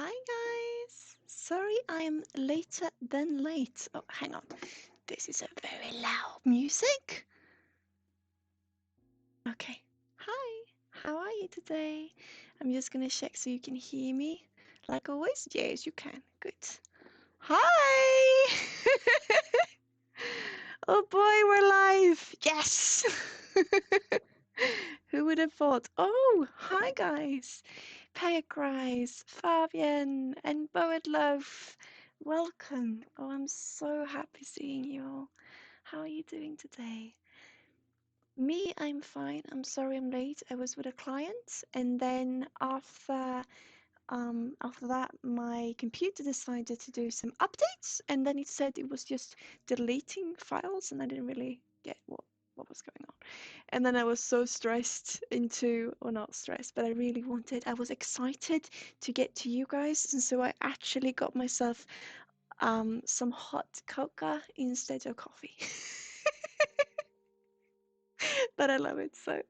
Hi guys! Sorry I'm later than late. Oh, hang on. This is a very loud music. Okay. Hi, how are you today? I'm just gonna check so you can hear me. Like always? Yes, you can. Good. Hi! Oh boy, we're live! Yes! Who would have thought? Oh, hi guys! Pegrise, Fabian, and Boetloaf. Welcome. Oh, I'm so happy seeing you all. How are you doing today? Me, I'm fine. I'm sorry I'm late. I was with a client, and then after that, my computer decided to do some updates, and then it said it was just deleting files, and I didn't really get what was going on. And then I was so stressed into, or not stressed, but I was excited to get to you guys, and so I actually got myself some hot cocoa instead of coffee. But I love it so.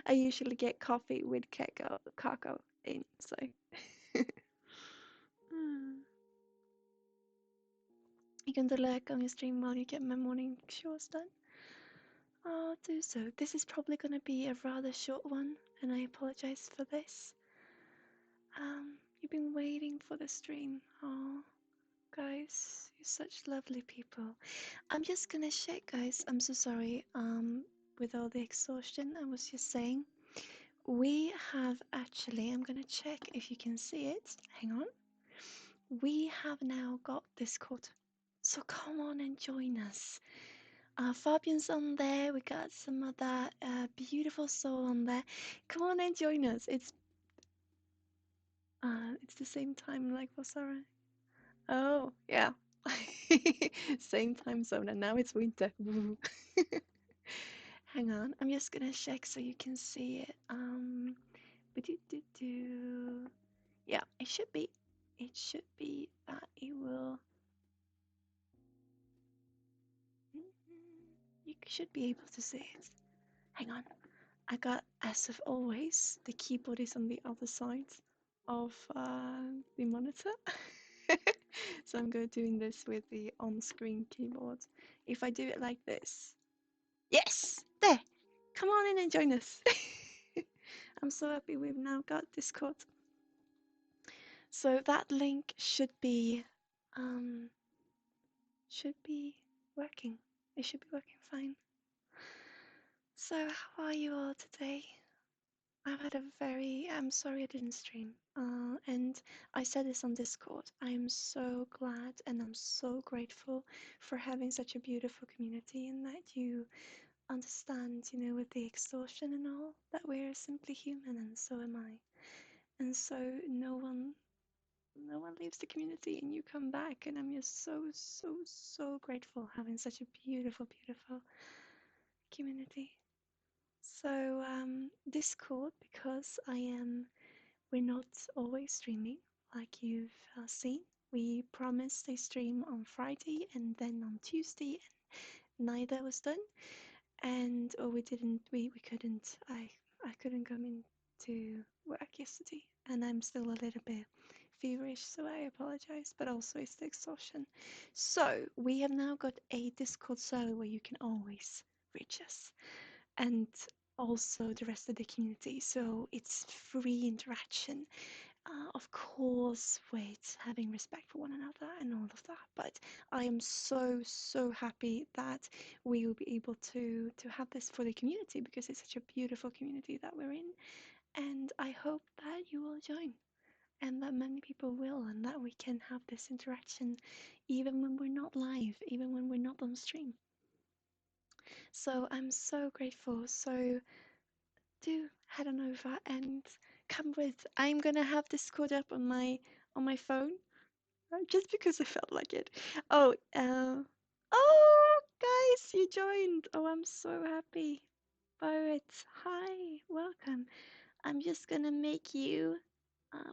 I usually get coffee with cocoa in, so. You can do like on your stream while you get my morning chores done. I'll do so. This is probably going to be a rather short one, and I apologize for this. You've been waiting for the stream. Oh, guys, you're such lovely people. I'm just gonna check, guys. I'm so sorry. With all the exhaustion, I was just saying. We have actually, I'm gonna check if you can see it. Hang on. We have now got Discord. So come on and join us. Fabian's on there. We got some other beautiful soul on there. Come on and join us. It's the same time like for Sarah. Oh yeah, same time zone, and now it's winter. Hang on, I'm just gonna check so you can see it. Yeah, it should be. It should be that it will. You should be able to see it. Hang on. I got, as of always, the keyboard is on the other side of the monitor. So I'm going doing this with the on-screen keyboard. If I do it like this, yes, there. Come on in and join us. I'm so happy we've now got Discord. So that link should be working. It should be working fine. So how are you all today? I'm sorry I didn't stream. And I said this on Discord. I'm so glad and I'm so grateful for having such a beautiful community and that you understand, with the exhaustion and all, that we're simply human and so am I. And so no one leaves the community and you come back and I'm just so grateful having such a beautiful, beautiful community. So Discord, because we're not always streaming like you've seen. We promised a stream on Friday and then on Tuesday, and neither was done. And we didn't. We couldn't. I couldn't come into work yesterday, and I'm still a little bit feverish, so I apologize. But also it's the exhaustion. So we have now got a Discord server where you can always reach us, and also the rest of the community. So it's free interaction, of course, with having respect for one another and all of that. But I am so happy that we will be able to have this for the community because it's such a beautiful community that we're in. And I hope that you will join and that many people will, and that we can have this interaction even when we're not live, even when we're not on stream. So I'm so grateful. So do head on over and come with. I'm gonna have Discord up on my phone just because I felt like it. Oh, guys, you joined. Oh, I'm so happy. Barrett, hi, welcome. I'm just gonna make you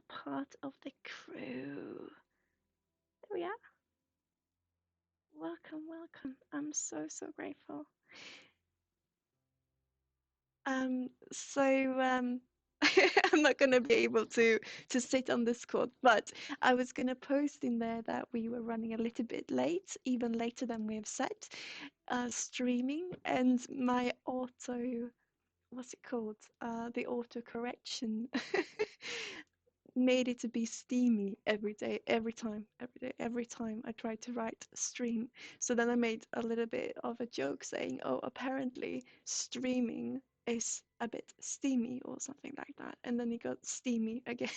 part of the crew. There we are. Welcome. I'm so grateful. So I'm not gonna be able to sit on Discord, but I was gonna post in there that we were running a little bit late, even later than we have set, streaming, and my auto, what's it called? The auto correction made it to be steamy every day, every time I tried to write stream. So then I made a little bit of a joke saying, oh, apparently streaming is a bit steamy or something like that. And then it got steamy again.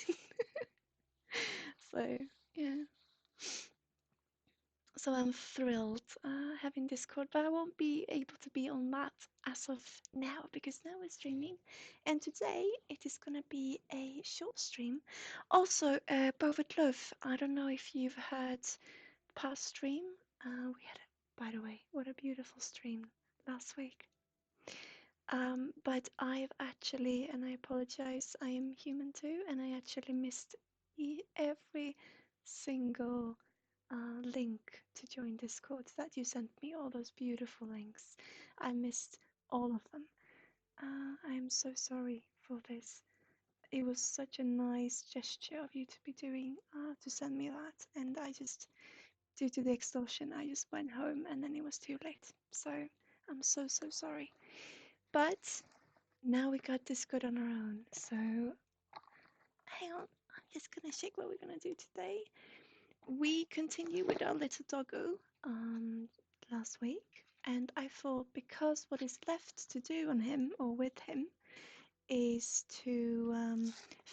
So, yeah. So I'm thrilled having Discord, but I won't be able to be on that as of now because now we're streaming, and today it is gonna be a short stream. Also, Bovet Love, I don't know if you've heard past stream. We had, by the way, what a beautiful stream last week. But I've actually, and I apologize, I am human too, and I actually missed every single link to join Discord that you sent me, all those beautiful links. I missed all of them. I am so sorry for this. It was such a nice gesture of you to be doing, to send me that, and I just, due to the extortion, I just went home and then it was too late. So I'm so, so sorry. But now we got Discord on our own. So hang on, I'm just gonna check what we're gonna do today. We continue with our little doggo last week, and I thought because what is left to do on him or with him is to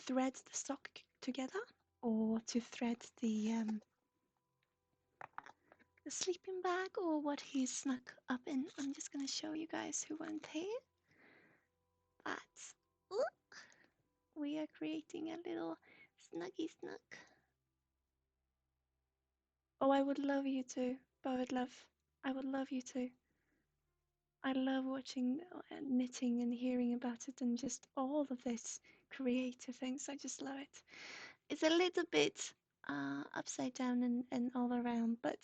thread the sock together or to thread the sleeping bag or what he's snuck up in. I'm just gonna show you guys who weren't here that look, we are creating a little snuggy snuck. Oh, I would love you to, but I would love you to. I love watching knitting and hearing about it and just all of this creative things. I just love it. It's a little bit upside down and all around, but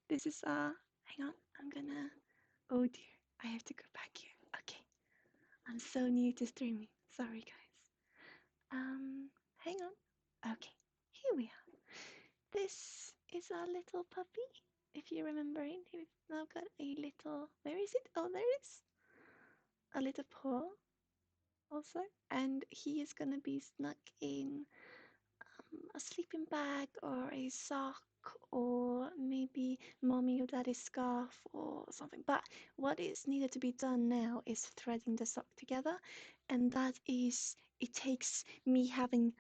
this is hang on, I'm gonna, oh dear, I have to go back here. Okay, I'm so new to streaming. Sorry guys. Hang on. Okay, here we are. This is our little puppy. If you remember it, he's now got a little, where is it? Oh, there it is. A little paw also. And he is gonna be snuck in a sleeping bag or a sock or maybe mommy or daddy's scarf or something. But what is needed to be done now is threading the sock together, and that is, it takes me having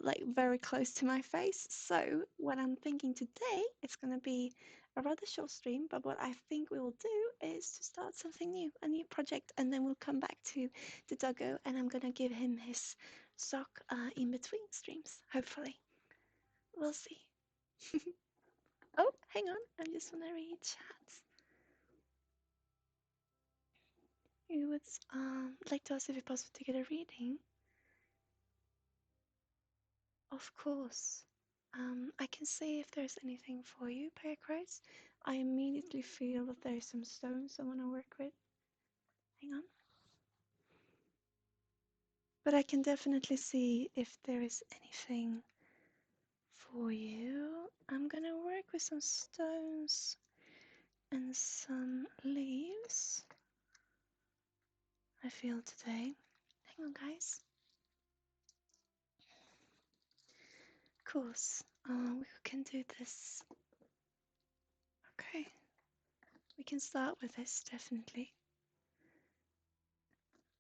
like very close to my face. So what I'm thinking today, it's gonna be a rather short stream, but what I think we will do is to start something new, a new project, and then we'll come back to the doggo and I'm gonna give him his sock in between streams, hopefully. We'll see. Oh, hang on. I just want to read chats. You would like to ask if it's possible to get a reading? Of course. I can see if there's anything for you, Payacrise. I immediately feel that there's some stones I want to work with. Hang on. But I can definitely see if there is anything for you. I'm gonna work with some stones and some leaves, I feel today. Hang on, guys. Of course, we can do this. Okay, we can start with this, definitely.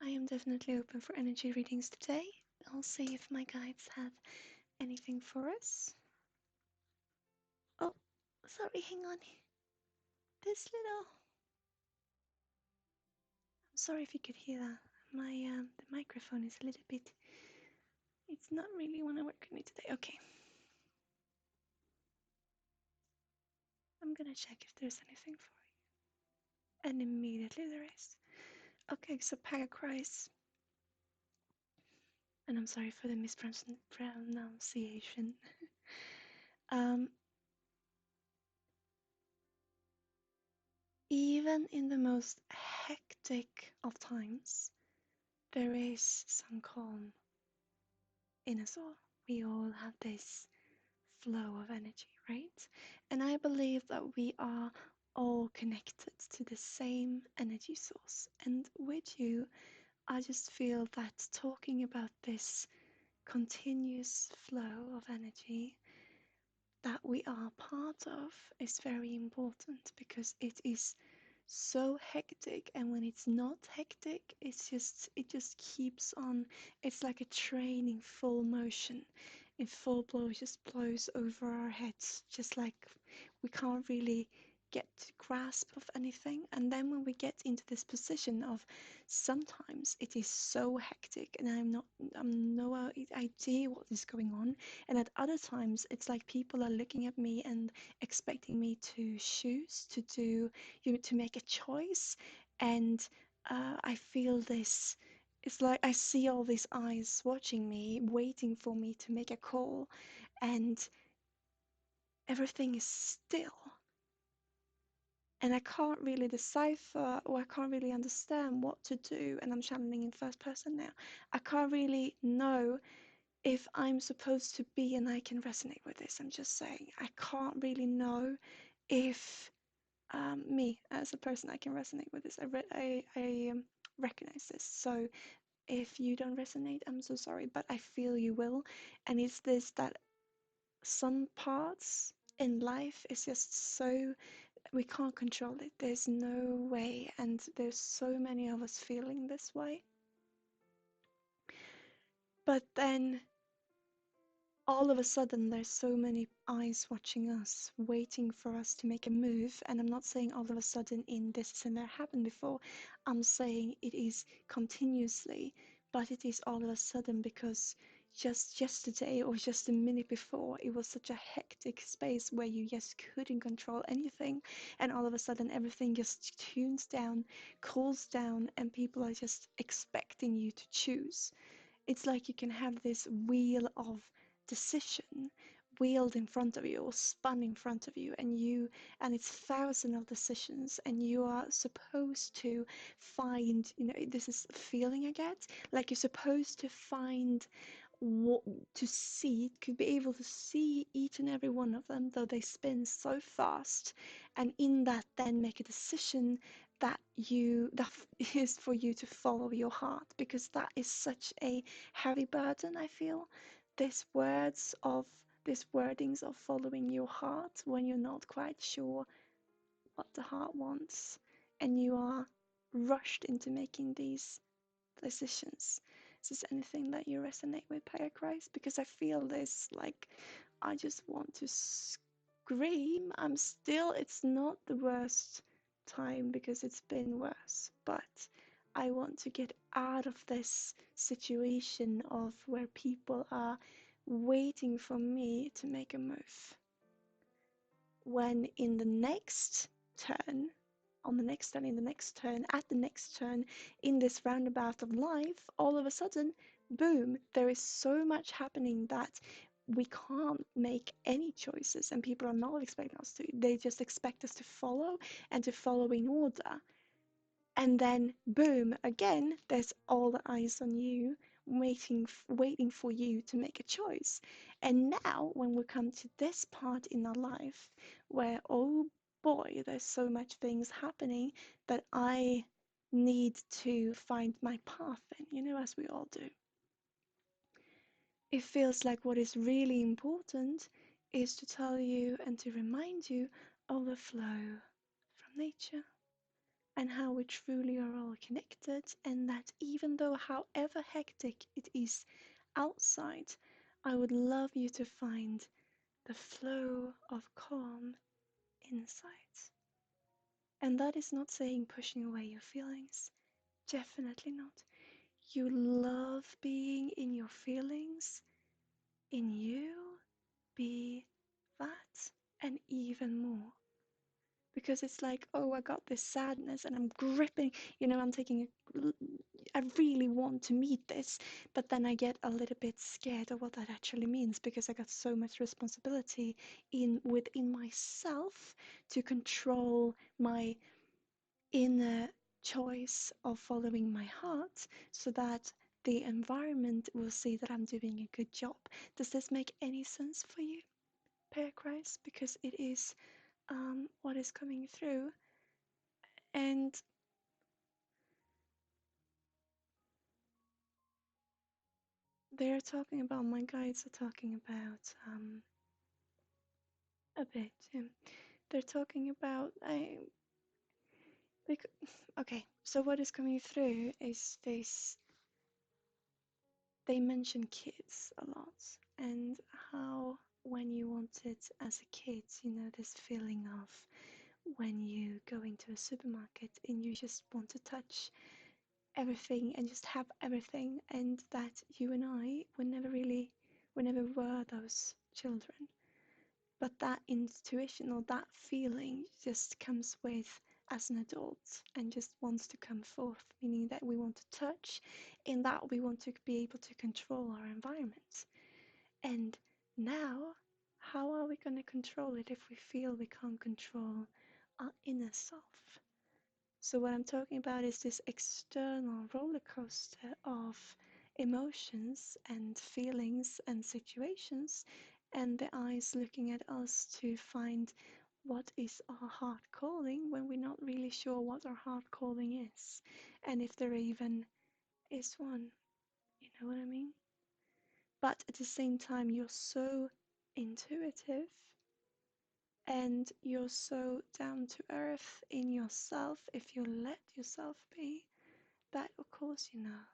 I am definitely open for energy readings today. I'll see if my guides have anything for us. Oh, sorry, hang on. This little... I'm sorry if you could hear that. My the microphone is a little bit... It's not really want to work with me today. Okay. I'm gonna check if there's anything for you. And immediately there is. Okay, so Pagacrise. And I'm sorry for the mispronunciation. Even in the most hectic of times, there is some calm in us all. We all have this flow of energy, right? And I believe that we are all connected to the same energy source. And with you, I just feel that talking about this continuous flow of energy that we are part of is very important because it is so hectic, and when it's not hectic, it just keeps on. It's like a train in full motion, in full blow. It just blows over our heads, just like we can't really get grasp of anything. And then when we get into this position of sometimes it is so hectic and I'm no idea what is going on, and at other times it's like people are looking at me and expecting me to choose to do, to make a choice. And I feel this. It's like I see all these eyes watching me, waiting for me to make a call, and everything is still. And I can't really decipher, or I can't really understand what to do. And I'm channeling in first person now. I can't really know if I'm supposed to be, and I can resonate with this. I'm just saying, I can't really know if me as a person, I can resonate with this. I recognize this. So if you don't resonate, I'm so sorry, but I feel you will. And it's this that some parts in life is just so we can't control it. There's no way, and there's so many of us feeling this way. But then all of a sudden there's so many eyes watching us, waiting for us to make a move. And I'm not saying all of a sudden in this has never happened before. I'm saying it is continuously, but it is all of a sudden because just yesterday or just a minute before it was such a hectic space where you just couldn't control anything, and all of a sudden everything just tunes down, cools down, and people are just expecting you to choose. It's like you can have this wheel of decision wheeled in front of you or spun in front of you, and it's thousands of decisions, and you are supposed to find, this is a feeling I get, like you're supposed to find what to see, could be able to see each and every one of them, though they spin so fast, and in that then make a decision that is for you to follow your heart, because that is such a heavy burden. I feel this words of this wordings of following your heart when you're not quite sure what the heart wants, and you are rushed into making these decisions. Is this anything that you resonate with, Pia Christ? Because I feel this, like, I just want to scream. It's not the worst time because it's been worse, but I want to get out of this situation of where people are waiting for me to make a move. When in the next turn, on the next turn, in the next turn, at the next turn, in this roundabout of life, all of a sudden, boom, there is so much happening that we can't make any choices, and people are not expecting us to. They just expect us to follow and to follow in order. And then, boom, again, there's all the eyes on you, waiting for you to make a choice. And now, when we come to this part in our life, where, oh boy, there's so much things happening that I need to find my path in, as we all do. It feels like what is really important is to tell you and to remind you of the flow from nature, and how we truly are all connected, and that even though however hectic it is outside, I would love you to find the flow of calm inside. And that is not saying pushing away your feelings, definitely not. You love being in your feelings, in you, be that and even more. Because it's like, oh, I got this sadness and I'm gripping, I'm I really want to meet this, but then I get a little bit scared of what that actually means, because I got so much responsibility within myself to control my inner choice of following my heart so that the environment will see that I'm doing a good job. Does this make any sense for you, Pair Christ? Because it is what is coming through. And they're talking about, my guides are talking about a bit. They're talking about, like, okay, so what is coming through is this. They mention kids a lot and how when you wanted as a kid, you know, this feeling of when you go into a supermarket and you just want to touch everything and just have everything, and that you and I we never were those children. But that intuition or that feeling just comes with as an adult and just wants to come forth, meaning that we want to touch, in that we want to be able to control our environment. And now, how are we going to control it if we feel we can't control our inner self? So, what I'm talking about is this external roller coaster of emotions and feelings and situations, and the eyes looking at us to find what is our heart calling when we're not really sure what our heart calling is, and if there even is one. You know what I mean? But at the same time, you're so intuitive and you're so down to earth in yourself if you let yourself be, that of course you know.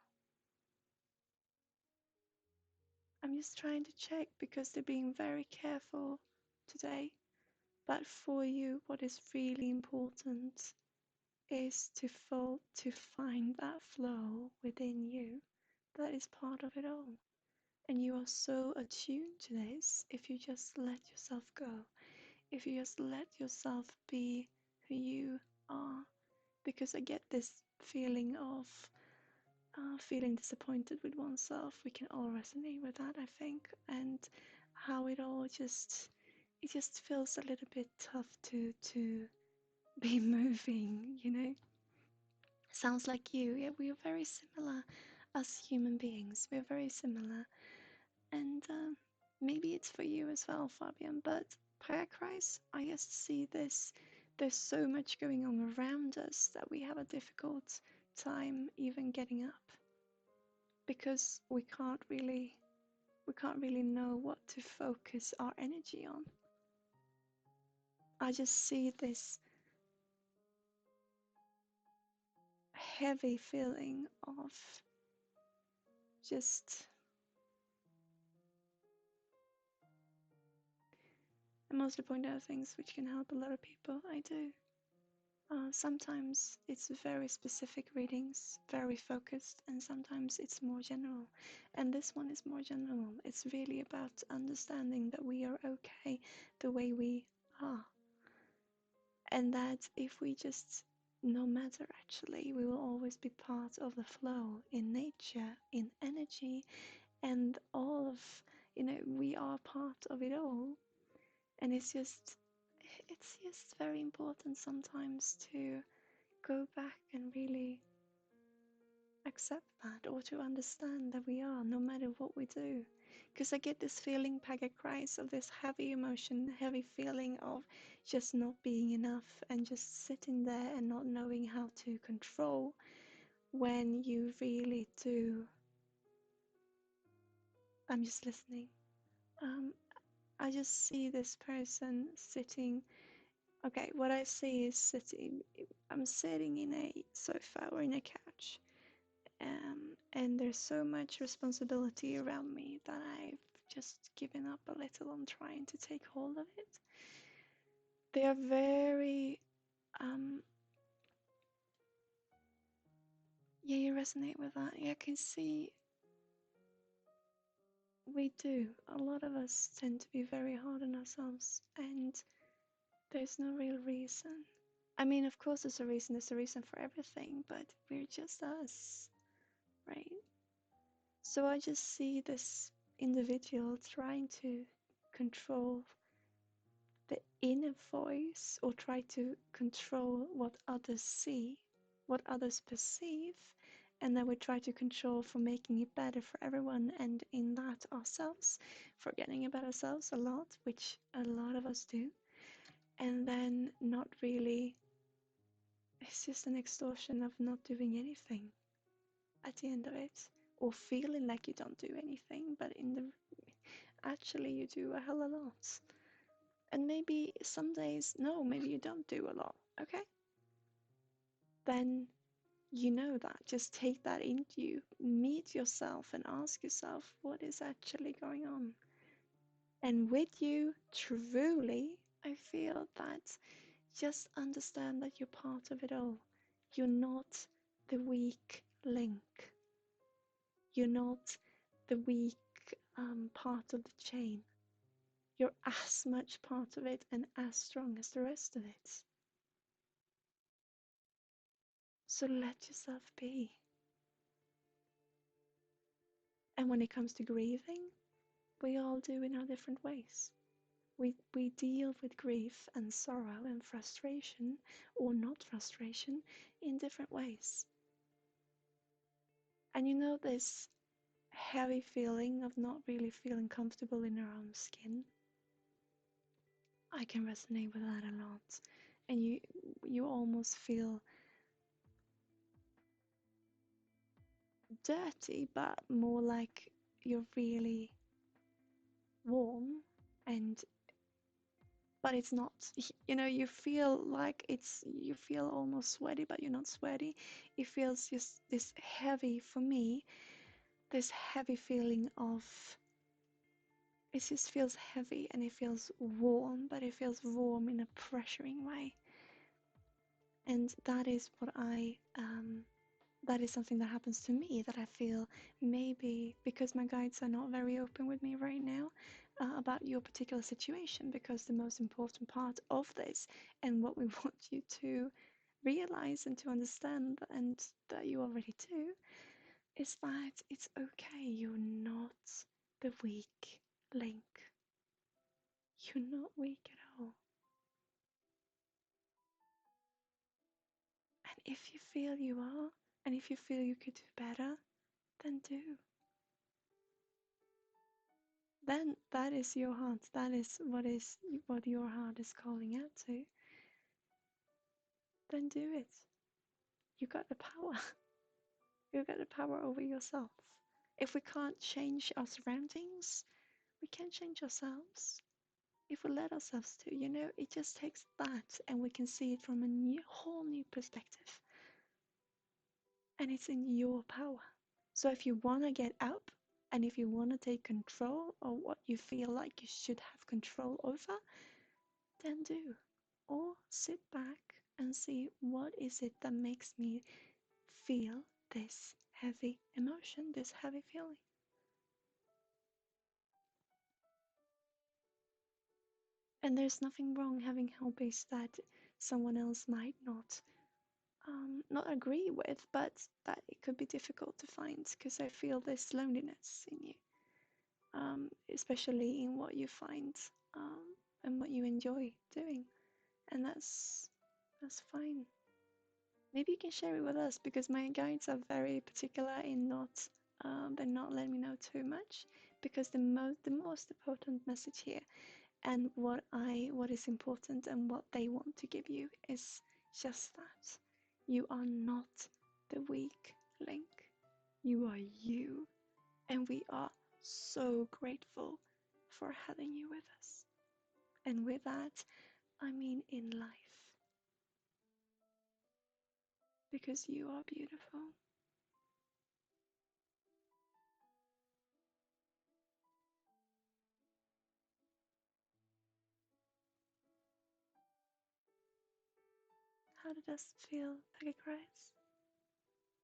I'm just trying to check because they're being very careful today. But for you, what is really important is to find that flow within you. That is part of it all. And you are so attuned to this if you just let yourself go. If you just let yourself be who you are. Because I get this feeling of feeling disappointed with oneself. We can all resonate with that, I think, and how it just feels a little bit tough to be moving, you know. Sounds like you. Yeah, we are very similar as human beings. We're very similar, and maybe it's for you as well, Fabian. But prayer cries, I just see this. There's so much going on around us that we have a difficult time even getting up because we can't really know what to focus our energy on. I just see this heavy feeling of just, I mostly point out things which can help a lot of people. I do. Sometimes it's very specific readings, very focused, and sometimes it's more general. And this one is more general. It's really about understanding that we are okay the way we are. And that if we just, no matter actually, we will always be part of the flow in nature, in energy, and all of, you know, we are part of it all. And it's just very important sometimes to go back and really accept that, or to understand that we are, no matter what we do. Because I get this feeling, Paga cries, of this heavy emotion, heavy feeling of just not being enough and just sitting there and not knowing how to control when you really do. I'm just listening. Um, I just see this person sitting. Okay, what I see is sitting. I'm sitting in a sofa or in a couch, and there's so much responsibility around me that I've just given up a little on trying to take hold of it. They are very, um, yeah, you resonate with that. Yeah, I can see we do. A lot of us tend to be very hard on ourselves, and there's no real reason. I mean, of course, there's a reason for everything, but we're just us, right? So I just see this individual trying to control the inner voice or try to control what others see. what others perceive, and then we try to control for making it better for everyone, and in that ourselves, forgetting about ourselves a lot, which a lot of us do, and then not really, it's just an extortion of not doing anything at the end of it, or feeling like you don't do anything, but in the actually you do a hell of a lot. And maybe some days, no, maybe you don't do a lot, okay? Then you know that. Just take that into you. Meet yourself and ask yourself what is actually going on. And with you, truly, I feel that just understand that you're part of it all. You're not the weak link. You're not the weak part of the chain. You're as much part of it and as strong as the rest of it. So let yourself be. And when it comes to grieving, we all do in our different ways. We deal with grief and sorrow and frustration, or not frustration, in different ways. And you know this heavy feeling of not really feeling comfortable in our own skin? I can resonate with that a lot. And you almost feel dirty, but more like you're really warm, and but it's not, you feel like you feel almost sweaty, but you're not sweaty. It feels just this heavy, for me, this heavy feeling of, it just feels heavy, and it feels warm, but it feels warm in a pressuring way. And that is what that is something that happens to me, that I feel, maybe because my guides are not very open with me right now about your particular situation, because the most important part of this, and what we want you to realize and to understand, and that you already do, is that it's okay. You're not the weak link. You're not weak at all. And if you feel you are, and if you feel you could do better, then do. Then that is your heart. That is what your heart is calling out to. Then do it. You got the power. You got the power over yourself. If we can't change our surroundings, we can change ourselves. If we let ourselves to, it just takes that, and we can see it from a whole new perspective. And it's in your power. So if you want to get up, and if you want to take control of what you feel like you should have control over, then do. Or sit back and see, what is it that makes me feel this heavy emotion, this heavy feeling. And there's nothing wrong having hobbies that someone else might not agree with, but that it could be difficult to find, because I feel this loneliness in you, especially in what you find and what you enjoy doing, and that's fine. Maybe you can share it with us, because my guides are very particular in not they're not letting me know too much, because the most important message here, and what is important and what they want to give you, is just that you are not the weak link. You are you, and we are so grateful for having you with us. And with that, I mean in life, because you are beautiful. How does it feel, Tagakrais?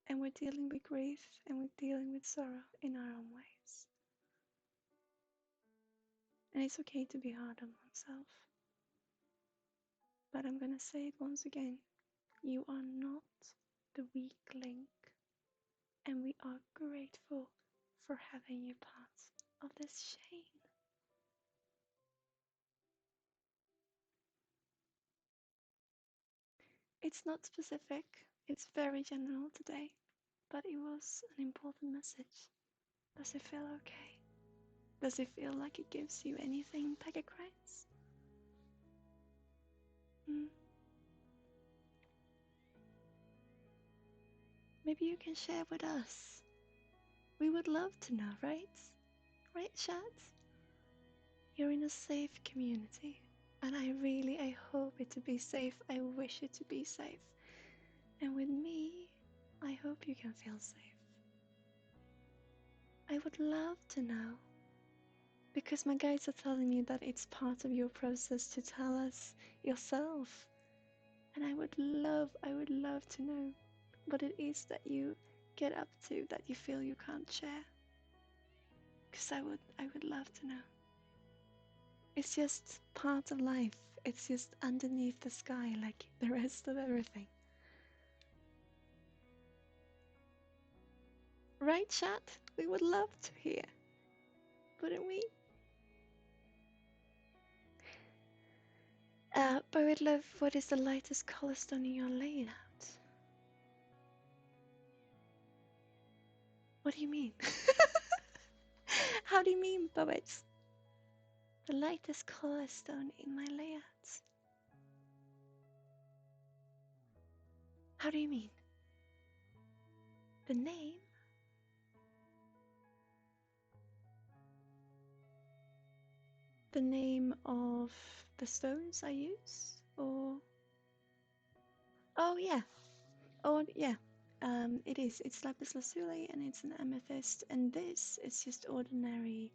And we're dealing with grief, and we're dealing with sorrow in our own ways. And it's okay to be hard on oneself. But I'm gonna say it once again. You are not the weak link, and we are grateful for having you part of this chain. It's not specific. It's very general today, but it was an important message. Does it feel okay? Does it feel like it gives you anything, Peggy Christ? Mm. Maybe you can share with us. We would love to know, right? Right, chat? You're in a safe community. And I hope it to be safe. I wish it to be safe. And with me, I hope you can feel safe. I would love to know. Because my guides are telling me that it's part of your process to tell us yourself. And I would love to know what it is that you get up to that you feel you can't share. Because I would love to know. It's just part of life. It's just underneath the sky like the rest of everything. Right, chat? We would love to hear. Wouldn't we? Buried Love, what is the lightest color stone in your layout? What do you mean? How do you mean, Poets? The lightest color stone in my layouts. How do you mean? The name? The name of the stones I use? Or... Oh, yeah. Oh, yeah. It is. It's lapis lazuli and it's an amethyst. And this is just ordinary...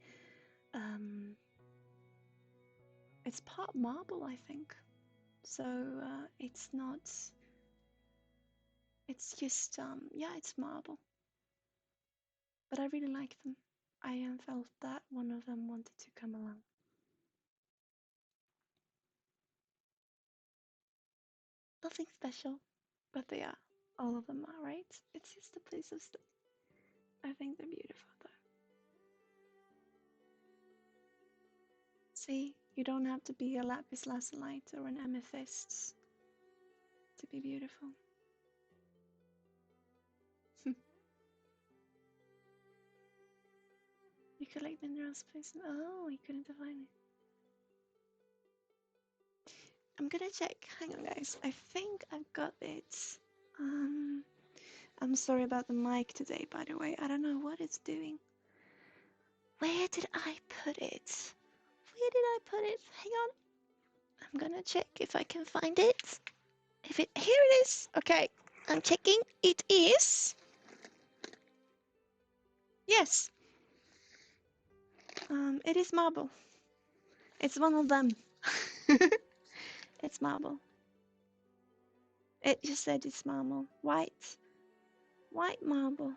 it's part marble, I think. So it's not... It's just, yeah, it's marble. But I really like them. I felt that one of them wanted to come along. Nothing special, but they are. All of them are, right? It's just a place of stay. I think they're beautiful, though. See, you don't have to be a lapis lazuli or an amethyst to be beautiful. You collect minerals, please. Oh, you couldn't define it. I'm gonna check. Hang on, guys. I think I've got it. I'm sorry about the mic today, by the way. I don't know what it's doing. Where did I put it? Where did I put it? Hang on. I'm gonna check if I can find it. Here it is. Okay, I'm checking. It is. Yes. It is marble. It's one of them. It's marble. It just said it's marble. White marble.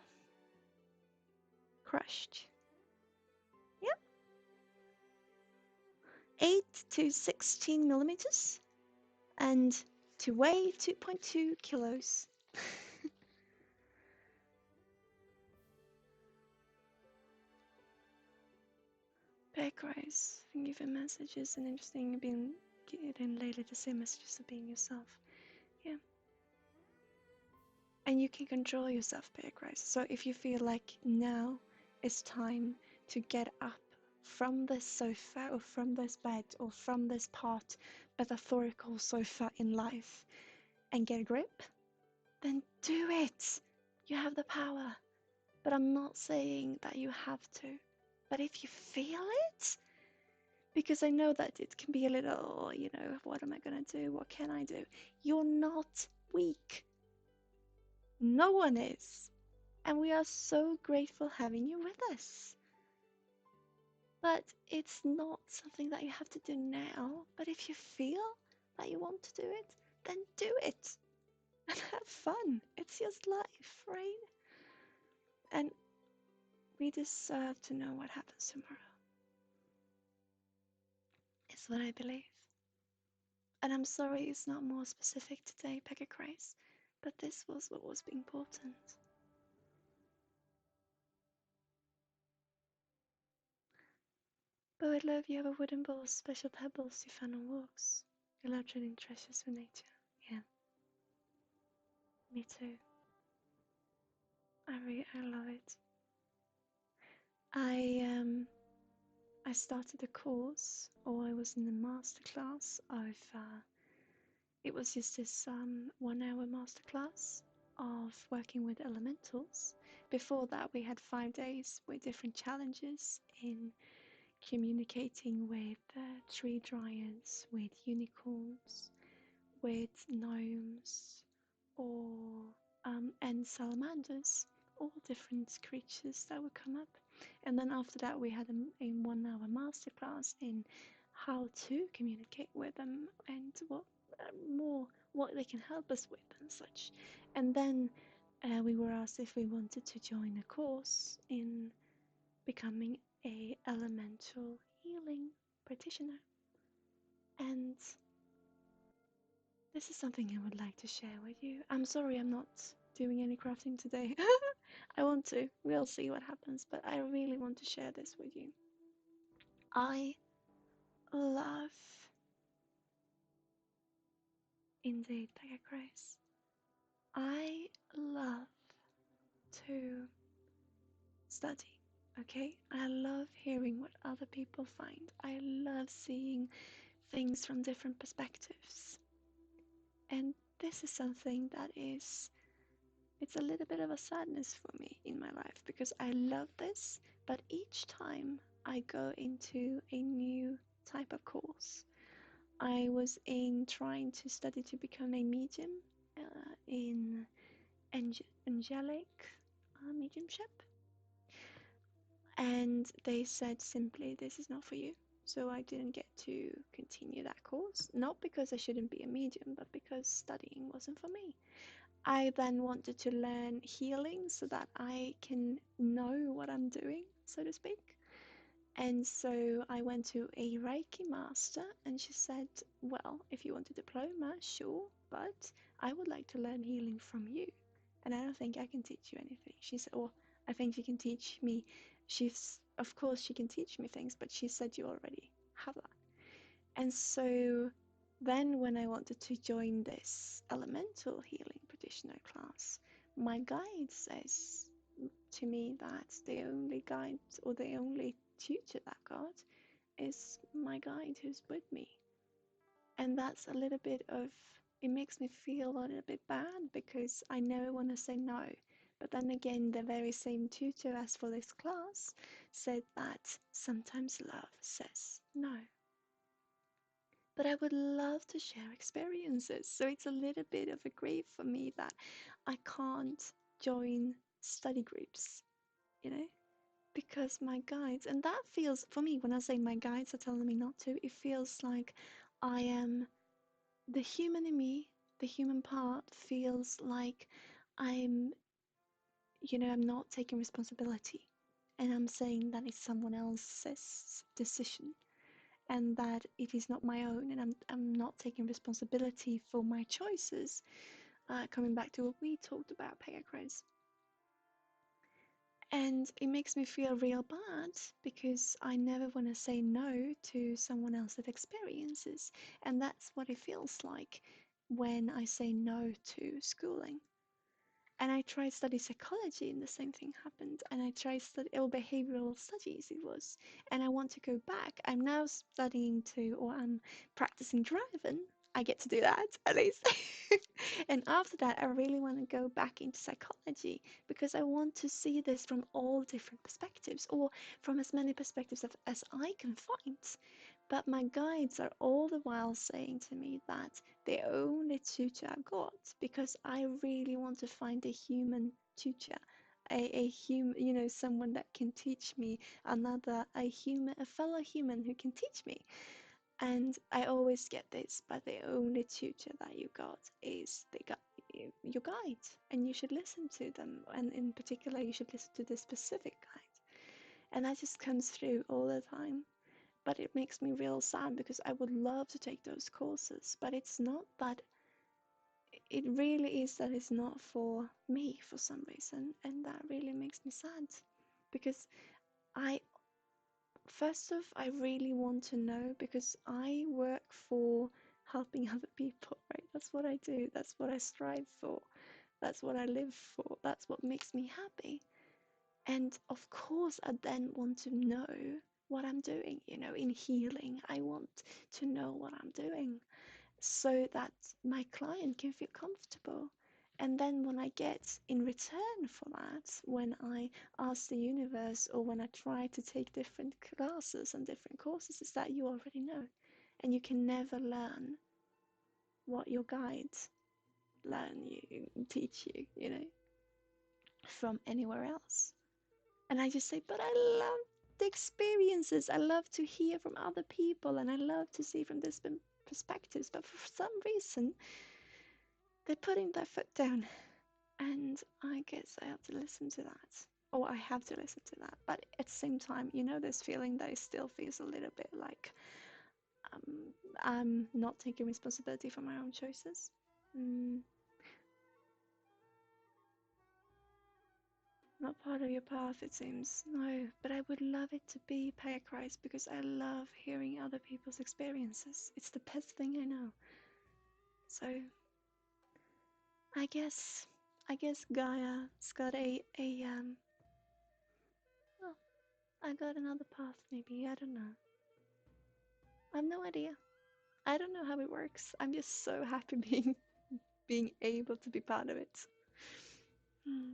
Crushed. Yep. 8 to 16 millimeters. And to weigh 2.2 kilos. Backrise. Thank you for messages and interesting being getting lately the same messages of being yourself. Yeah. And you can control yourself, Backrise. So if you feel like now it's time to get up from this sofa or from this bed or from this part metaphorical sofa in life and get a grip, then do it. You have the power. But I'm not saying that you have to. But if you feel it, because I know that it can be a little, you know, what am I gonna do? What can I do? You're not weak. No one is. And we are so grateful having you with us. But it's not something that you have to do now. But if you feel that you want to do it, then do it. And have fun. It's just life, right? And we deserve to know what happens tomorrow. Is what I believe. And I'm sorry it's not more specific today, Peggy Grace, but this was what was important. But I love you have a wooden bowl, special pebbles you found on walks. You love trading treasures with nature. Yeah. Me too. I love it. I started a course, or I was in a masterclass of it was just this 1 hour masterclass of working with elementals. Before that, we had 5 days with different challenges in communicating with tree dryers, with unicorns, with gnomes, or and salamanders, all different creatures that would come up. And then after that, we had a 1 hour masterclass in how to communicate with them and more what they can help us with and such. And then we were asked if we wanted to join a course in becoming a elemental healing practitioner. And this is something I would like to share with you. I'm sorry I'm not doing any crafting today. I want to. We'll see what happens, but I really want to share this with you. I love, indeed, Pega Grace. I love to study, okay? I love hearing what other people find. I love seeing things from different perspectives. And this is something that is it's a little bit of a sadness for me in my life because I love this, but each time I go into a new type of course, I was in trying to study to become a medium in angelic mediumship, and they said simply, this is not for you. So I didn't get to continue that course, not because I shouldn't be a medium, but because studying wasn't for me. I then wanted to learn healing so that I can know what I'm doing, so to speak. And so I went to a Reiki master, and she said, well, if you want a diploma, sure, but I would like to learn healing from you. And I don't think I can teach you anything. She said, well, I think she can teach me. Of course, she can teach me things, but she said you already have that. And so then, when I wanted to join this elemental healing practitioner class, my guide says to me that the only guide or the only tutor that got is my guide who's with me. And that's a little bit of, it makes me feel a little bit bad because I never want to say no. But then again, the very same tutor as for this class said that sometimes love says no. But I would love to share experiences. So it's a little bit of a grief for me that I can't join study groups, you know, because my guides, and that feels for me when I say my guides are telling me not to, it feels like I am the human in me, the human part feels like I'm, I'm not taking responsibility. And I'm saying that it's someone else's decision and that it is not my own, and I'm not taking responsibility for my choices. Coming back to what we talked about, Pegasus, and it makes me feel real bad because I never want to say no to someone else's experiences, and that's what it feels like when I say no to schooling. And I tried study psychology, and the same thing happened. And I tried study behavioral studies. It was, and I want to go back. I'm now studying to, or I'm practicing driving. I get to do that at least. And after that, I really want to go back into psychology because I want to see this from all different perspectives, or from as many perspectives as I can find. But my guides are all the while saying to me that the only tutor I got, because I really want to find a human tutor, a human, someone that can teach me, a fellow human who can teach me. And I always get this, but the only tutor that you got is your guide, and you should listen to them. And in particular, you should listen to this specific guide. And that just comes through all the time. But it makes me real sad because I would love to take those courses, but it's not that, it really is that it's not for me for some reason, and that really makes me sad because I first off, I really want to know because I work for helping other people, right? That's what I do, that's what I strive for. That's what I live for. That's what makes me happy. And of course, I then want to know what I'm doing, in healing. I want to know what I'm doing so that my client can feel comfortable. And then when I get in return for that, when I ask the universe or when I try to take different classes and different courses, is that you already know. And you can never learn what your guides teach you, from anywhere else. And I just say, but I love the experiences. I love to hear from other people and I love to see from different perspectives. But for some reason, they're putting their foot down. And I guess I have to listen to that. Or I have to listen to that. But at the same time, this feeling that it still feels a little bit like I'm not taking responsibility for my own choices. Mm, not part of your path, it seems. No, but I would love it to be Pega Christ because I love hearing other people's experiences. It's the best thing I know. So I guess Gaia's got well, I got another path maybe. I don't know. I have no idea. I don't know how it works. I'm just so happy being able to be part of it. Hmm.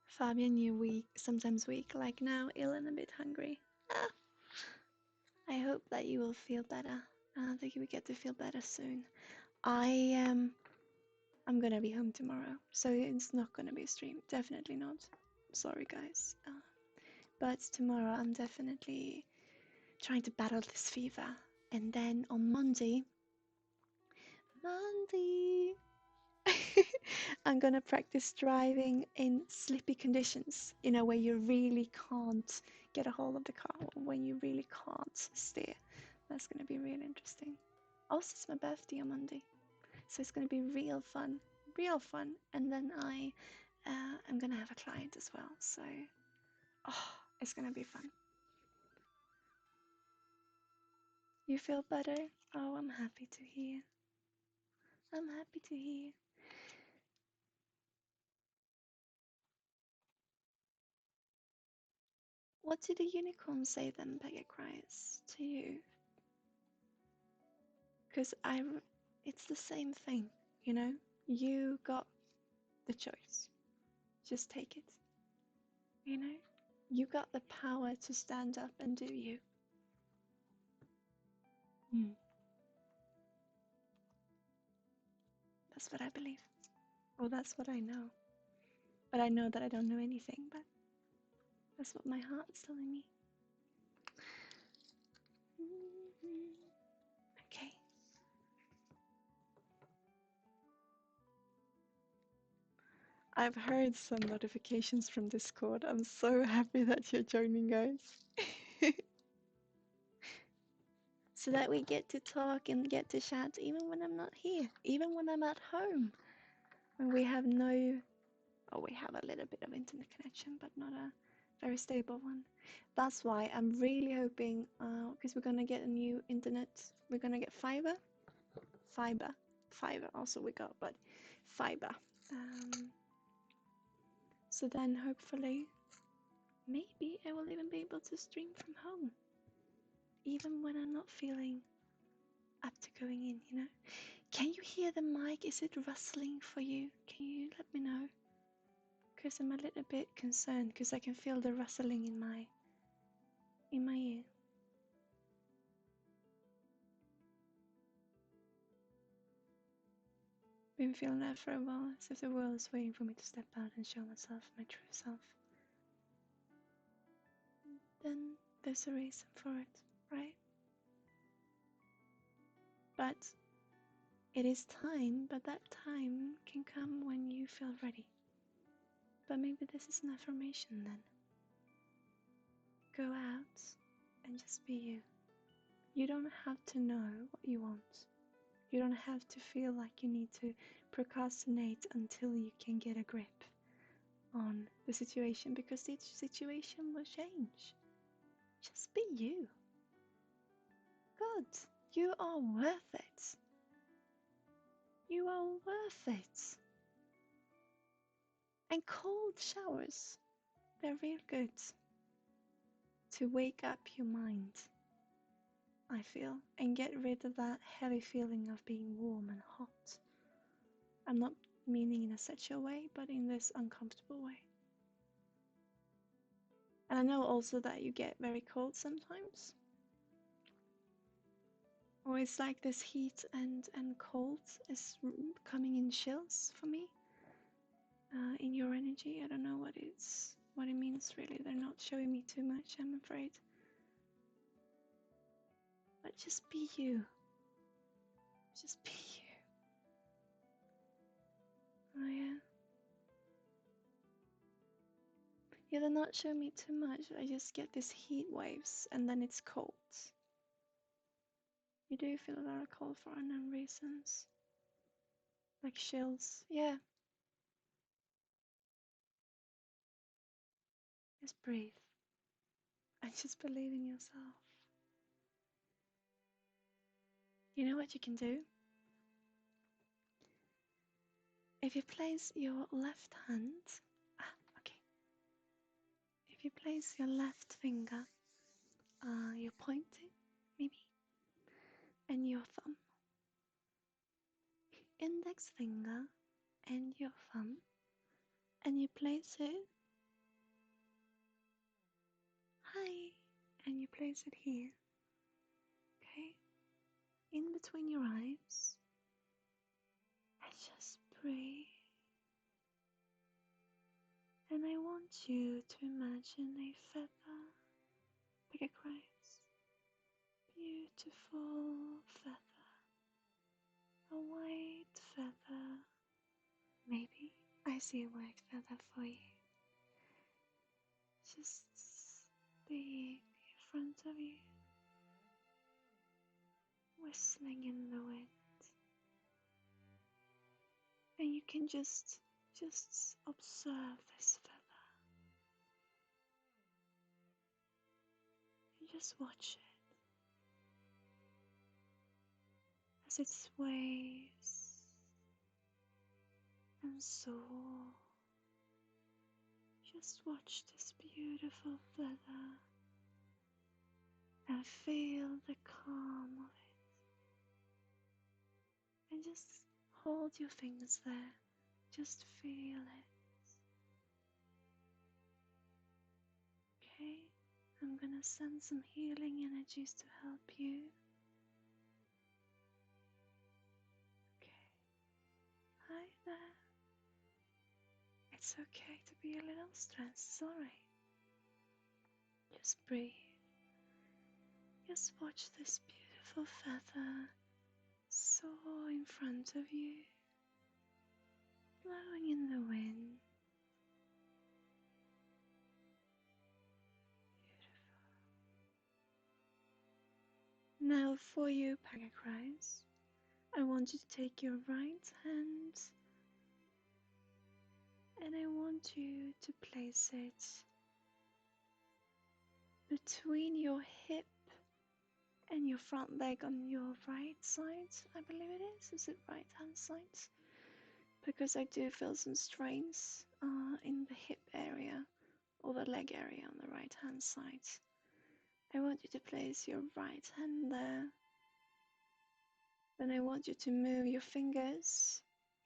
Fabian, you weak, sometimes weak, like now, ill and a bit hungry. Ah, I hope that you will feel better. That you will get to feel better soon. I'm gonna be home tomorrow, so it's not gonna be a stream. Definitely not. Sorry, guys. But tomorrow I'm definitely trying to battle this fever, and then on Monday, I'm gonna practice driving in slippy conditions, where you really can't get a hold of the car, or when you really can't steer. That's gonna be really interesting. Also, it's my birthday on Monday, so it's gonna be real fun, real fun. And then I'm gonna have a client as well, so it's gonna be fun. You feel better? Oh, I'm happy to hear. I'm happy to hear. What did the unicorn say then, Peggy cries to you? Because it's the same thing, You got the choice. Just take it, You got the power to stand up and do you. Mm. That's what I believe. Well, that's what I know. But I know that I don't know anything, but that's what my heart's telling me. Okay. I've heard some notifications from Discord. I'm so happy that you're joining, guys. So that we get to talk and get to chat even when I'm not here, even when I'm at home. When we have we have a little bit of internet connection, but not a very stable one. That's why I'm really hoping, because we're gonna get a new internet. We're gonna get fiber also we got, but fiber. So then hopefully, maybe I will even be able to stream from home, even when I'm not feeling up to going in. Can you hear the mic? Is it rustling for you? Can you let me know? Because I'm a little bit concerned because I can feel the rustling in my ear. Been feeling that for a while, as if the world is waiting for me to step out and show myself my true self. Then there's a reason for it, right? But it is time, but that time can come when you feel ready. But maybe this is an affirmation then. Go out and just be you. You don't have to know what you want. You don't have to feel like you need to procrastinate until you can get a grip on the situation, because each situation will change. Just be you. Good. You are worth it. You are worth it. And cold showers, they're real good to wake up your mind, I feel, and get rid of that heavy feeling of being warm and hot. I'm not meaning in a sexual way, but in this uncomfortable way. And I know also that you get very cold sometimes. Or it's like this heat and cold is coming in chills for me. In your energy, I don't know what it means really. They're not showing me too much, I'm afraid. But just be you. Just be you. Oh yeah. Yeah, they're not showing me too much. I just get these heat waves and then it's cold. You do feel a lot of cold for unknown reasons. Like chills. Yeah. Just breathe. And just believe in yourself. You know what you can do? If you place your left hand, okay. If you place your left finger, your pointer, maybe, and your thumb, index finger, and your thumb, and you place it high, and you place it here, okay, in between your eyes, and just breathe. And I want you to imagine a feather, like a grace, beautiful feather, a white feather. Maybe I see a white feather for you. Just being in front of you, whistling in the wind. And you can just observe this feather and just watch it as it sways and soars. Just watch this beautiful feather and feel the calm of it. And just hold your fingers there. Just feel it. Okay? I'm gonna send some healing energies to help you. Okay. Hi there. It's okay to be a little stressed. It's alright. Just breathe. Just watch this beautiful feather soar in front of you, blowing in the wind. Beautiful. Now for you, Pagakrais, I want you to take your right hand and I want you to place it between your hip and your front leg on your right side, I believe it is. Is it right hand side? Because I do feel some strains in the hip area or the leg area on the right hand side. I want you to place your right hand there. Then I want you to move your fingers,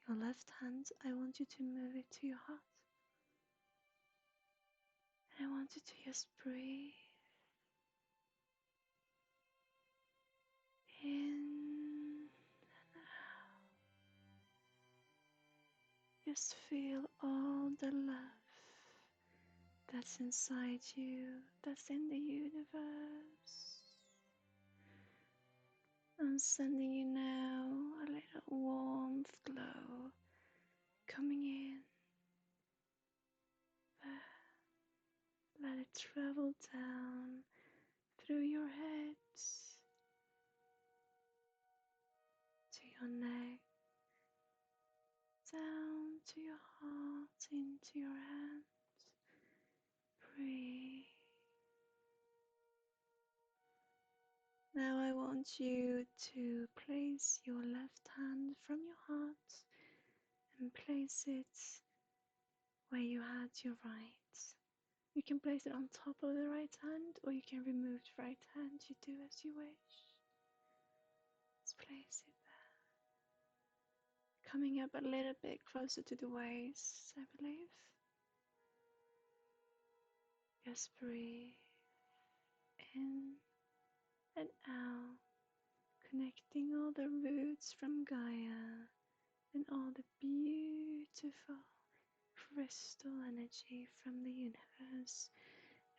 your left hand, I want you to move it to your heart. And I want you to just breathe in and out. Just feel all the love that's inside you, that's in the universe. I'm sending you now a little warmth glow coming in. There. Let it travel down through your head to your neck, down to your heart, into your hands. Breathe. Now I want you to place your left hand from your heart and place it where you had your right. You can place it on top of the right hand, or you can remove the right hand. You do as you wish. Let's place it there. Coming up a little bit closer to the waist, I believe. Just breathe in and out, connecting all the roots from Gaia and all the beautiful crystal energy from the universe,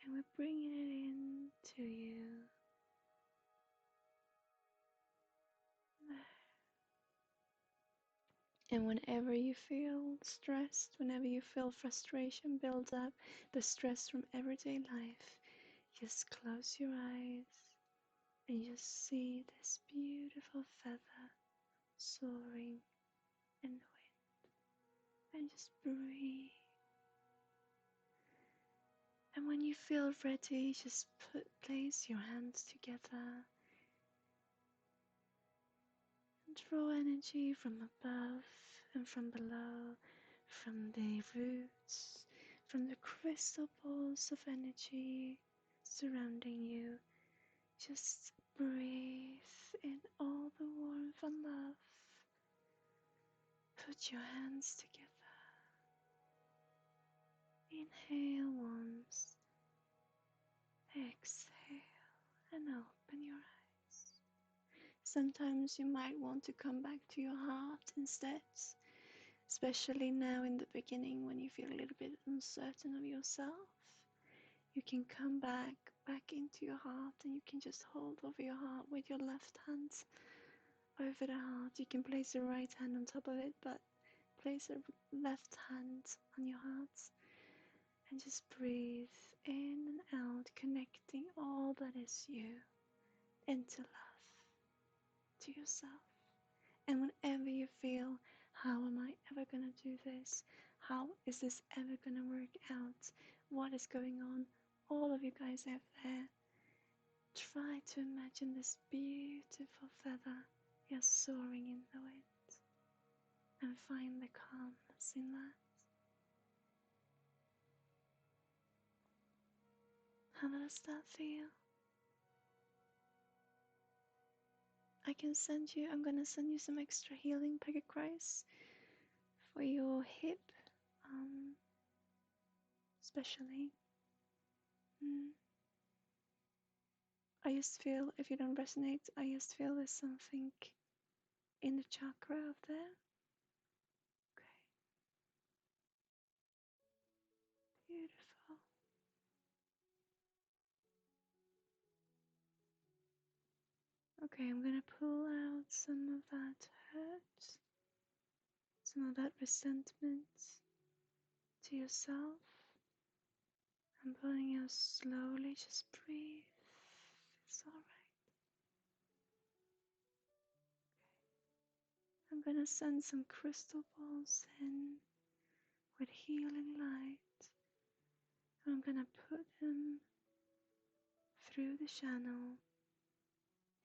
and we're bringing it in to you. And whenever you feel stressed, whenever you feel frustration build up, the stress from everyday life, just close your eyes and just see this beautiful feather soaring in the wind. And just breathe. And when you feel ready, just place your hands together and draw energy from above and from below, from the roots, from the crystal balls of energy surrounding you. Just breathe in all the warmth and love. Put your hands together. Inhale once. Exhale and open your eyes. Sometimes you might want to come back to your heart instead, especially now in the beginning when you feel a little bit uncertain of yourself. You can come back into your heart, and you can just hold over your heart with your left hand over the heart. You can place your right hand on top of it, but place your left hand on your heart and just breathe in and out, connecting all that is you into love to yourself. And whenever you feel, how am I ever gonna do this? How is this ever gonna work out? What is going on? All of you guys out there, try to imagine this beautiful feather just soaring in the wind and find the calmness in that. How does that feel? I'm gonna send you some extra healing packet rice for your hip, especially. I just feel, if you don't resonate, I just feel there's something in the chakra up there. Okay, beautiful. Okay, I'm gonna pull out some of that hurt, some of that resentment to yourself. I'm pulling out slowly, just breathe. It's alright. I'm gonna send some crystal balls in with healing light. I'm gonna put them through the channel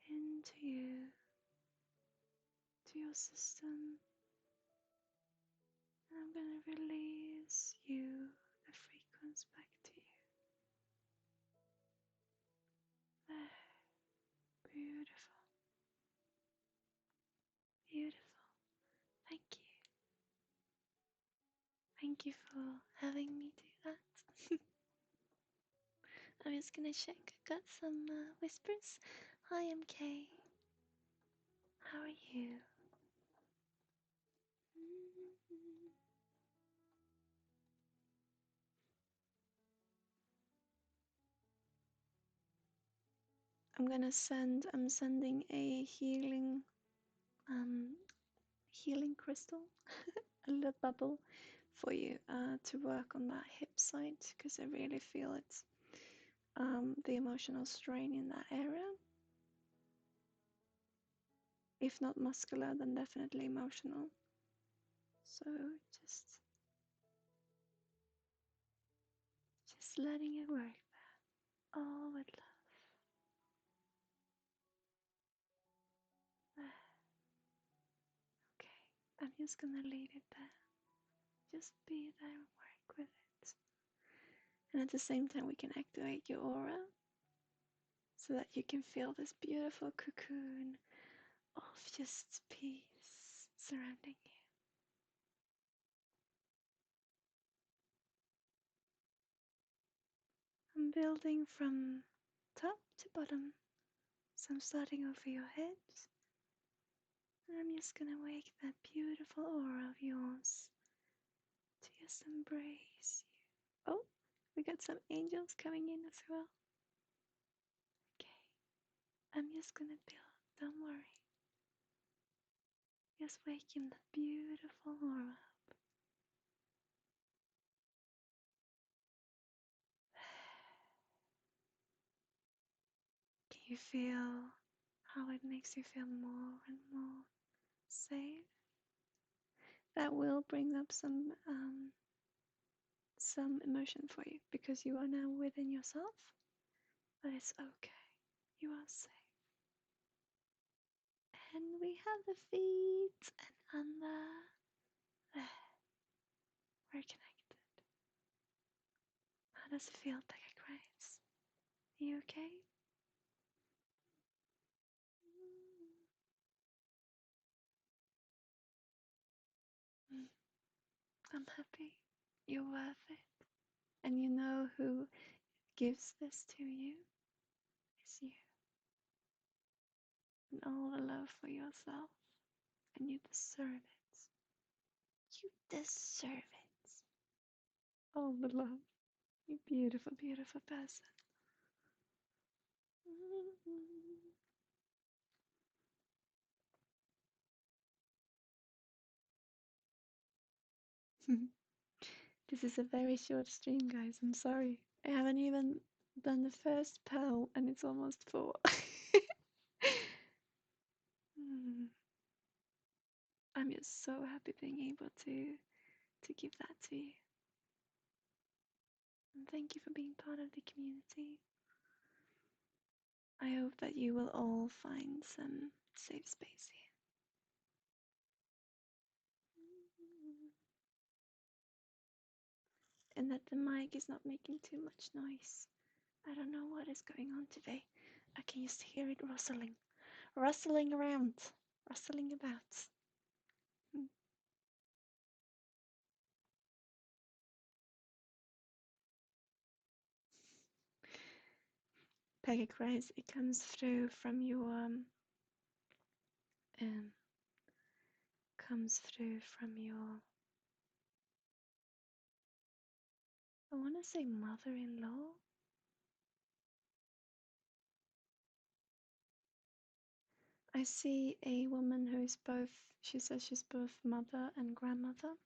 into you, to your system. And I'm gonna release you, the frequency back to you. There. Beautiful. Beautiful. Thank you. Thank you for having me do that. I'm just gonna check. I got some whispers. Hi, MK. How are you? I'm sending a um, healing crystal, a little bubble for you to work on that hip side, because I really feel it, the emotional strain in that area. If not muscular, then definitely emotional. So just letting it work there, all with love. just gonna leave it there. Just be there and work with it. And at the same time, we can activate your aura so that you can feel this beautiful cocoon of just peace surrounding you. I'm building from top to bottom. So I'm starting over your head. And I'm just gonna wake that beautiful aura of yours to just embrace you. Oh, we got some angels coming in as well. Okay, I'm just gonna build, don't worry. Just waking that beautiful aura up. Can you feel how it makes you feel more and more safe? That will bring up some emotion for you because you are now within yourself, but it's okay. You are safe. And we have the feet and under. There. We're connected. How does it feel, Becca Grace? Are you okay? I'm happy. You're worth it. And you know who gives this to you? It's you. And all the love for yourself. And you deserve it. You deserve it. All the love. You beautiful, beautiful person. This is a very short stream, guys. I'm sorry. I haven't even done the first pearl and it's almost 4. I'm just so happy being able to give that to you. And thank you for being part of the community. I hope that you will all find some safe space here. And that the mic is not making too much noise. I don't know what is going on today. I can just hear it rustling. Rustling around. Rustling about. Peggy cries, it comes through from your I wanna say mother-in-law. I see a woman who is both, she says she's both mother and grandmother.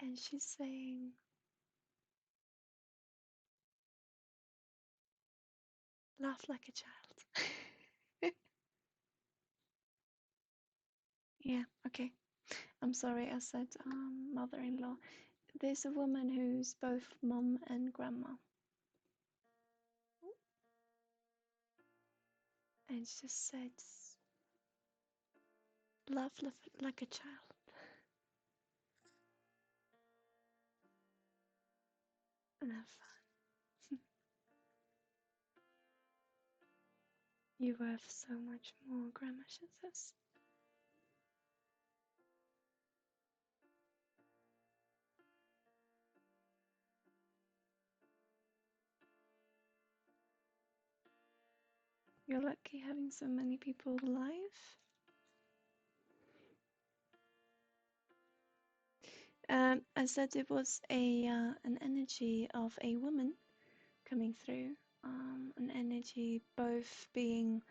And she's saying, laugh like a child. Yeah, okay. I'm sorry, I said mother-in-law. There's a woman who's both mom and grandma. And she just said, laugh like a child. And have fun. You're worth so much more, grandma, she says. You're lucky having so many people alive. I said it was an energy of a woman coming through, an energy both being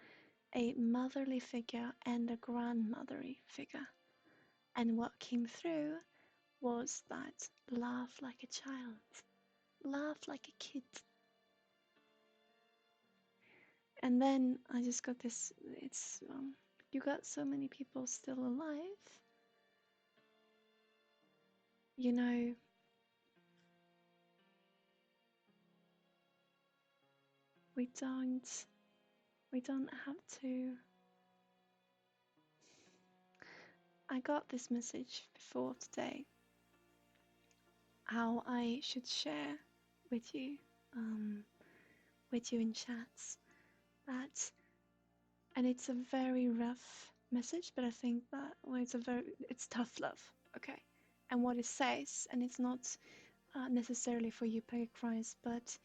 a motherly figure and a grandmotherly figure. And what came through was that laugh like a child, laugh like a kid. And then I just got this, it's, you got so many people still alive. You know, we don't have to, I got this message before today, how I should share with you, um, in chats, that, and it's a very rough message, but I think that, well, it's tough love, okay? And what it says, and it's not necessarily for you, Peggy Christ, but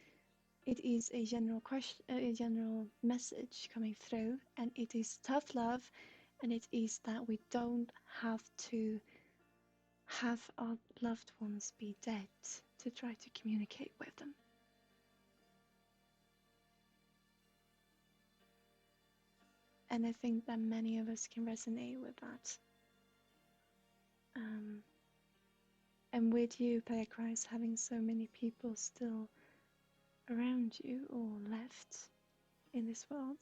it is a general question, a general message coming through, and it is tough love, and it is that we don't have to have our loved ones be dead to try to communicate with them. And I think that many of us can resonate with that. And with you, Peggy Christ, having so many people still around you or left in this world,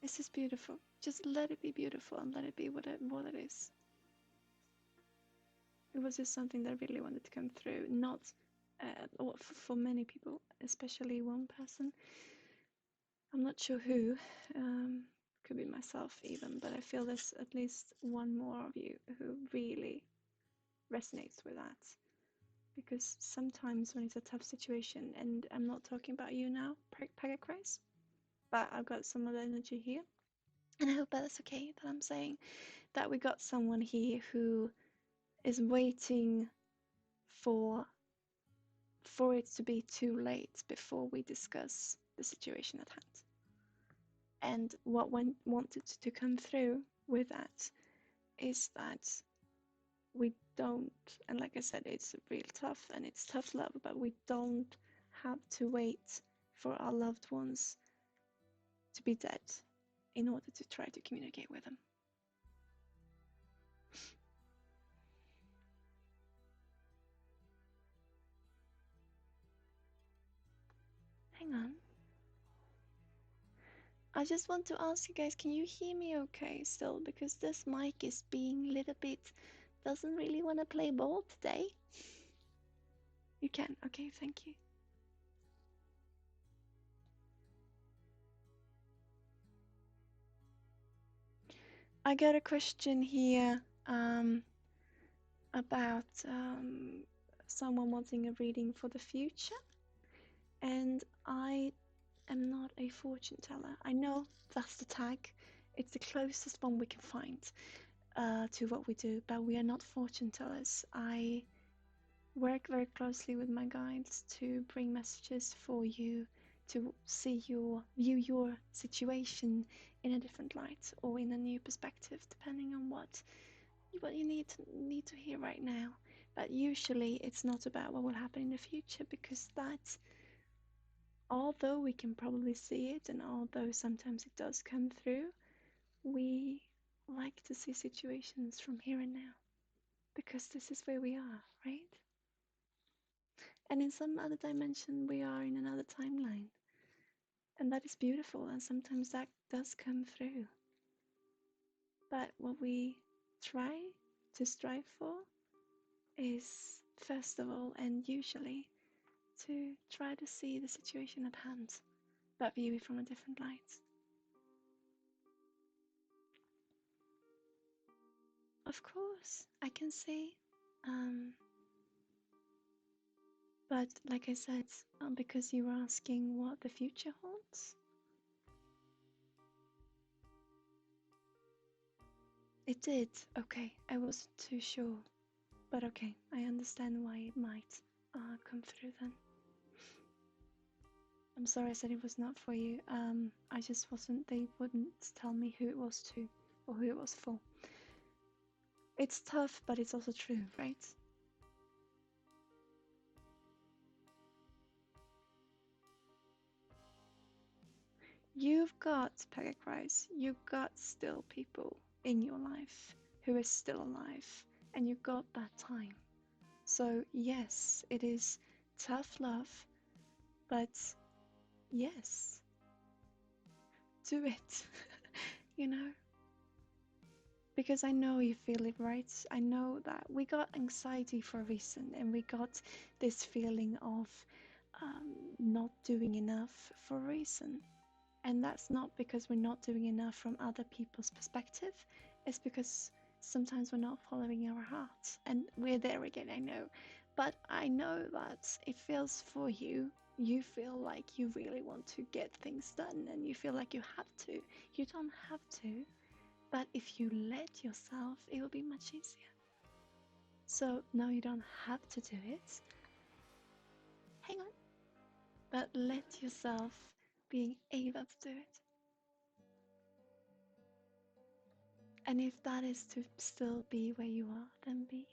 this is beautiful. Just let it be beautiful and let it be what it is. It was just something that really wanted to come through, not or for many people, especially one person. I'm not sure who, could be myself even, but I feel there's at least one more of you who really resonates with that. Because sometimes when it's a tough situation, and I'm not talking about you now, Pegacrise, but I've got some other energy here, and I hope that's okay that I'm saying that we got someone here who is waiting for it to be too late before we discuss the situation at hand. And what wanted to come through with that is that we don't, and like I said, it's real tough and it's tough love, but we don't have to wait for our loved ones to be dead in order to try to communicate with them. Hang on. I just want to ask you guys, can you hear me okay still? Because this mic is being a little bit, doesn't really want to play ball today. You can, okay, thank you. I got a question here about someone wanting a reading for the future, and I am not a fortune teller. I know that's the tag, it's the closest one we can find to what we do, but we are not fortune tellers. I work very closely with my guides to bring messages for you, to view your situation in a different light or in a new perspective, depending on what you need to hear right now. But usually it's not about what will happen in the future, because that, although we can probably see it, and although sometimes it does come through, we like to see situations from here and now, because this is where we are, right? And in some other dimension, we are in another timeline. And that is beautiful, and sometimes that does come through. But what we try to strive for is, first of all, and usually, to try to see the situation at hand, but view it from a different light. Of course, I can see. But like I said, because you were asking what the future holds, it did. Okay, I wasn't too sure. But okay, I understand why it might come through then. I'm sorry I said it was not for you. I just wasn't, they wouldn't tell me who it was to or who it was for. It's tough, but it's also true, right? You've got, Pegacrise, you've got still people in your life who is still alive, and you got that time. So yes, it is tough love, but yes, do it, you know? Because I know you feel it, right? I know that we got anxiety for a reason, and we got this feeling of not doing enough for a reason. And that's not because we're not doing enough from other people's perspective. It's because sometimes we're not following our hearts. And we're there again, I know. But I know that it feels for you. You feel like you really want to get things done and you feel like you have to. You don't have to. But if you let yourself, it will be much easier. So, no, you don't have to do it. Hang on. But let yourself being able to do it. And if that is to still be where you are, then be.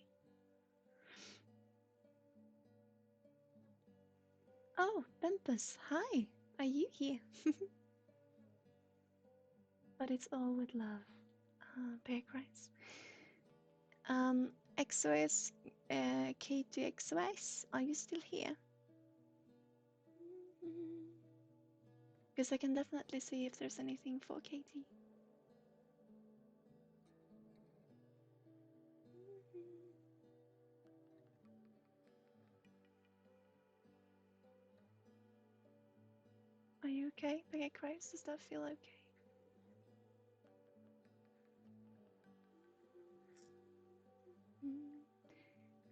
Oh, Bumpus, hi. Are you here? But it's all with love. Bear Cries. XOS, K2XOS, are you still here? Because I can definitely see if there's anything for Katie. Are you okay? Bear Cries, does that feel okay?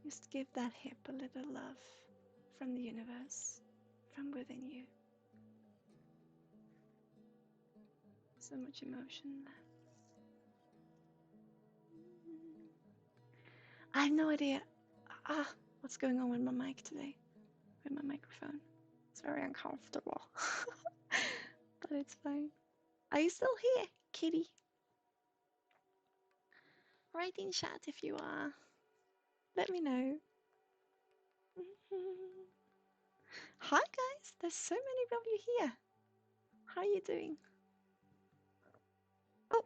Just give that hip a little love from the universe, from within you. So much emotion there. I have no idea what's going on with my mic today, with my microphone. It's very uncomfortable, but it's fine. Are you still here, kitty? Write in chat if you are. Let me know. Hi guys, there's so many of you here. How are you doing? Oh,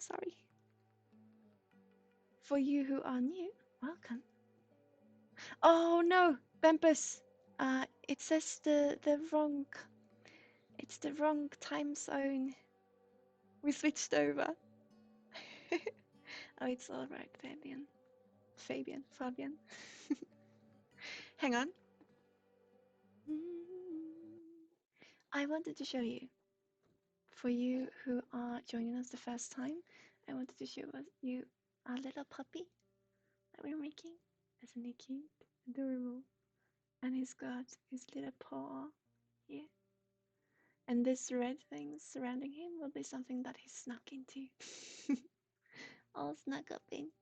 sorry. For you who are new, welcome. Oh no, Bumpus. It says the wrong. It's the wrong time zone. We switched over. Oh, it's all right, Fabian. Hang on. I wanted to show you. For you who are joining us the first time, I wanted to show you our little puppy that we're making. Isn't he cute? Adorable. And he's got his little paw here. And this red thing surrounding him will be something that he snuck into. All snuck up in.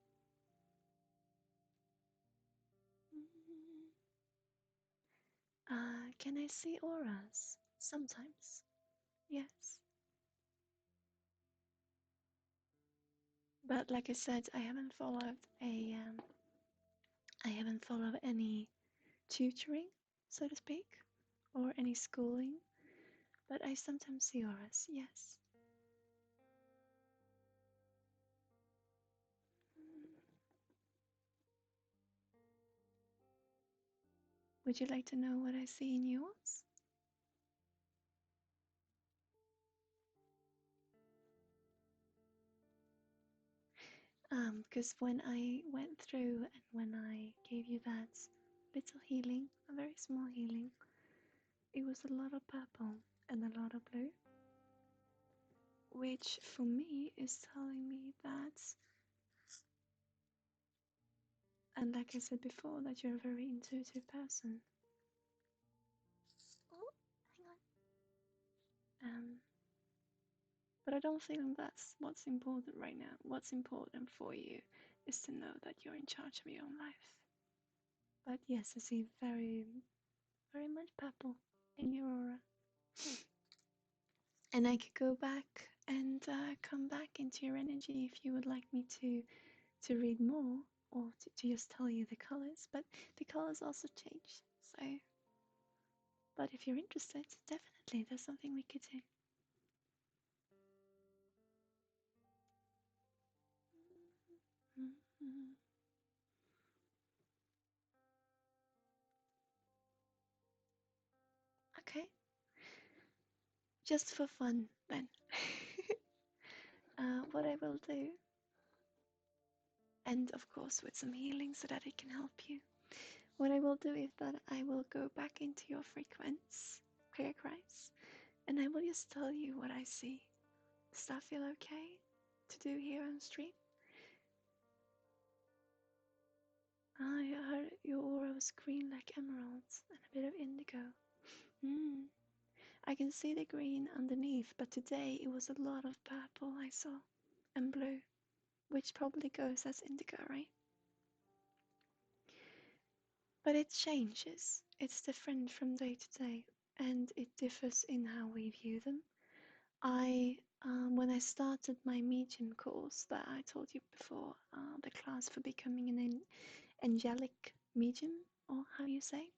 Can I see auras? Sometimes. Yes. But like I said, I haven't followed any tutoring, so to speak, or any schooling. But I sometimes see auras, yes. Would you like to know what I see in yours? Because when I went through and when I gave you that little healing, a very small healing, it was a lot of purple and a lot of blue, which for me is telling me that, and like I said before, that you're a very intuitive person. Oh, hang on. But I don't think that's what's important right now. What's important for you is to know that you're in charge of your own life. But yes, I see very, very much purple in your aura. And I could go back and come back into your energy if you would like me to read more or to just tell you the colors. But the colors also change. So, but if you're interested, definitely there's something we could do. Okay. Just for fun, then. What I will do, and of course with some healing so that it can help you. What I will do is that I will go back into your frequency, prayer cries, and I will just tell you what I see. Does that feel okay to do here on stream? I heard your aura was green like emeralds and a bit of indigo. Mm. I can see the green underneath, but today it was a lot of purple I saw and blue, which probably goes as indigo, right? But it changes. It's different from day to day, and it differs in how we view them. When I started my medium course that I told you before, the class for becoming an angelic medium, or how you say,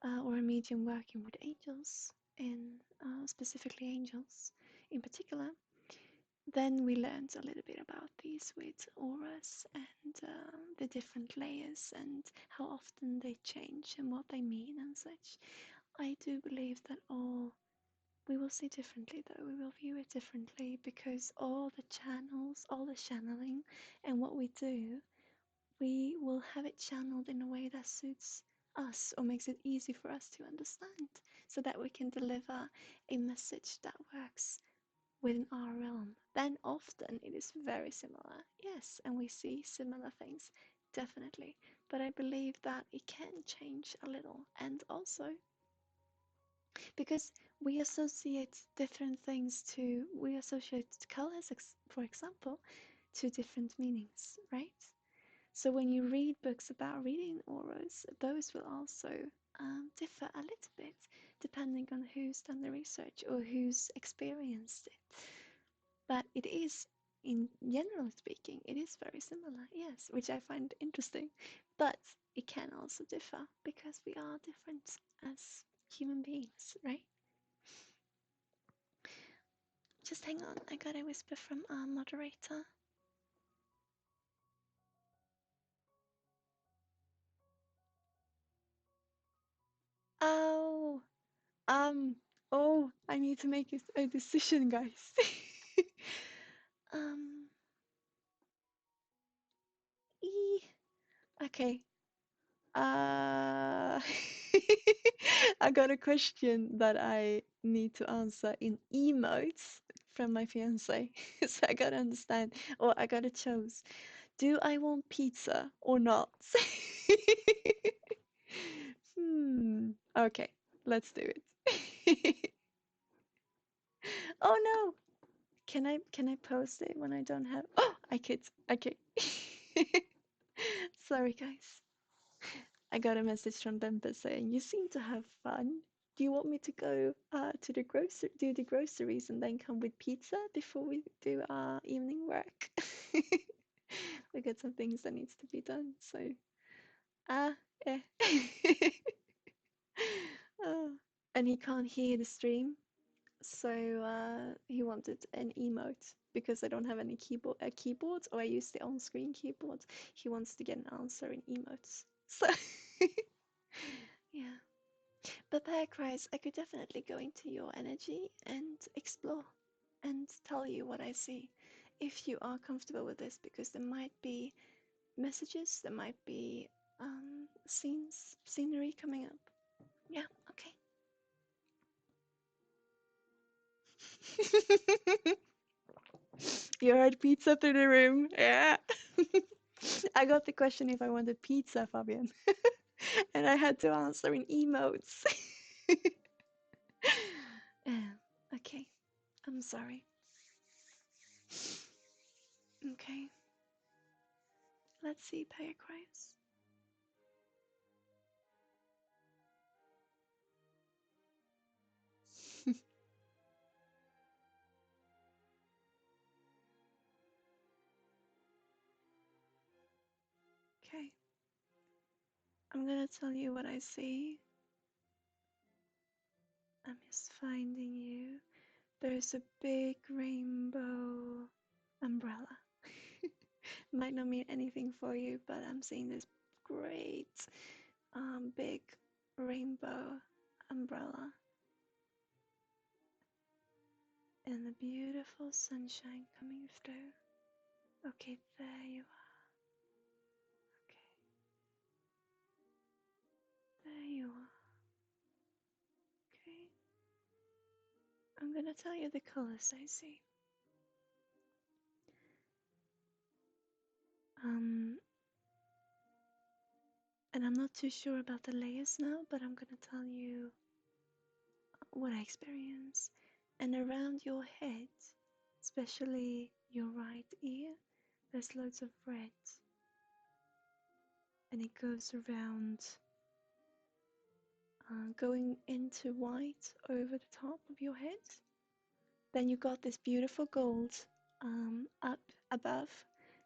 or a medium working with angels, and specifically angels in particular. Then we learned a little bit about these with auras and the different layers and how often they change and what they mean and such. I do believe that all we will see differently, though. We will view it differently because all the channels, all the channeling, and what we do, we will have it channeled in a way that suits us or makes it easy for us to understand so that we can deliver a message that works within our realm. Then often it is very similar, yes, and we see similar things, definitely. But I believe that it can change a little, and also because we associate different things to, we associate colors, for example, to different meanings, right? So when you read books about reading auras, those will also differ a little bit depending on who's done the research or who's experienced it. But it is, in general speaking, it is very similar, yes, which I find interesting. But it can also differ because we are different as human beings, right? Just hang on, I got a whisper from our moderator. Oh, um, oh, I need to make a decision, guys. um, okay. Uh, I got a question that I need to answer in emotes from my fiance. So I gotta understand, or I gotta choose. Do I want pizza or not? Okay, let's do it. Oh no! Can I post it when I don't have? Oh, I could. Okay. Sorry, guys. I got a message from Bemba saying, "You seem to have fun. Do you want me to go to do the groceries and then come with pizza before we do our evening work?" We got some things that needs to be done, so eh. Oh. And he can't hear the stream, so he wanted an emote because I don't have any keyboard, or I use the on-screen keyboard. He wants to get an answer in emotes. So yeah. But Paradise, I could definitely go into your energy and explore and tell you what I see if you are comfortable with this, because there might be messages, there might be scenery coming up. Yeah, okay. You heard pizza through the room. Yeah. I got the question if I wanted pizza, Fabian. And I had to answer in emotes. Yeah, okay. I'm sorry. Okay. Let's see, Paradise. Okay. I'm gonna tell you what I see. I'm just finding you. There's a big rainbow umbrella. Might not mean anything for you, but I'm seeing this great big rainbow umbrella and the beautiful sunshine coming through. Okay, there you are. Okay, there you are. Okay. I'm gonna tell you the colors I see. And I'm not too sure about the layers now, but I'm gonna tell you what I experience. And around your head, especially your right ear, there's loads of red, and it goes around, going into white over the top of your head. Then you got this beautiful gold up above,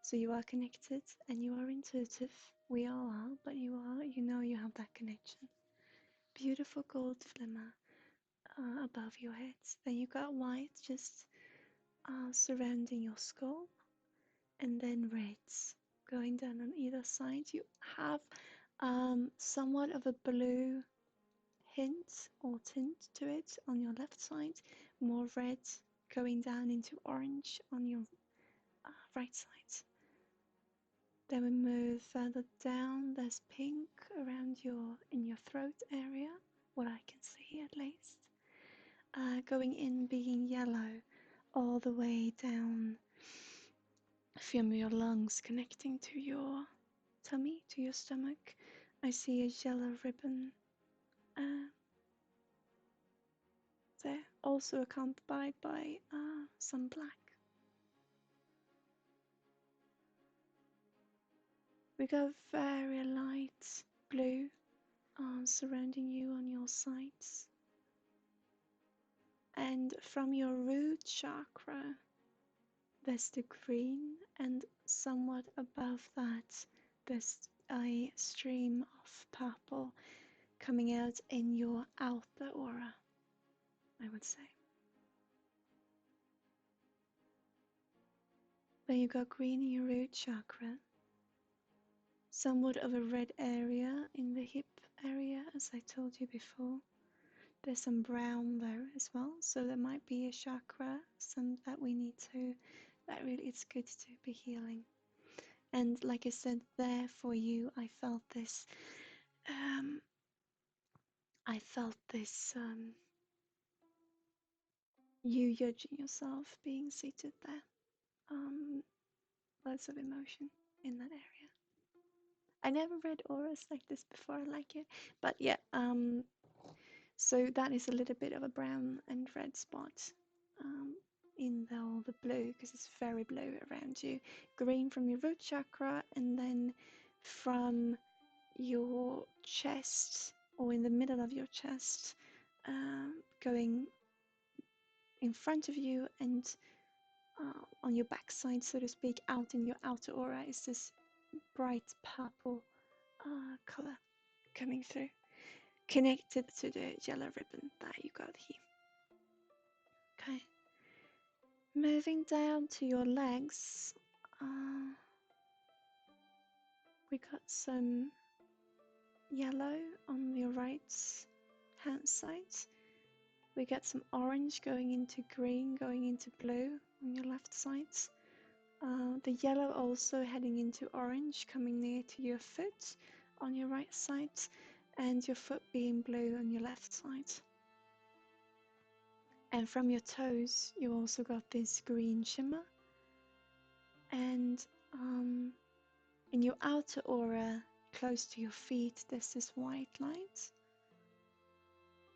so you are connected and you are intuitive. We all are, but you know you have that connection. Beautiful gold glimmer above your head. Then you got white just surrounding your skull, and then reds going down on either side. You have somewhat of a blue hint or tint to it on your left side, more red going down into orange on your right side. Then we move further down. There's pink around in your throat area, what I can see at least. Going in being yellow all the way down from your lungs connecting to your tummy, to your stomach. I see a yellow ribbon there, also accompanied by some black. We got very light blue surrounding you on your sides. And from your root chakra, there's the green, and somewhat above that, there's a stream of purple coming out in your outer aura, I would say. Then you got green in your root chakra, somewhat of a red area in the hip area, as I told you before. There's some brown there as well, so there might be a chakra, some that we need to, that really it's good to be healing. And like I said there for you, I felt this, you judging yourself being seated there. Lots of emotion in that area. I never read auras like this before, I like it. But yeah, so that is a little bit of a brown and red spot in all the blue, because it's very blue around you. Green from your root chakra, and then from your chest, or in the middle of your chest, going in front of you and on your backside, so to speak, out in your outer aura, is this bright purple color coming through, connected to the yellow ribbon that you got here. Okay. Moving down to your legs, we got some yellow on your right hand side. We get some orange going into green, going into blue on your left side. The yellow also heading into orange, coming near to your foot on your right side, and your foot being blue on your left side. And from your toes, you also got this green shimmer. And in your outer aura, close to your feet, there's this white light.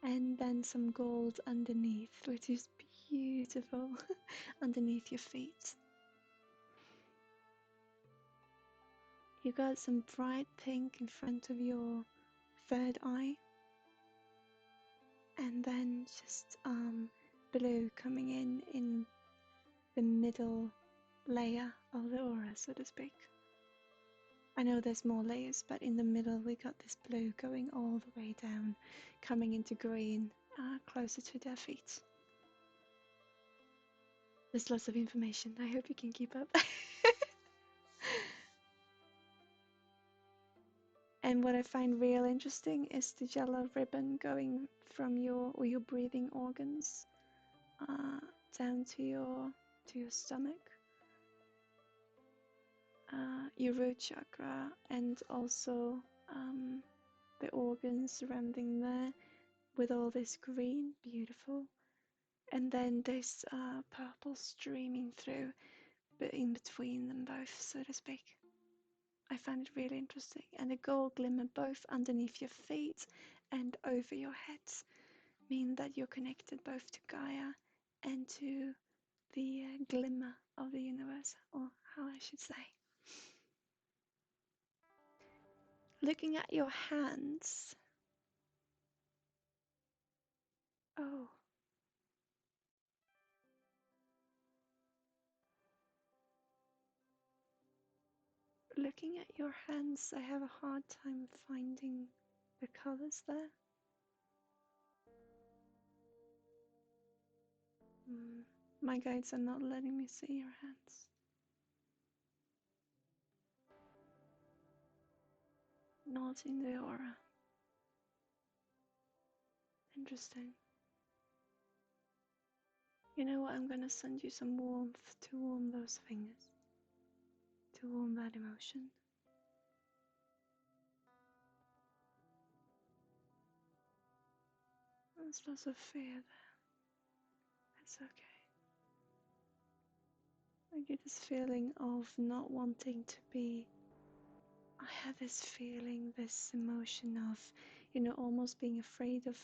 And then some gold underneath, which is beautiful, underneath your feet. You got some bright pink in front of your third eye. And then just blue coming in the middle layer of the aura, so to speak. I know there's more layers, but in the middle we got this blue going all the way down, coming into green, closer to their feet. There's lots of information. I hope you can keep up. And what I find real interesting is the yellow ribbon going from your breathing organs down to your stomach, your root chakra, and also the organs surrounding there with all this green, beautiful. and then this purple streaming through, but in between them both, so to speak. I find it really interesting, and the gold glimmer both underneath your feet and over your heads mean that you're connected both to Gaia and to the glimmer of the universe, or how I should say. Looking at your hands. Oh, looking at your hands, I have a hard time finding the colors there. My guides are not letting me see your hands. Not in the aura. Interesting. You know what? I'm gonna send you some warmth to warm those fingers, to warm that emotion. There's lots of fear there. It's okay. I get this feeling of not wanting to be. I have this feeling, this emotion of, almost being afraid of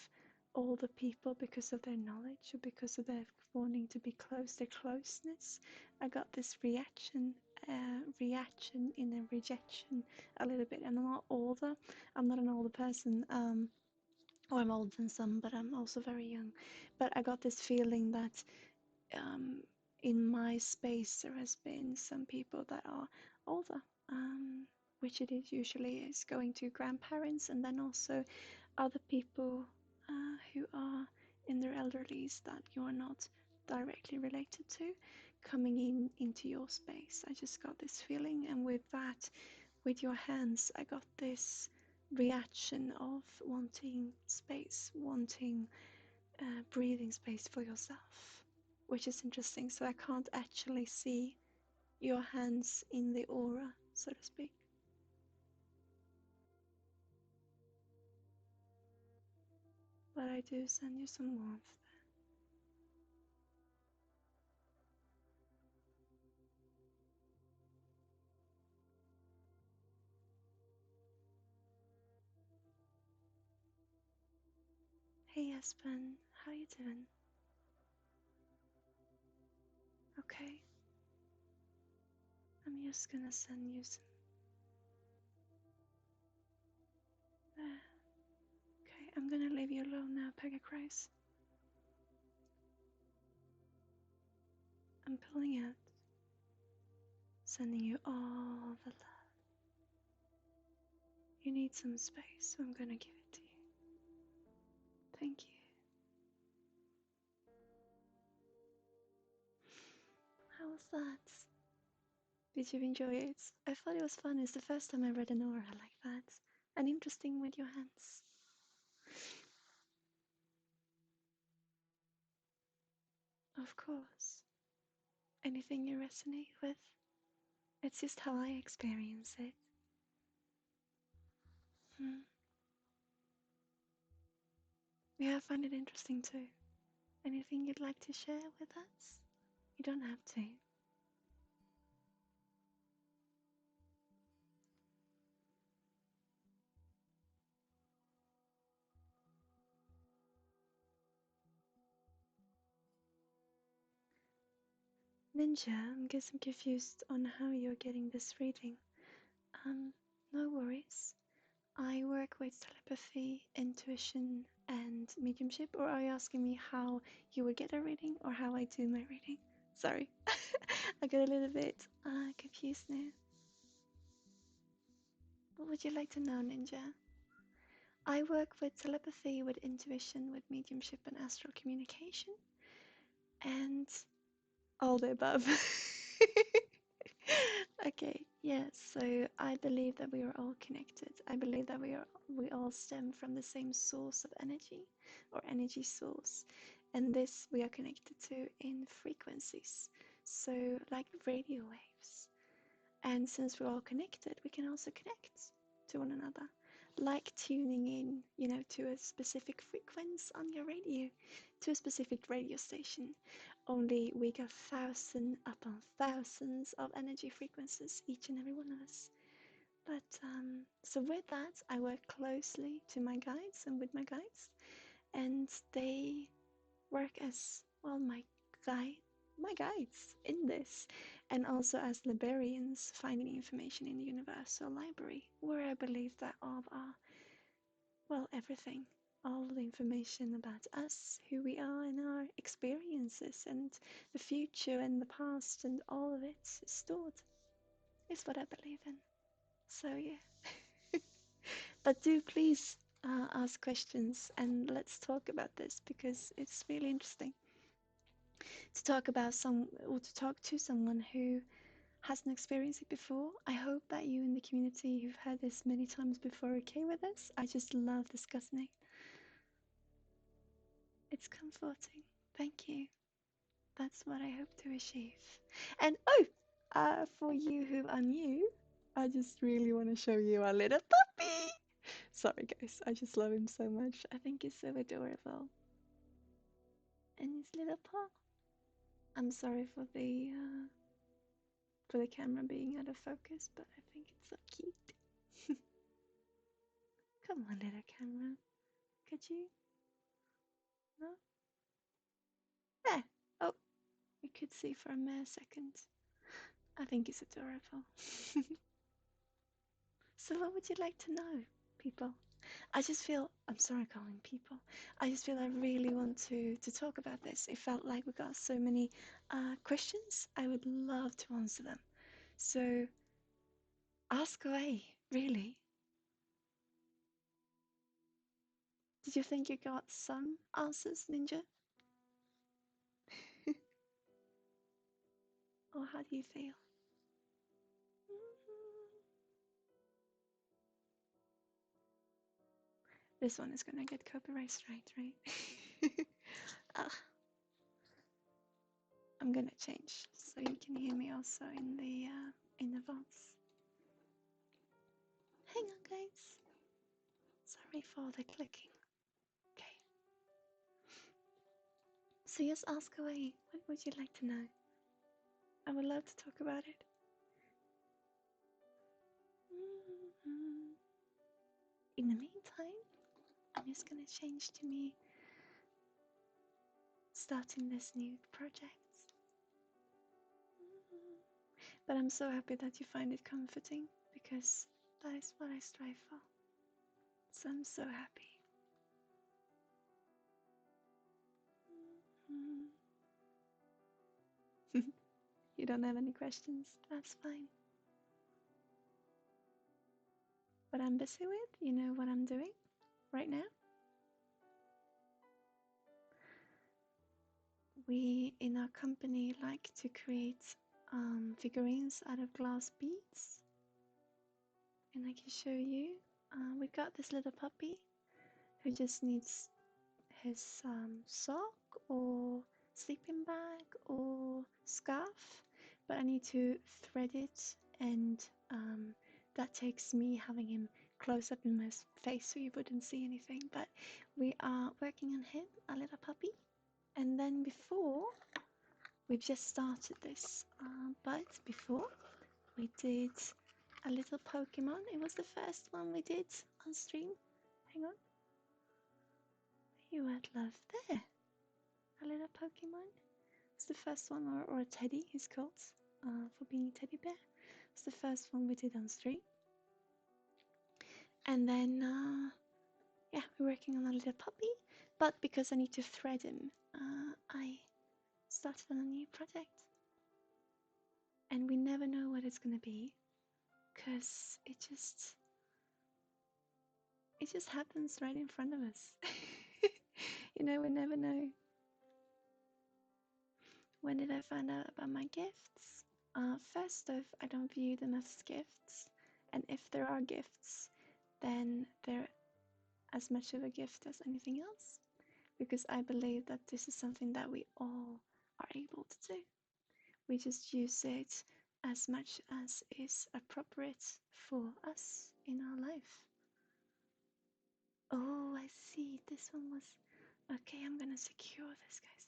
all the people because of their knowledge or because of their wanting to be close, their closeness. I got this reaction in a rejection a little bit. And I'm not older. I'm not an older person. Or I'm older than some, but I'm also very young. But I got this feeling that um, in my space there has been some people that are older, which it is usually is going to grandparents, and then also other people who are in their elderlies that you are not directly related to, coming into your space. I just got this feeling, and with that, with your hands, I got this reaction of wanting space, wanting breathing space for yourself, which is interesting. So I can't actually see your hands in the aura, so to speak. But I do send you some warmth. Hey Espen, how you doing? Okay. I'm just gonna send you some there. Okay, I'm gonna leave you alone now, Pegacrise. I'm pulling out, sending you all the love. You need some space, so I'm gonna give it to you. Thank you. How was that? Did you enjoy it? I thought it was fun. It's the first time I read an aura like that. And interesting with your hands. Of course. Anything you resonate with? It's just how I experience it. Yeah, I find it interesting too. Anything you'd like to share with us? You don't have to. Ninja, I'm guessing confused on how you're getting this reading. No worries. I work with telepathy, intuition, and mediumship. Or are you asking me how you would get a reading or how I do my reading? Sorry, I got a little bit confused now. What would you like to know, Ninja? I work with telepathy, with intuition, with mediumship, and astral communication, and all the above. Okay, yes. So I believe that we are all connected. I believe that we all stem from the same source of energy or energy source, and this we are connected to in frequencies. So like radio waves. And since we're all connected, we can also connect to one another. like tuning in, to a specific frequency on your radio, to a specific radio station. Only we got thousands upon thousands of energy frequencies, each and every one of us. But so with that, I work closely to my guides and with my guides, and they work as well my guides in this, and also as librarians finding information in the universal library, where I believe that all of our, well, everything, all the information about us, who we are, and our experiences, and the future and the past, and all of it is stored, is what I believe in. So yeah. But do please ask questions and let's talk about this, because it's really interesting to talk about or to talk to someone who hasn't experienced it before. I hope that you in the community who've heard this many times before are okay with this. I just love discussing it. It's comforting. Thank you. That's what I hope to achieve. And for you who are new, I just really want to show you our little puppy. Sorry guys, I just love him so much. I think he's so adorable. And his little paw. I'm sorry for the camera being out of focus, but I think it's so cute. Come on, little camera. Could you? No? There. Oh, you could see for a mere second. I think it's adorable. So what would you like to know, people? I just feel, I'm sorry calling people, I just feel I really want to talk about this. It felt like we got so many questions. I would love to answer them. So ask away, really. Did you think you got some answers, Ninja? Or how do you feel? This one is gonna get copyright straight, right? I'm gonna change so you can hear me also in the voice. Hang on, guys. Sorry for the clicking. Okay. So just ask away. What would you like to know? I would love to talk about it. In the meantime, I'm just gonna change to me starting this new project. But I'm so happy that you find it comforting, because that is what I strive for. So I'm so happy. You don't have any questions? That's fine. What I'm busy with, you know what I'm doing right now? We in our company like to create figurines out of glass beads, and I can show you. We got this little puppy who just needs his sock or sleeping bag or scarf, but I need to thread it, and that takes me having him close up in my face so you wouldn't see anything. But we are working on him, a little puppy, and then before we've just started this, but before we did a little Pokemon. It was the first one we did on stream. Hang on. You had love there. A little Pokemon. It's the first one, or a teddy, he's called, for being a teddy bear. It's the first one we did on stream. And then, yeah, we're working on a little puppy. But because I need to thread him, I started on a new project. And we never know what it's gonna be, because it just happens right in front of us. You know, we never know. When did I find out about my gifts? First off, I don't view them as gifts, and if there are gifts, then they're as much of a gift as anything else, because I believe that this is something that we all are able to do. We just use it as much as is appropriate for us in our life. Oh, I see. This one was okay. I'm gonna secure this, guys.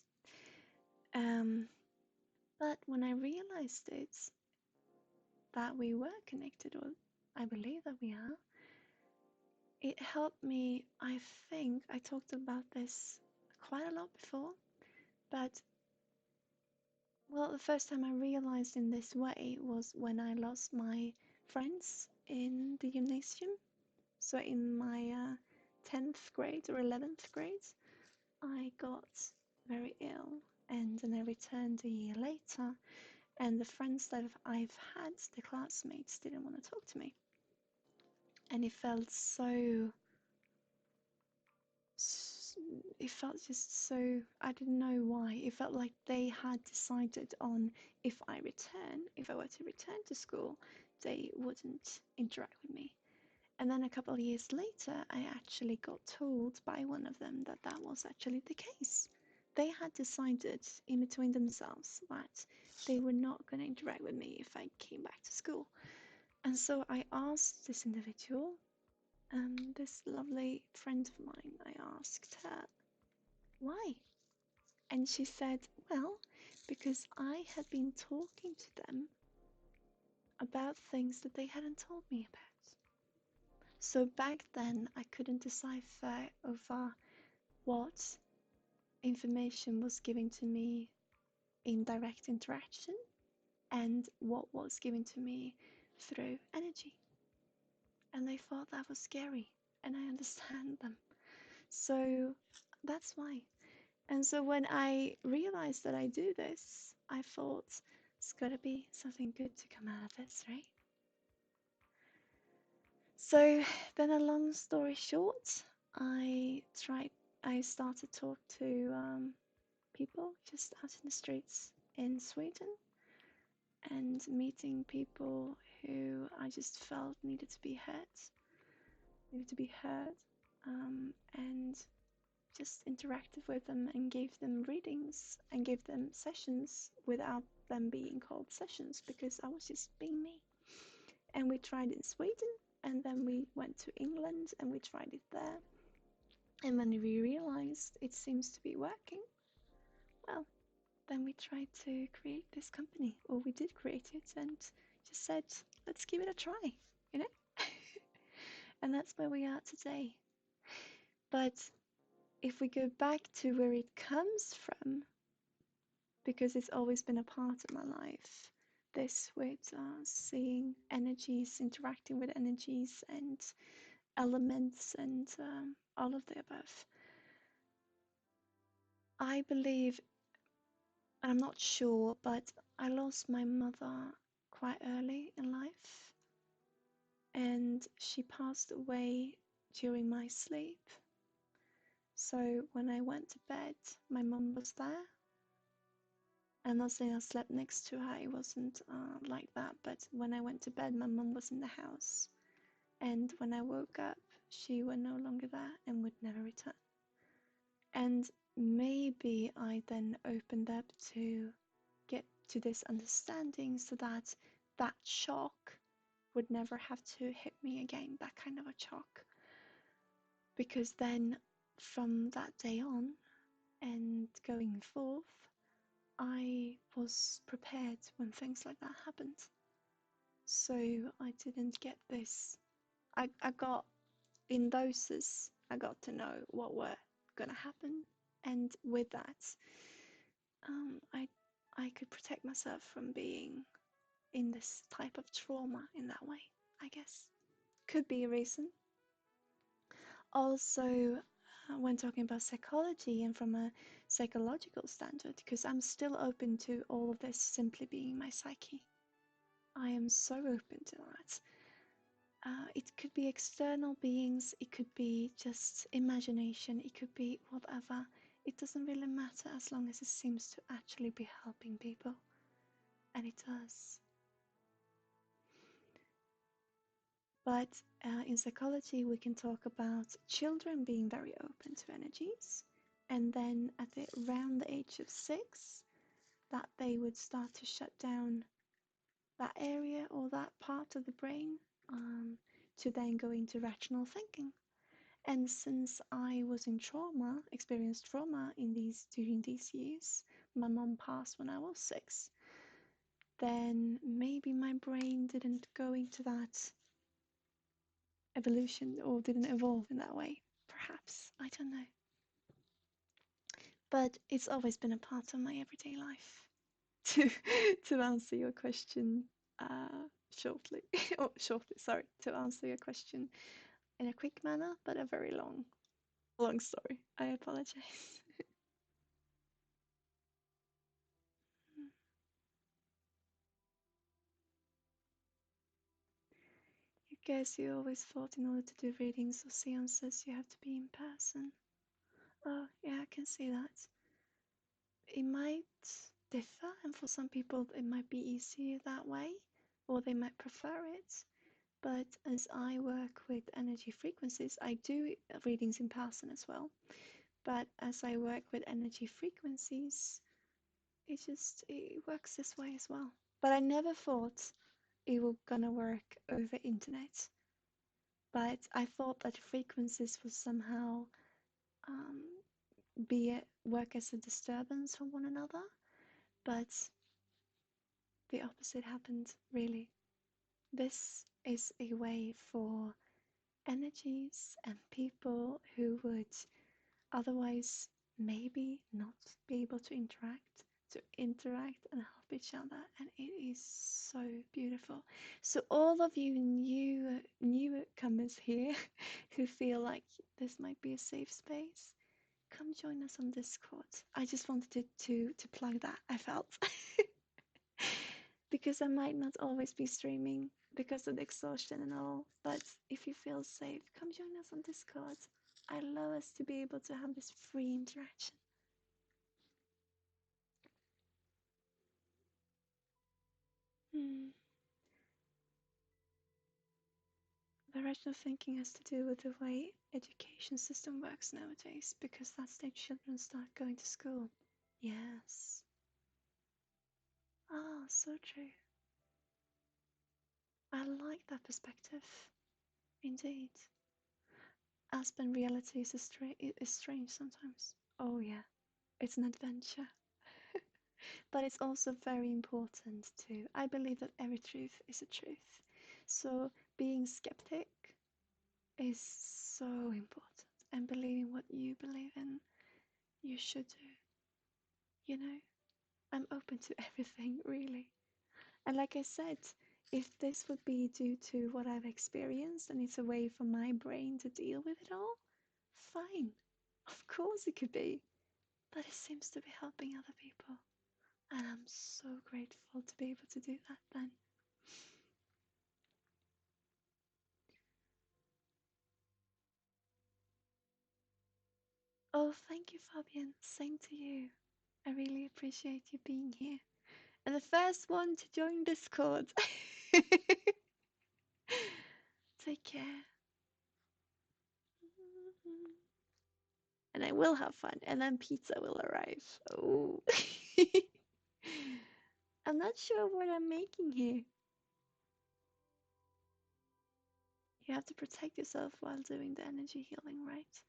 But when I realized it, that we were connected, or I believe that we are, it helped me. I think I talked about this quite a lot before, but well, the first time I realized in this way was when I lost my friends in the gymnasium. So in my 10th grade or 11th grade, I got very ill, and then I returned a year later, and the friends that I've had, the classmates, didn't want to talk to me. And it felt so, it felt just so, I didn't know why. It felt like they had decided on if I were to return to school, they wouldn't interact with me. And then a couple of years later, I actually got told by one of them that that was actually the case. They had decided in between themselves that they were not going to interact with me if I came back to school. And so I asked this individual, this lovely friend of mine, I asked her, why? And she said, well, because I had been talking to them about things that they hadn't told me about. So back then, I couldn't decipher over what information was given to me in direct interaction and what was given to me through energy. And they thought that was scary, and I understand them. So that's why. And so when I realized that I do this, I thought it's gotta be something good to come out of this, right? So then, a long story short, I tried. I started to talk to people just out in the streets in Sweden, and meeting people who I just felt needed to be heard, and just interacted with them and gave them readings and gave them sessions without them being called sessions because I was just being me. And we tried in Sweden, and then we went to England and we tried it there. And when we realized it seems to be working, well, then we tried to create this company, or we did create it and just said, let's give it a try, you know? And that's where we are today. But if we go back to where it comes from, because it's always been a part of my life, this with seeing energies, interacting with energies and elements and all of the above. I believe, and I'm not sure, but I lost my mother quite early in life, and she passed away during my sleep. So when I went to bed, my mum was there. I'm not saying I slept next to her, it wasn't like that, but when I went to bed, my mum was in the house. And when I woke up, she was no longer there and would never return. And maybe I then opened up to get to this understanding so that that shock would never have to hit me again, that kind of a shock. Because then from that day on and going forth, I was prepared when things like that happened. So I didn't get this. I got in doses, I got to know what were gonna happen, and with that, I could protect myself from being in this type of trauma in that way. I guess could be a reason. Also, when talking about psychology and from a psychological standard, because I'm still open to all of this simply being my psyche. I am so open to that. It could be external beings, it could be just imagination, it could be whatever. It doesn't really matter as long as it seems to actually be helping people. And it does. But in psychology, we can talk about children being very open to energies. And then at around the age of 6, that they would start to shut down that area or that part of the brain to then go into rational thinking. And since I was in trauma, experienced trauma during these years, my mom passed when I was 6, then maybe my brain didn't go into that evolution or didn't evolve in that way. Perhaps. I don't know. But it's always been a part of my everyday life. To to answer your question shortly, or shortly, sorry, to answer your question in a quick manner, but a very long story. I apologize. I guess you always thought in order to do readings or seances you have to be in person. Oh, yeah, I can see that. It might differ, and for some people it might be easier that way, or they might prefer it. But as I work with energy frequencies, I do readings in person as well. But as I work with energy frequencies, it works this way as well. But I never thought it was gonna work over internet. But I thought that frequencies would somehow um, work as a disturbance for one another. But the opposite happened, really. This is a way for energies and people who would otherwise maybe not be able to interact and help each other, and it is so beautiful. So all of you newcomers here who feel like this might be a safe space, come join us on Discord. I just wanted to plug that. I felt because I might not always be streaming because of the exhaustion and all, but if you feel safe, come join us on Discord. I love us to be able to have this free interaction. Hmm. The rational thinking has to do with the way education system works nowadays, because that's the children start going to school. Yes. Ah, so true. I like that perspective. Indeed. Aspen reality is strange sometimes. Oh yeah, it's an adventure. But it's also very important too. I believe that every truth is a truth. So being skeptic is so important. And believing what you believe in, you should do. You know, I'm open to everything, really. And like I said, if this would be due to what I've experienced and it's a way for my brain to deal with it all, fine. Of course it could be. But it seems to be helping other people. And I'm so grateful to be able to do that then. Oh, thank you, Fabian. Same to you. I really appreciate you being here. And the first one to join Discord. Take care. And I will have fun. And then pizza will arrive. Oh. I'm not sure what I'm making here. You have to protect yourself while doing the energy healing, right?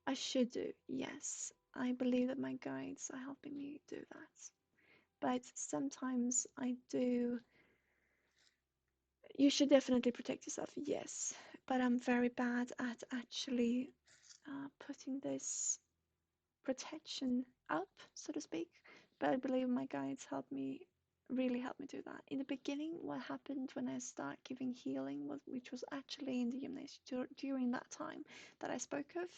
I should do, yes. I believe that my guides are helping me do that. But sometimes I do. You should definitely protect yourself, yes. But I'm very bad at actually putting this protection up, so to speak. But I believe my guides really helped me do that. In the beginning, what happened when I started giving healing, which was actually in the gymnasium during that time that I spoke of,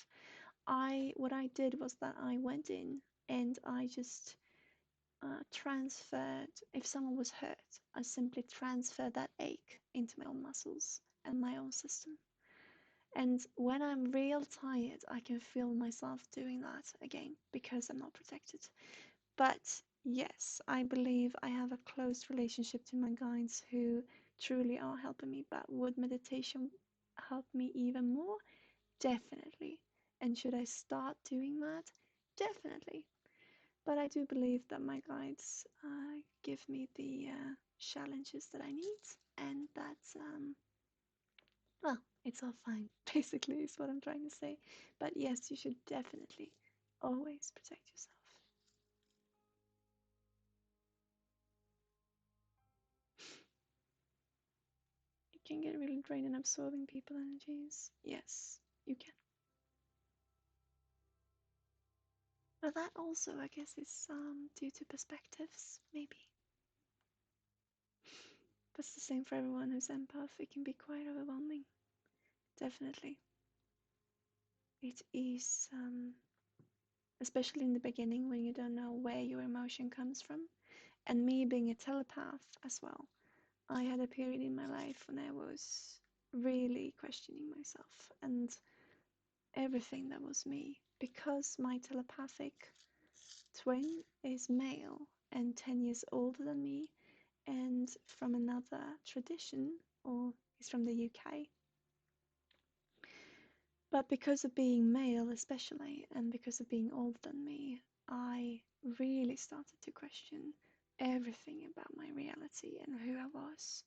what I did was that I went in and I just transferred. If someone was hurt, I simply transferred that ache into my own muscles and my own system. And when I'm real tired, I can feel myself doing that again because I'm not protected. But yes, I believe I have a close relationship to my guides who truly are helping me. But would meditation help me even more? Definitely. And should I start doing that? Definitely. But I do believe that my guides give me the challenges that I need, and that, well, It's all fine, basically, is what I'm trying to say. But yes, you should definitely always protect yourself. You can get really drained in absorbing people energies. Yes, you can. But that also, I guess, is due to perspectives, maybe. That's the same for everyone who's empath. It can be quite overwhelming. Definitely. It is, especially in the beginning when you don't know where your emotion comes from. And me being a telepath as well, I had a period in my life when I was really questioning myself and everything that was me. Because my telepathic twin is male and 10 years older than me and from another tradition, or he's from the UK. But because of being male, especially, and because of being older than me, I really started to question everything about my reality and who I was.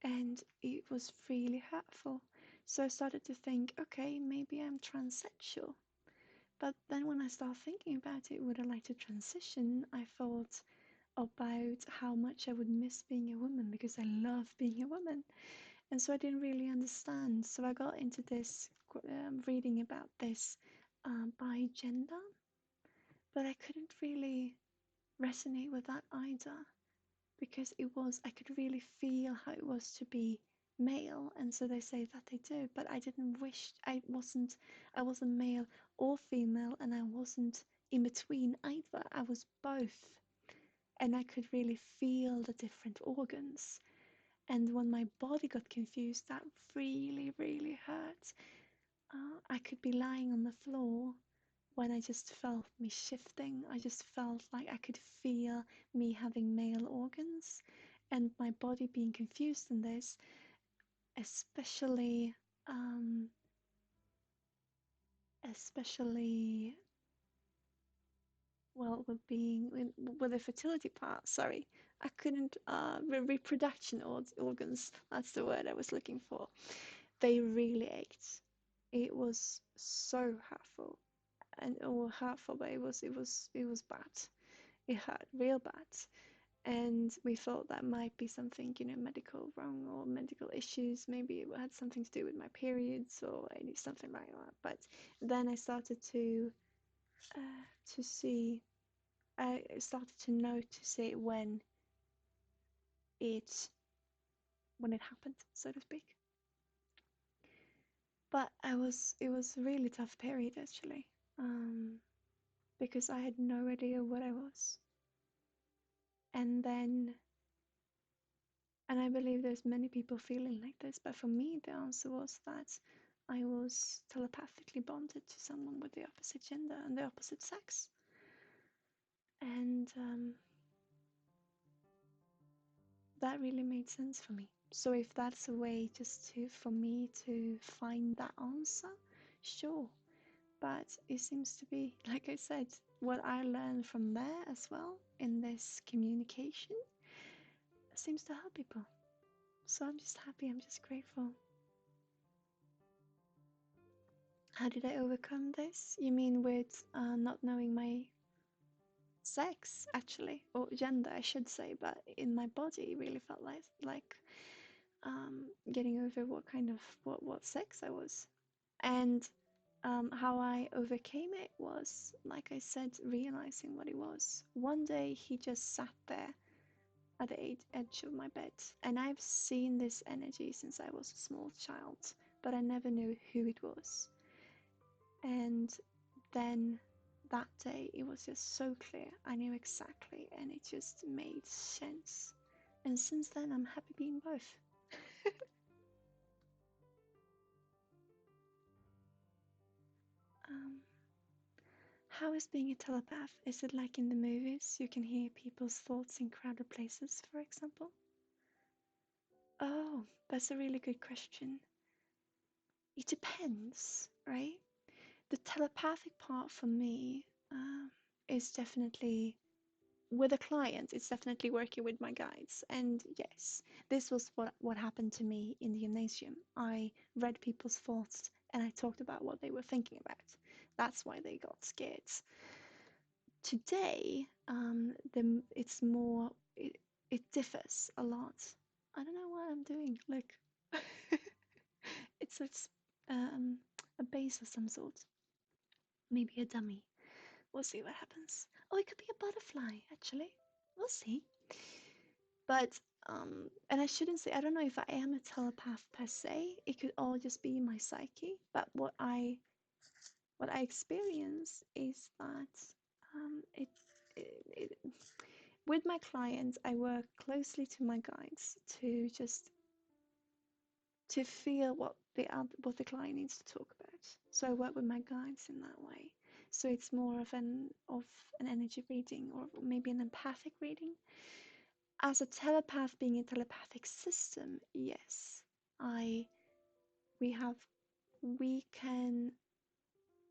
And it was really hurtful. So I started to think, okay, maybe I'm transsexual. But then when I started thinking about it, would I like to transition? I thought about how much I would miss being a woman because I love being a woman. And so I didn't really understand. So I got into this reading about this by gender, but I couldn't really resonate with that either because it was, I could really feel how it was to be male. And so they say that they do, but I didn't wish, I wasn't male or female, and I wasn't in between either. I was both. And I could really feel the different organs. And when my body got confused, that really, really hurt. I could be lying on the floor when I just felt me shifting. I just felt like I could feel me having male organs and my body being confused in this, especially, um, especially, well, with the fertility part. Sorry, I couldn't. Reproduction organs. That's the word I was looking for. They really ached. It was so hurtful, and or hurtful, but it was bad. It hurt real bad, and we thought that might be something, medical wrong or medical issues. Maybe it had something to do with my periods or something like that. But then I started to see. I started to notice it it when it happened, so to speak. But it was a really tough period actually, because I had no idea what I was. And then, and I believe there's many people feeling like this, but for me, the answer was that I was telepathically bonded to someone with the opposite gender and the opposite sex. And that really made sense for me. So if that's a way just for me to find that answer, sure. But it seems to be, like I said, what I learned from there as well in this communication seems to help people. So I'm just happy, I'm just grateful. How did I overcome this? You mean with not knowing my sex, actually, or gender, I should say, but in my body, it really felt like getting over what sex I was. And how I overcame it was, like I said, realizing what it was. One day he just sat there at the edge of my bed, and I've seen this energy since I was a small child, but I never knew who it was. And then that day it was just so clear. I knew exactly, and it just made sense. And since then, I'm happy being both. um, How is being a telepath? Is it like in the movies? You can hear people's thoughts in crowded places, for example? Oh, that's a really good question. It depends, right? The telepathic part for me is definitely with a client, it's definitely working with my guides. And yes, this was what happened to me in the gymnasium. I read people's thoughts and I talked about what they were thinking about. That's why they got scared. Today, it's more, it differs a lot. I don't know what I'm doing. Look, it's a base of some sort. Maybe a dummy. We'll see what happens. Oh, it could be a butterfly, actually. We'll see. But and I shouldn't say, I don't know if I am a telepath per se. It could all just be my psyche. But what I experience is that it, it with my clients, I work closely to my guides to just to feel what the client needs to talk about. So I work with my guides in that way. So it's more of an energy reading, or maybe an empathic reading. As a telepath, being a telepathic system, yes, I we have we can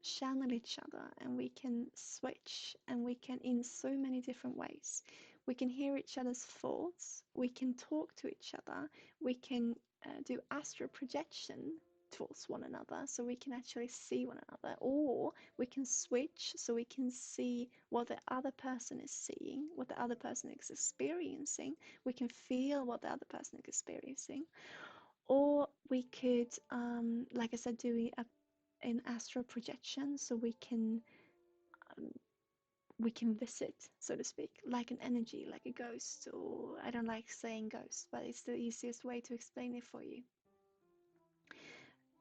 channel each other, and we can switch, and we can in so many different ways. We can hear each other's thoughts, we can talk to each other, we can do astral projection towards one another, so we can actually see one another, or we can switch so we can see what the other person is seeing, what the other person is experiencing. We can feel what the other person is experiencing, or we could like I said, do an astral projection, so um, we can visit, so to speak, like an energy, like a ghost. Or I don't like saying ghost, but it's the easiest way to explain it for you.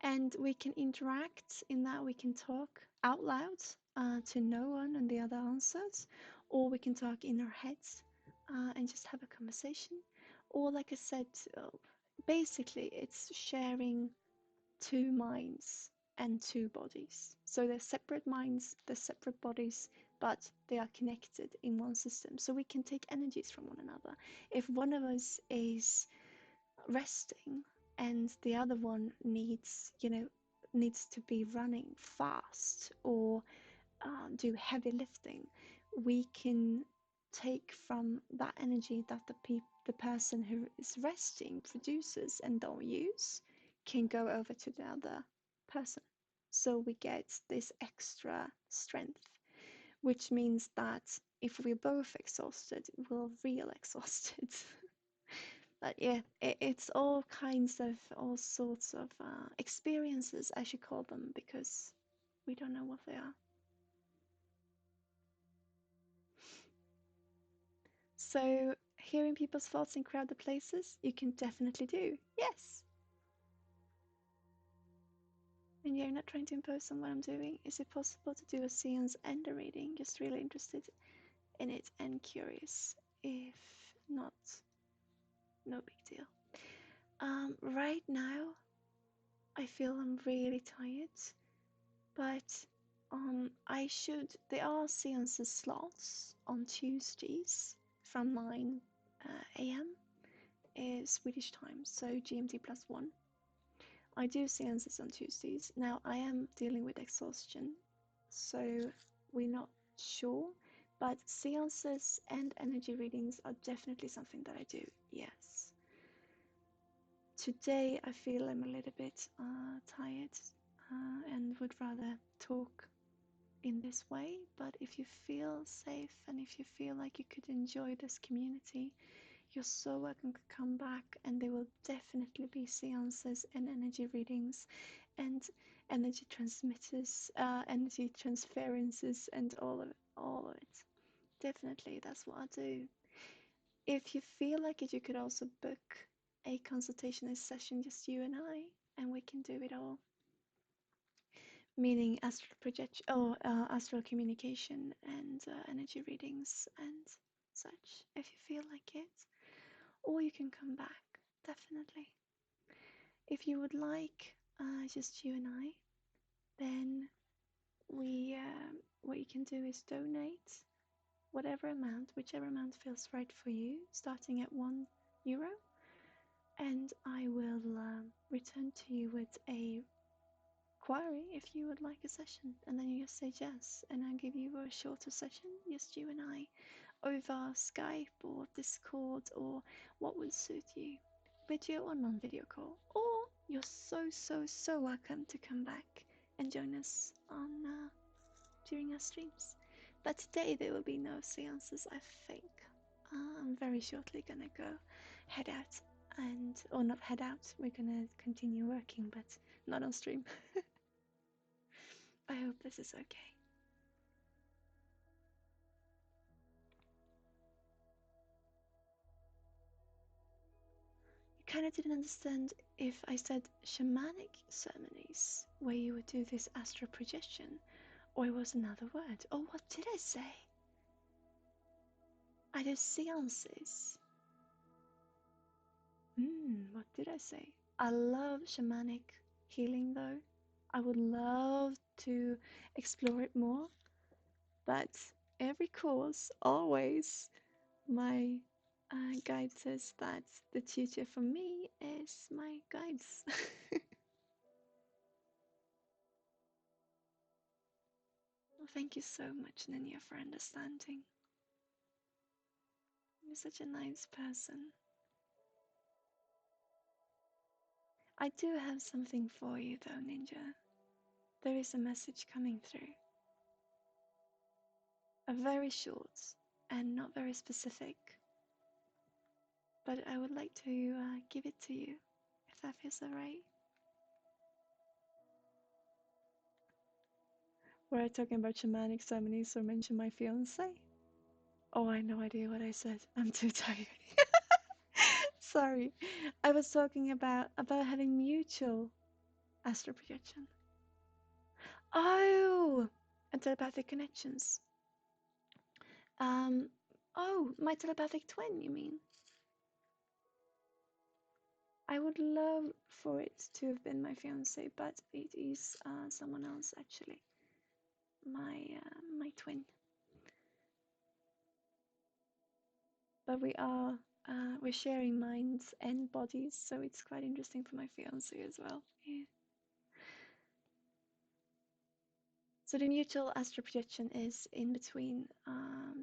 And we can interact in that we can talk out loud to no one, and the other answers, or we can talk in our heads and just have a conversation. Or like I said, basically it's sharing two minds and two bodies. So they're separate minds, they're separate bodies, but they are connected in one system. So we can take energies from one another. If one of us is resting and the other one needs to be running fast, or do heavy lifting, we can take from that energy that the person who is resting produces and don't use, can go over to the other person. So we get this extra strength, which means that if we're both exhausted, we're real exhausted. But yeah, it's all sorts of experiences, I should call them, because we don't know what they are. So, hearing people's thoughts in crowded places, you can definitely do. Yes. And you're not trying to impose on what I'm doing. Is it possible to do a seance and a reading? Just really interested in it and curious. If not, no big deal. Right now, I feel I'm really tired, but there are seances slots on Tuesdays from 9 a.m. is Swedish time, so GMT +1. I do seances on Tuesdays. Now I am dealing with exhaustion, so we're not sure, but seances and energy readings are definitely something that I do, yes. Today I feel I'm a little bit tired and would rather talk in this way, but if you feel safe and if you feel like you could enjoy this community, you're so welcome to come back, and there will definitely be seances and energy readings and energy transmitters, energy transferences, and all of it. Definitely, that's what I do. If you feel like it, you could also book a consultation session, just you and we can do it all. Meaning astral projection, or astral communication, and energy readings and such, if you feel like it. Or you can come back, definitely. If you would like just you and I, then what you can do is donate whatever amount, whichever amount feels right for you, starting at €1, and I will return to you with a query if you would like a session, and then you just say yes, and I'll give you a shorter session, just you and I, over Skype or Discord or what would suit you, video or non-video call. Or you're so welcome to come back and join us on during our streams. But today there will be no seances, I think. I'm very shortly gonna go head out or not head out, we're gonna continue working, but not on stream. I hope this is okay. You kind of didn't understand if I said shamanic ceremonies, where you would do this astral projection, or it was another word. Or what did I say? I do seances. What did I say? I love shamanic healing though. I would love to explore it more, but every course, always, my guide says that the tutor for me is my guides. Well, thank you so much, Ninja, for understanding. You're such a nice person. I do have something for you though, Ninja. There is a message coming through. A very short and not very specific. But I would like to give it to you, if that feels alright. Were I talking about shamanic ceremonies or mention my fiance? Oh, I had no idea what I said. I'm too tired. Sorry. I was talking about having mutual astral projection. Oh, and telepathic connections. Oh, my telepathic twin, you mean? I would love for it to have been my fiance, but it is someone else actually. My twin. But we're sharing minds and bodies, so it's quite interesting for my fiance as well. Yeah. So the mutual astral projection is in between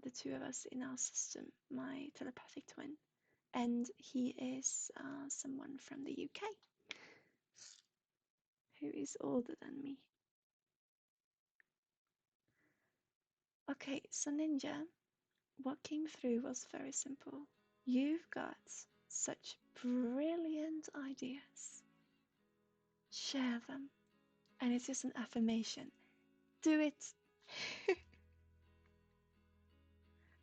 the two of us in our system, my telepathic twin, and he is someone from the UK who is older than me. Okay, so Ninja, what came through was very simple. You've got such brilliant ideas. Share them. And it's just an affirmation. Do it.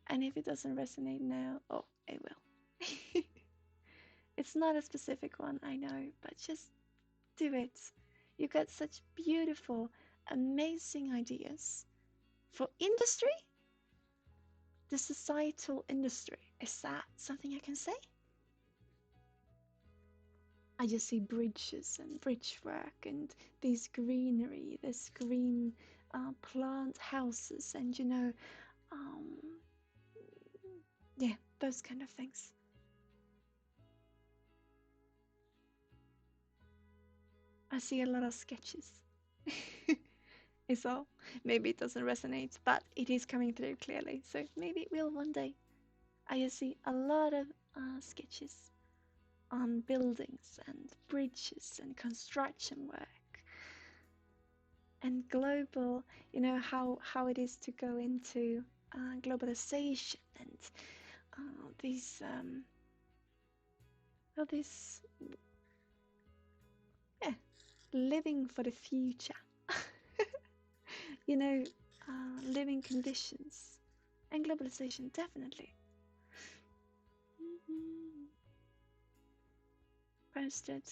And if it doesn't resonate now, oh, it will. It's not a specific one, I know, but just do it. You've got such beautiful, amazing ideas for industry. The societal industry. Is that something I can say? I just see bridges and bridge work and this greenery, this green plant houses, and yeah, those kind of things. I see a lot of sketches. Is all. Maybe it doesn't resonate, but it is coming through clearly. So maybe it will one day. I just see a lot of sketches on buildings and bridges and construction work and global. You know how it is to go into globalization and these yeah, living for the future. Living conditions and globalization, definitely. Posted,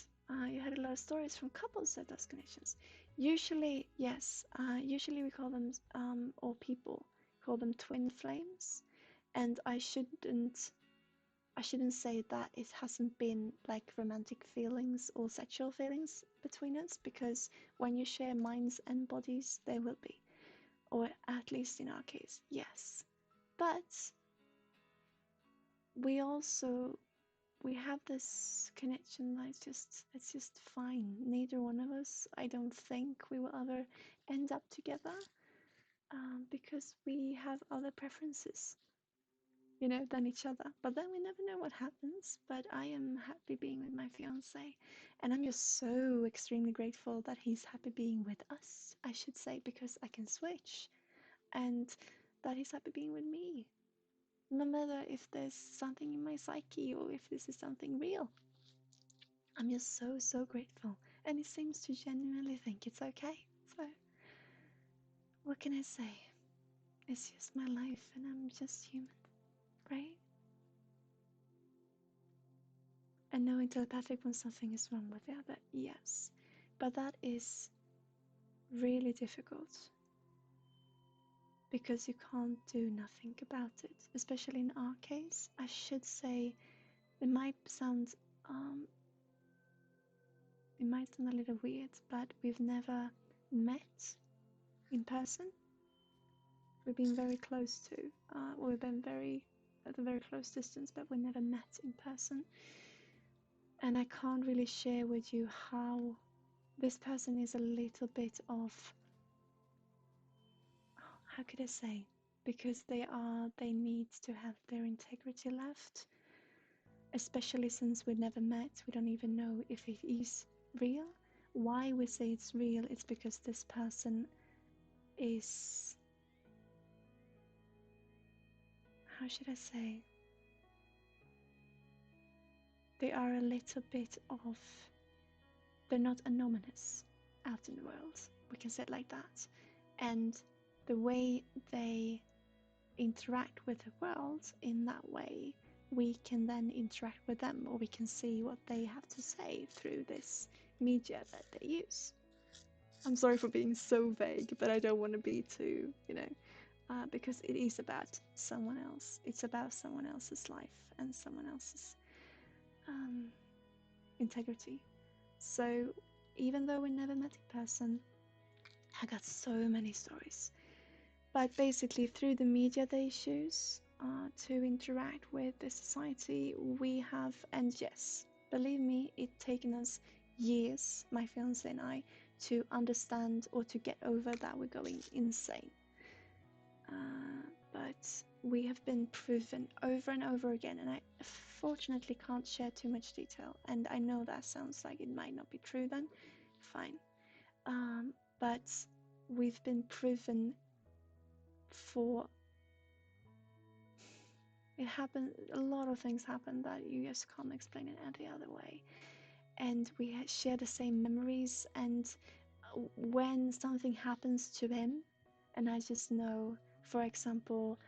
you had a lot of stories from couples at those connections. Usually, yes, usually we call them, or people call them twin flames, and I shouldn't say that it hasn't been like romantic feelings or sexual feelings between us, because when you share minds and bodies, there will be. Or at least in our case, yes. But we have this connection that it's just fine. Neither one of us, I don't think we will ever end up together, because we have other preferences. than each other. But then we never know what happens. But I am happy being with my fiance, and I'm just so extremely grateful that he's happy being with us, I should say, because I can switch, and that he's happy being with me, no matter if there's something in my psyche or if this is something real. I'm just so, so grateful, and he seems to genuinely think it's okay. So, what can I say? It's just my life, and I'm just human, right? And knowing telepathic when something is wrong with the other, yes. But that is really difficult because you can't do nothing about it, especially in our case. I should say it might sound um, a little weird, but we've never met in person. We've been very close to, we've been very at a very close distance, but we never met in person. And I can't really share with you how this person is a little bit of, how could I say, because they need to have their integrity left, especially since we never met. We don't even know if it is real. Why we say it's real is because this person is, how should I say, they are a little bit of, they're not anonymous out in the world, we can say it like that. And the way they interact with the world in that way, we can then interact with them, or we can see what they have to say through this media that they use. I'm sorry for being so vague, but I don't want to be too, because it is about someone else. It's about someone else's life and someone else's um, integrity. So even though we never met in person, I got so many stories. But basically, through the media they choose to interact with the society, we have, and yes, believe me, it's taken us years, my fiance and I, to understand or to get over that we're going insane. But we have been proven over and over again, and I fortunately can't share too much detail. And I know that sounds like it might not be true then, fine. But we've been proven for, it happened, a lot of things happen that you just can't explain it any other way. And we share the same memories, and when something happens to him, and I just know, for example,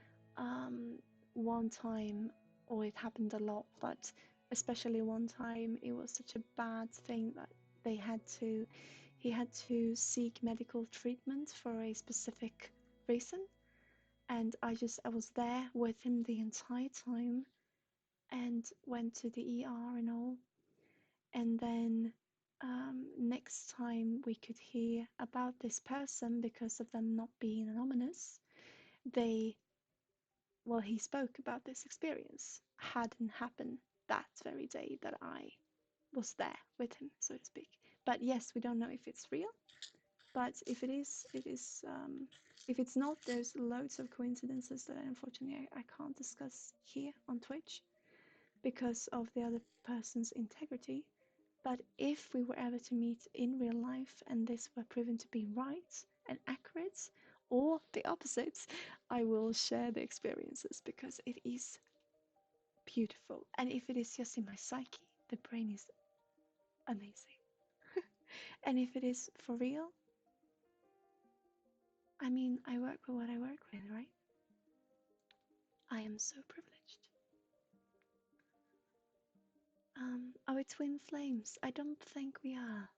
one time, or it happened a lot, but especially one time, it was such a bad thing that he had to seek medical treatment for a specific reason. And I was there with him the entire time, and went to the ER and all. And then next time we could hear about this person, because of them not being anonymous, they, well, he spoke about this experience hadn't happened that very day that I was there with him, so to speak. But yes, we don't know if it's real, but if it is, it is. If it's not, there's loads of coincidences that unfortunately I can't discuss here on Twitch because of the other person's integrity. But if we were ever to meet in real life and this were proven to be right and accurate, or the opposites, I will share the experiences because it is beautiful. And if it is just in my psyche, the brain is amazing. And if it is for real, I mean, I work with what I work with, right? I am so privileged. Are we twin flames? I don't think we are.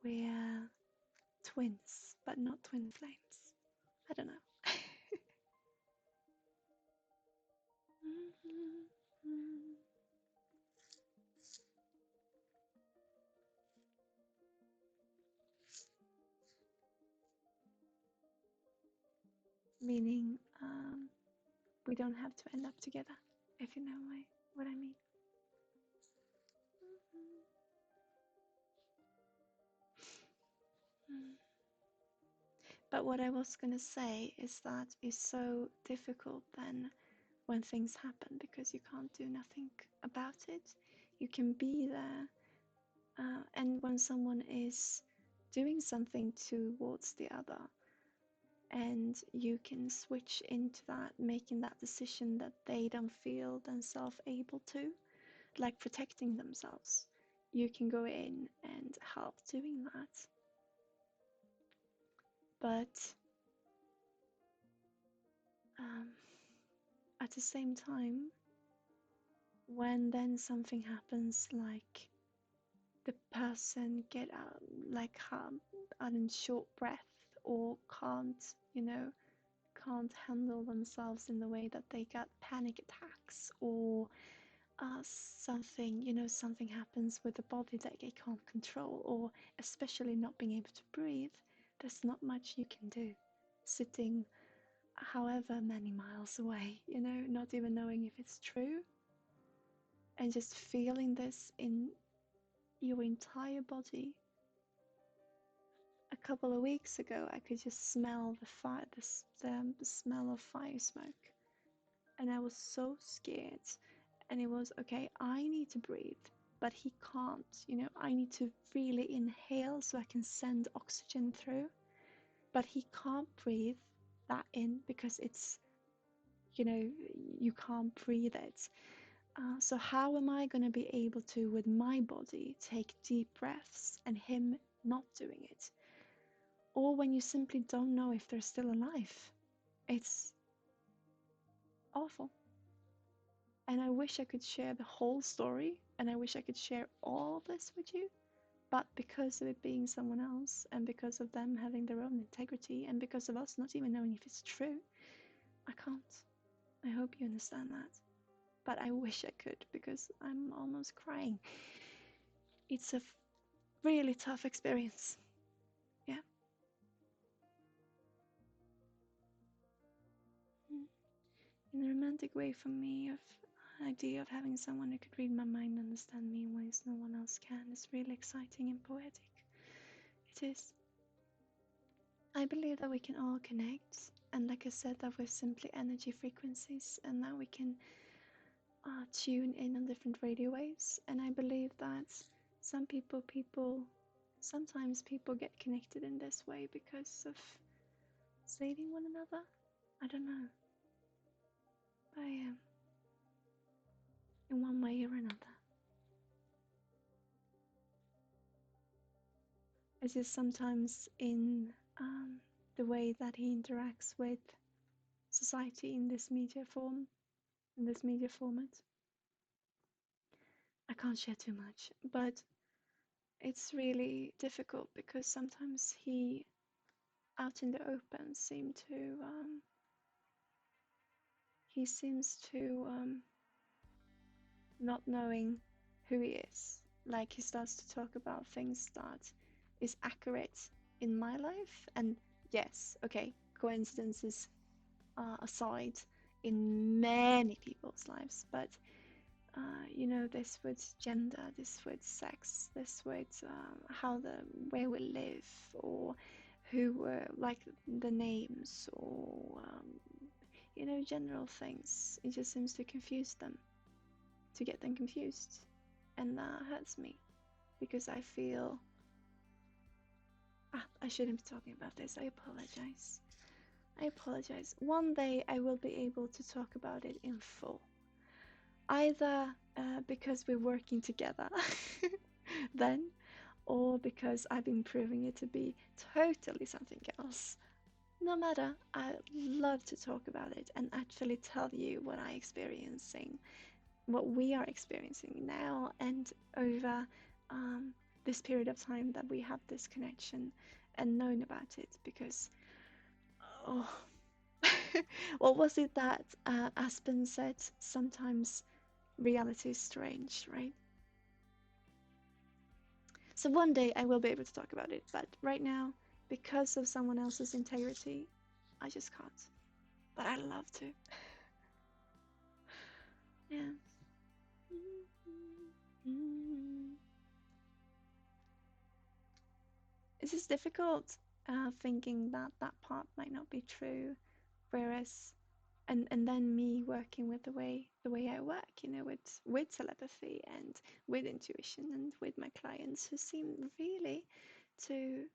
We're twins, but not twin flames. I don't know. Meaning, we don't have to end up together, if you know what I mean. But what I was gonna say is that it's so difficult then when things happen, because you can't do nothing about it. You can be there, and when someone is doing something towards the other, and you can switch into that, making that decision that they don't feel themselves able to, like protecting themselves, you can go in and help doing that. But um, at the same time, when then something happens, like the person get out, like on short breath, or can't, can't handle themselves in the way that they got panic attacks, or something, something happens with the body that they can't control, or especially not being able to breathe, there's not much you can do. Sitting however many miles away, not even knowing if it's true, and just feeling this in your entire body. A couple of weeks ago, I could just smell the fire, the smell of fire smoke, and I was so scared. And it was okay, I need to breathe, but he can't. I need to really inhale so I can send oxygen through, but he can't breathe that in because it's, you can't breathe it. So how am I going to be able to, with my body, take deep breaths and him not doing it? Or when you simply don't know if they're still alive. It's awful. And I wish I could share the whole story, and I wish I could share all this with you. But because of it being someone else, and because of them having their own integrity, and because of us not even knowing if it's true, I can't. I hope you understand that. But I wish I could, because I'm almost crying. It's a really tough experience. Yeah. In a romantic way, for me, of idea of having someone who could read my mind and understand me in ways no one else can is really exciting and poetic. It is. I believe that we can all connect, and like I said, that we're simply energy frequencies, and that we can tune in on different radio waves. And I believe that sometimes people get connected in this way because of saving one another. I don't know. I am, in one way or another. It's just sometimes in the way that he interacts with society in this media format. I can't share too much, but it's really difficult because sometimes he, out in the open, he seems to not knowing who he is. Like, he starts to talk about things that is accurate in my life, and yes, okay, coincidences aside, in many people's lives, but this with gender, this with sex, this with where we live, or who like the names, or general things. It just seems to confuse them, to get them confused, and that hurts me because I feel I shouldn't be talking about this. I apologize. I apologize. One day I will be able to talk about it in full. Either because we're working together then, or because I've been proving it to be totally something else. No matter, I love to talk about it and actually tell you what we are experiencing now, and over this period of time that we have this connection and known about it. Because, oh, what was it that Aspen said? Sometimes reality is strange, right? So one day I will be able to talk about it, but right now, because of someone else's integrity, I just can't. But I love to. Yeah. It's just difficult thinking that that part might not be true, whereas and then me working with the way I work, with telepathy and with intuition and with my clients who seem really to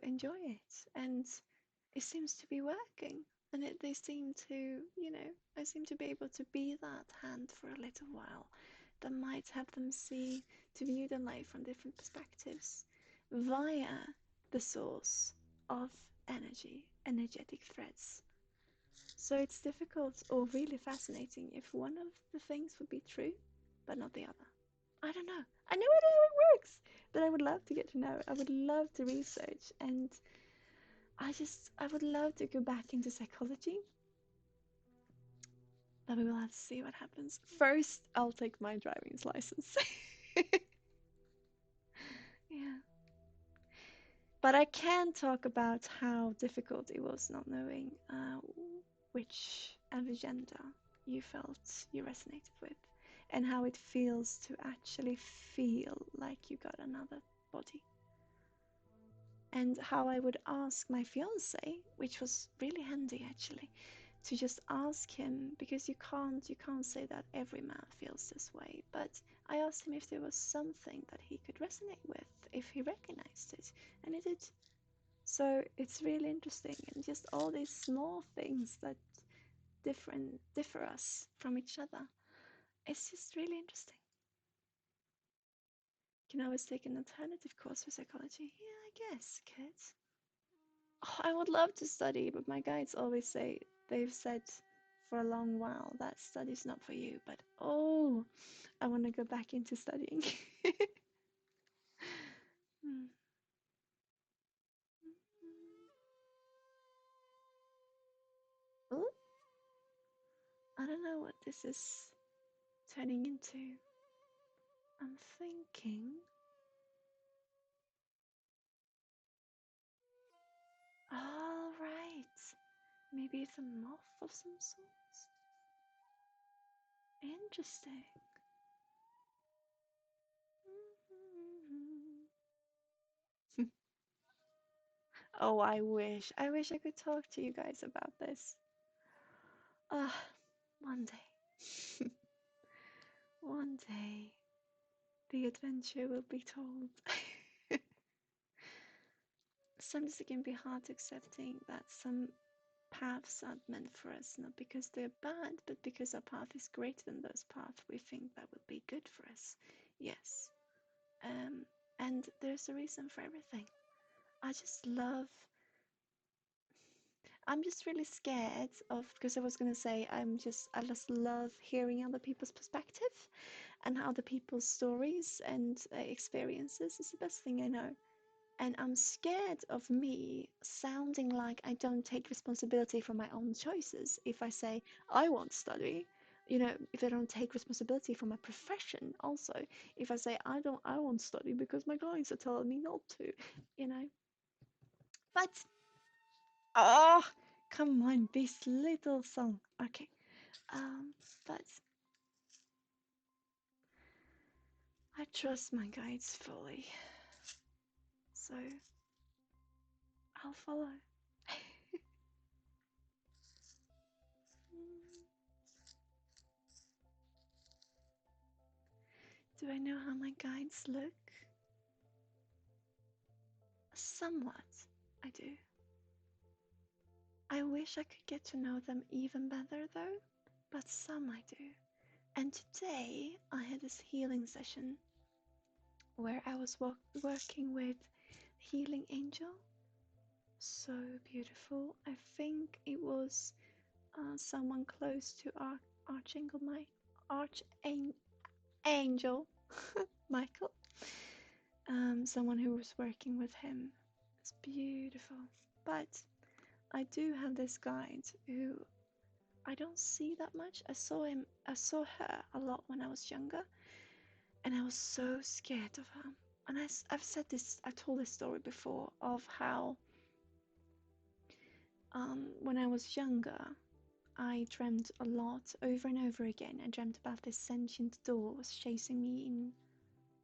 enjoy it, and it seems to be working, and they seem to, I seem to be able to be that hand for a little while that might help them see, to view the life from different perspectives via the source of energetic threads. So it's difficult or really fascinating if one of the things would be true, but not the other. I don't know. I know how it works, but I would love to get to know. I would love to research, and I would love to go back into psychology, but we will have to see what happens. First, I'll take my driving license. Yeah. But I can talk about how difficult it was not knowing which agenda you felt you resonated with, and how it feels to actually feel like you got another body. And how I would ask my fiance, which was really handy actually, to just ask him, because you can't say that every man feels this way, but I asked him if there was something that he could resonate with, if he recognized it, and he did. So it's really interesting, and just all these small things that differ us from each other. It's just really interesting. You can always take an alternative course for psychology. Yeah, I guess, kids. Oh, I would love to study, but my guides always say, they've said for a long while that study's not for you. But oh, I want to go back into studying. Hmm. Oh, I don't know what this is turning into. I'm thinking, all right, maybe it's a moth of some sort. Interesting. Oh, I wish. I wish I could talk to you guys about this. Ah, one day. One day, the adventure will be told. Sometimes it can be hard accepting that some paths aren't meant for us, not because they're bad, but because our path is greater than those paths we think that would be good for us. Yes. Um, and there's a reason for everything. I just love I'm just really scared of, because I was gonna say I just love hearing other people's perspective and other people's stories and experiences is the best thing I know. And I'm scared of me sounding like I don't take responsibility for my own choices if I say I won't study. If I don't take responsibility for my profession, also, if I say I won't study because my guides are telling me not to, you know. But oh, come on, this little song. Okay. But I trust my guides fully, so I'll follow. Do I know how my guides look? Somewhat, I do. I wish I could get to know them even better though, but some I do. And today I had this healing session where I was working with Healing Angel. So beautiful. I think it was someone close to Archangel Archangel Michael. Someone who was working with him. It's beautiful. But I do have this guide who I don't see that much. I saw her a lot when I was younger, and I was so scared of her. And I've told this story before of how when I was younger, I dreamt a lot over and over again. I dreamt about this sentient doll was chasing me in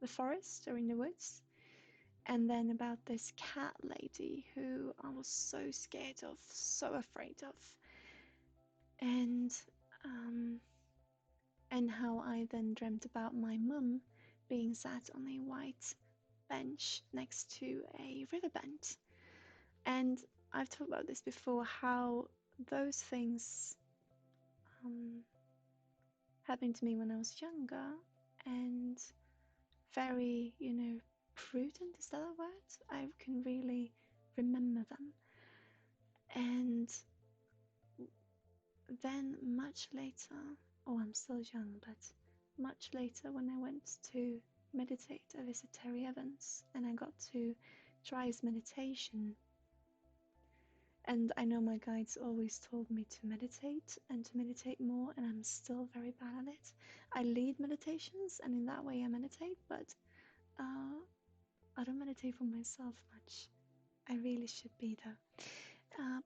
the forest or in the woods, and then about this cat lady who I was so scared of, so afraid of. and um, and how I then dreamt about my mum being sat on a white bench next to a riverbed. And I've talked about this before, how those things um, happened to me when I was younger and very, prudent, is that a word? I can really remember them. And then much later, oh, I'm still young, but much later when I went to meditate, I visited Terry Evans and I got to try his meditation. And I know my guides always told me to meditate and to meditate more, and I'm still very bad at it. I lead meditations, and in that way I meditate, but I don't meditate for myself much. I really should be, though.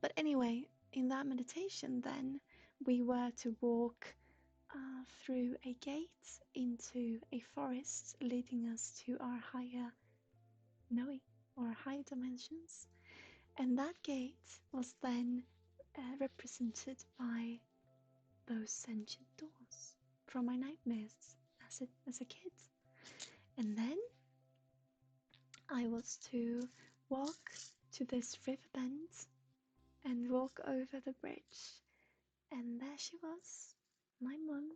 But anyway, in that meditation, then we were to walk through a gate into a forest, leading us to our higher knowing or higher dimensions. And that gate was then represented by those sentient doors from my nightmares as a kid. And then I was to walk to this river bend and walk over the bridge. And there she was, my mum,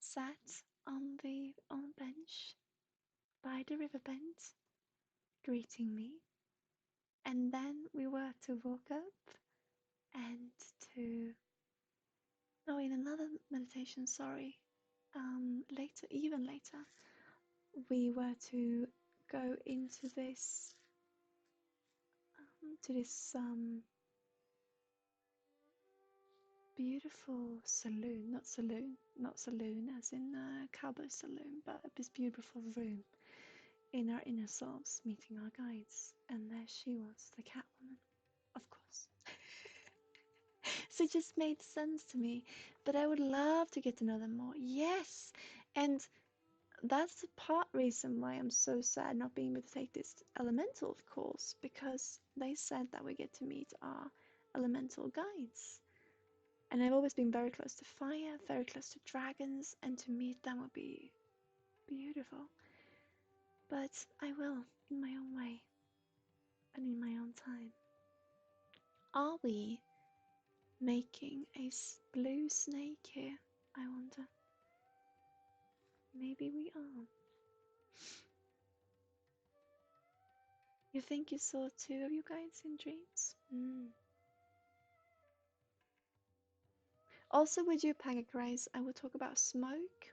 sat on the bench by the river bend, greeting me. And then we were to walk up and to in another meditation, sorry, even later, we were to go into this, beautiful saloon, not saloon as in a cowboy saloon, but this beautiful room in our inner selves, meeting our guides. And there she was, the Catwoman, of course. So it just made sense to me. But I would love to get to know them more. Yes. And that's the part reason why I'm so sad not being able to take this elemental, of course, because they said that we get to meet our elemental guides. And I've always been very close to fire, very close to dragons, and to meet them would be beautiful. But I will, in my own way, and in my own time. Are we making a blue snake here? I wonder. Maybe we are. You think you saw two of you guys in dreams? Also, with you, Pagagrace, I will talk about smoke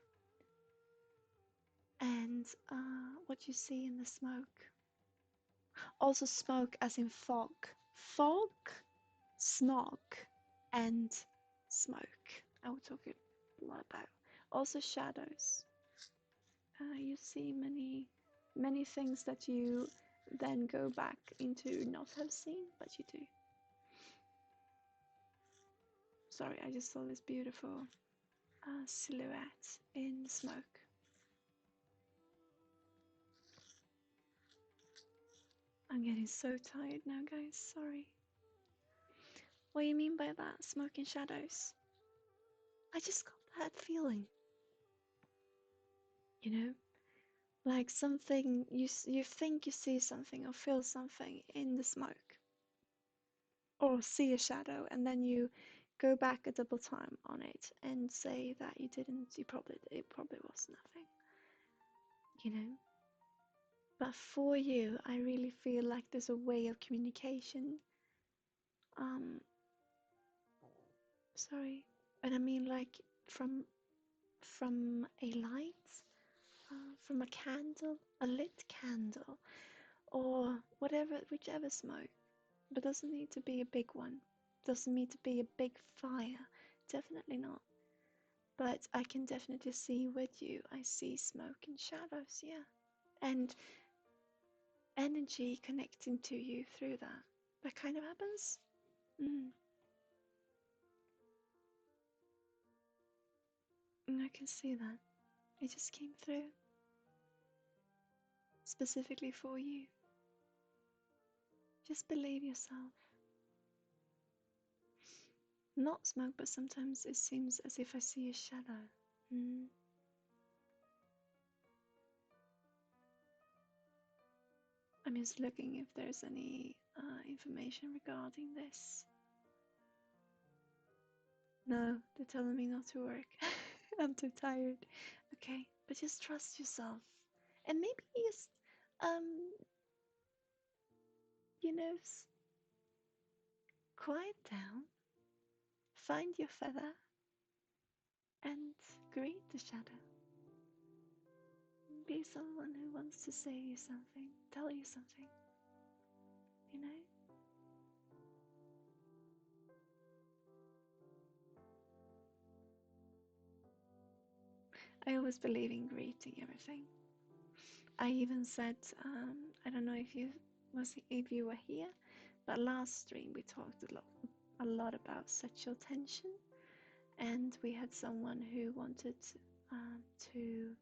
and what you see in the smoke. Also, smoke as in fog. Fog, smog, and smoke. I will talk a lot about. Also, shadows. You see many things that you then go back into not have seen, but you do. Sorry, I just saw this beautiful silhouette in the smoke. I'm getting so tired now, guys. Sorry. What do you mean by that? Smoke and shadows? I just got that feeling. You know? Like something, you think you see something or feel something in the smoke. Or see a shadow, and then you go back a double time on it and say that you didn't, it probably was nothing. You know? But for you, I really feel like there's a way of communication. Sorry, but I mean like from a light, from a candle, a lit candle, or whatever, whichever smoke. But doesn't need to be a big one. Doesn't need to be a big fire. Definitely not. But I can definitely see with you. I see smoke and shadows, yeah, and energy connecting to you through that. That kind of happens. And I can see that. It just came through. Specifically for you. Just believe yourself. Not smoke, but sometimes it seems as if I see a shadow. Mm. I'm just looking if there's any information regarding this. No, they're telling me not to work. I'm too tired. Okay, but just trust yourself. And maybe just, um, you know, quiet down, find your feather, and greet the shadow. Be someone who wants to say you something, tell you something, you know? I always believe in greeting everything. I even said, I don't know if you were here, but last stream we talked a lot about sexual tension, and we had someone who wanted um, to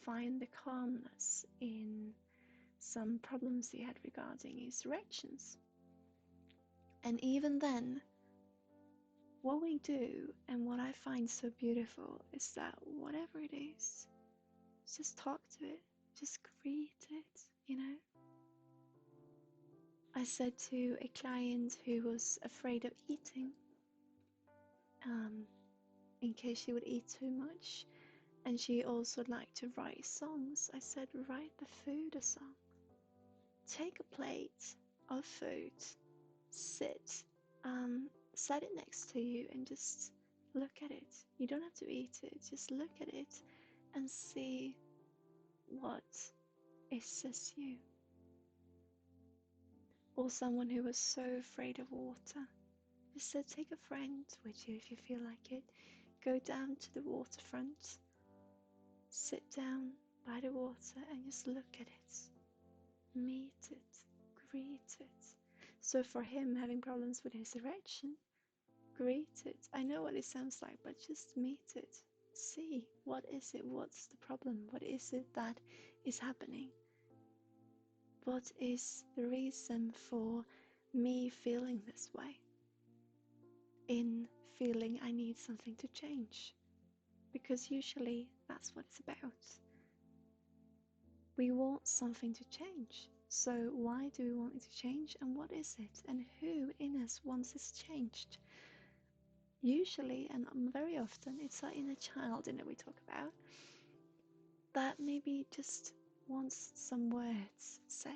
find the calmness in some problems he had regarding his erections. And even then, what we do and what I find so beautiful is that whatever it is, just talk to it, just greet it, you know? I said to a client who was afraid of eating, um, in case she would eat too much, and she also liked to write songs, I said, write the food a song. Take a plate of food, sit, set it next to you, and just look at it. You don't have to eat it, just look at it and see what it says you. Or someone who was so afraid of water. Just said, take a friend with you if you feel like it. Go down to the waterfront, sit down by the water and just look at it. Meet it, greet it. So for him having problems with his erection, greet it. I know what it sounds like, but just meet it. See, what is it? What's the problem? What is it that is happening? What is the reason for me feeling this way? In feeling I need something to change. Because usually that's what it's about. We want something to change. So why do we want it to change, and what is it, and who in us wants this changed? Usually, and very often, it's our inner child that we talk about that maybe just wants some words said,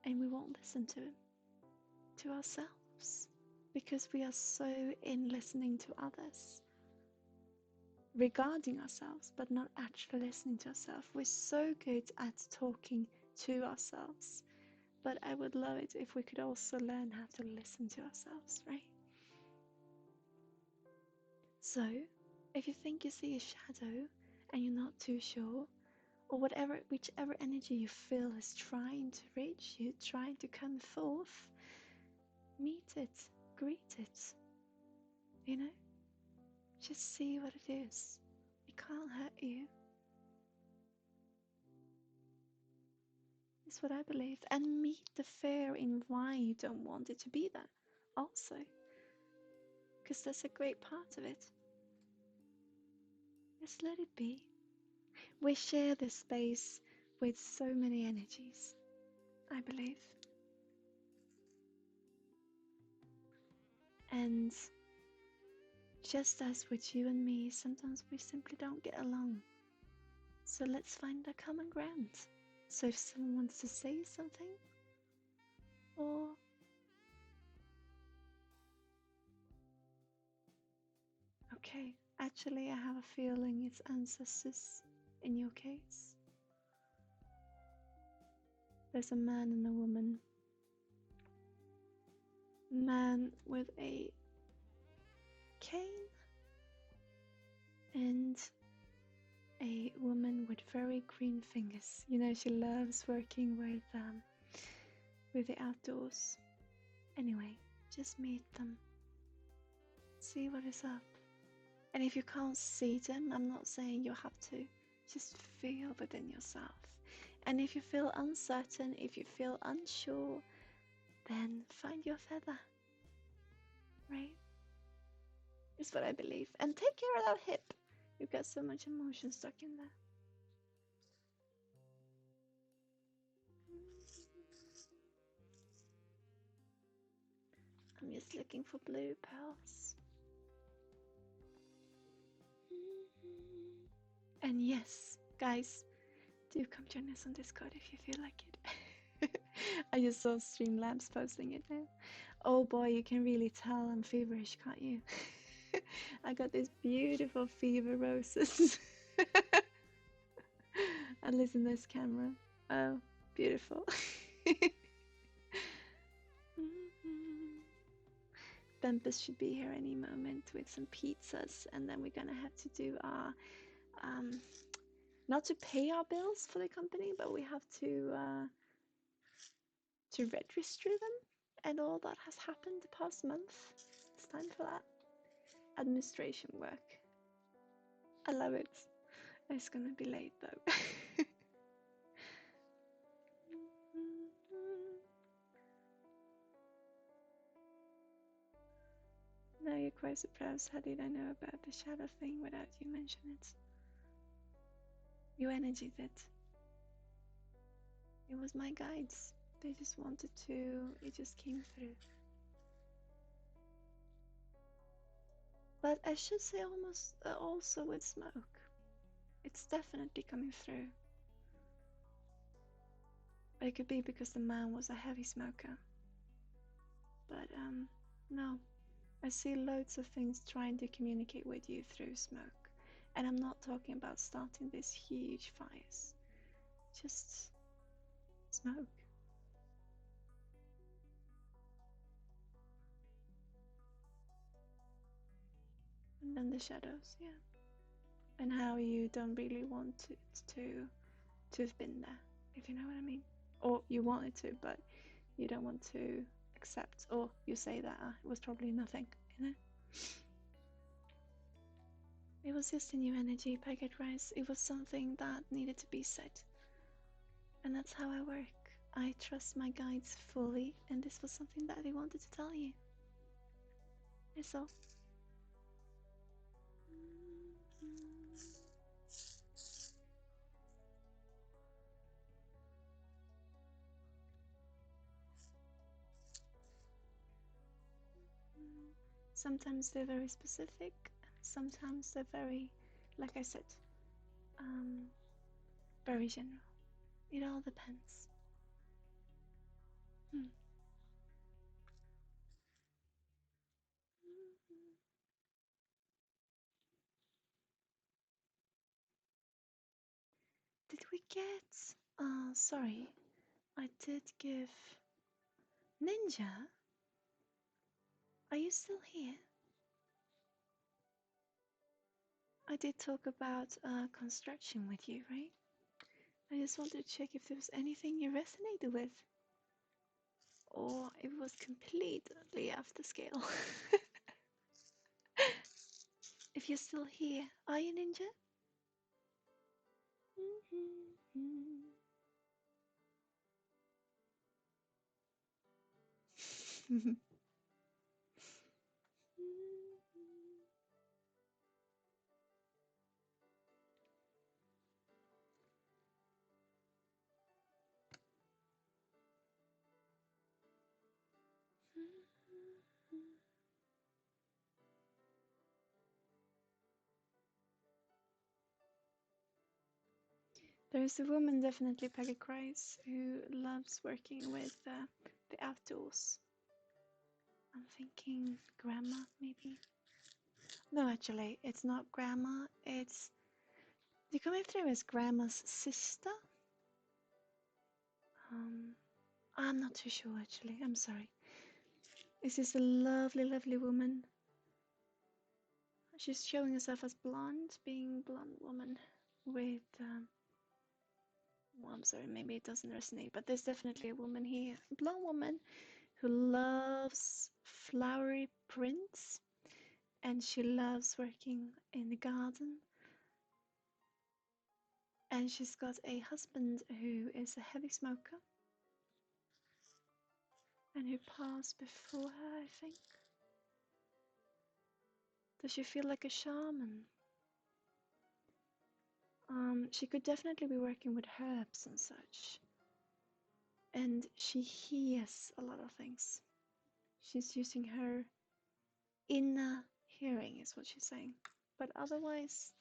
and we won't listen to ourselves because we are so in listening to others regarding ourselves, but not actually listening to ourselves. We're so good at talking to ourselves, but I would love it if we could also learn how to listen to ourselves, right? So, if you think you see a shadow and you're not too sure, or whichever energy you feel is trying to reach you, trying to come forth, meet it, greet it, you know? Just see what it is. It can't hurt you. It's what I believe. And meet the fear in why you don't want it to be there also. Because that's a great part of it. Just let it be. We share this space with so many energies, I believe. And just as with you and me, sometimes we simply don't get along. So let's find a common ground. So if someone wants to say something, or okay, actually I have a feeling it's ancestors in your case. There's a man and a woman. Man with a cane and a woman with very green fingers. You know, she loves working with the outdoors. Anyway, just meet them. See what is up. And if you can't see them, I'm not saying you have to. Just feel within yourself. And if you feel uncertain, if you feel unsure, then find your feather. Right? is what I believe. And take care of that hip. You've got so much emotion stuck in there. I'm just looking for blue pearls. And yes, guys, do come join us on Discord if you feel like it. I just saw Streamlabs posting it now. Oh boy, you can really tell I'm feverish, can't you? I got these beautiful fever roses. And listen to this camera. Oh, beautiful. Bumpus should be here any moment with some pizzas, and then we're gonna have to do our not to pay our bills for the company, but we have to register them, and all that has happened the past month. It's time for that administration work. I love it. It's gonna be late though. Now you're quite surprised. How did I know about the shadow thing without you mentioning it? Your energy did. It was my guides. They just wanted to. It just came through. But I should say almost also with smoke. It's definitely coming through. But it could be because the man was a heavy smoker. But no. I see loads of things trying to communicate with you through smoke. And I'm not talking about starting these huge fires. Just smoke. And then the shadows, yeah. And how you don't really want it to have been there, if you know what I mean. Or you want it to, but you don't want to accept, or you say that it was probably nothing, you know? It was just a new energy, packet rice. It was something that needed to be said. And that's how I work. I trust my guides fully, and this was something that they wanted to tell you. That's all. Sometimes they're very specific, sometimes they're very, like I said, very general. It all depends. Did we get... sorry, I did give... Ninja? Are you still here? I did talk about construction with you, right? I just wanted to check if there was anything you resonated with. Or it was completely off the scale. If you're still here, are you Ninja? There's a woman, definitely Peggy Grice, who loves working with the outdoors. I'm thinking grandma, maybe? No, actually, it's not grandma. It's... You coming through as grandma's sister? I'm not too sure, actually. I'm sorry. This is a lovely, lovely woman. She's showing herself as blonde, being blonde woman with... well, I'm sorry, maybe it doesn't resonate, but there's definitely a woman here, a blonde woman, who loves flowery prints, and she loves working in the garden. And she's got a husband who is a heavy smoker and who passed before her, I think. Does she feel like a shaman? She could definitely be working with herbs and such. And she hears a lot of things. She's using her inner hearing, is what she's saying. But otherwise,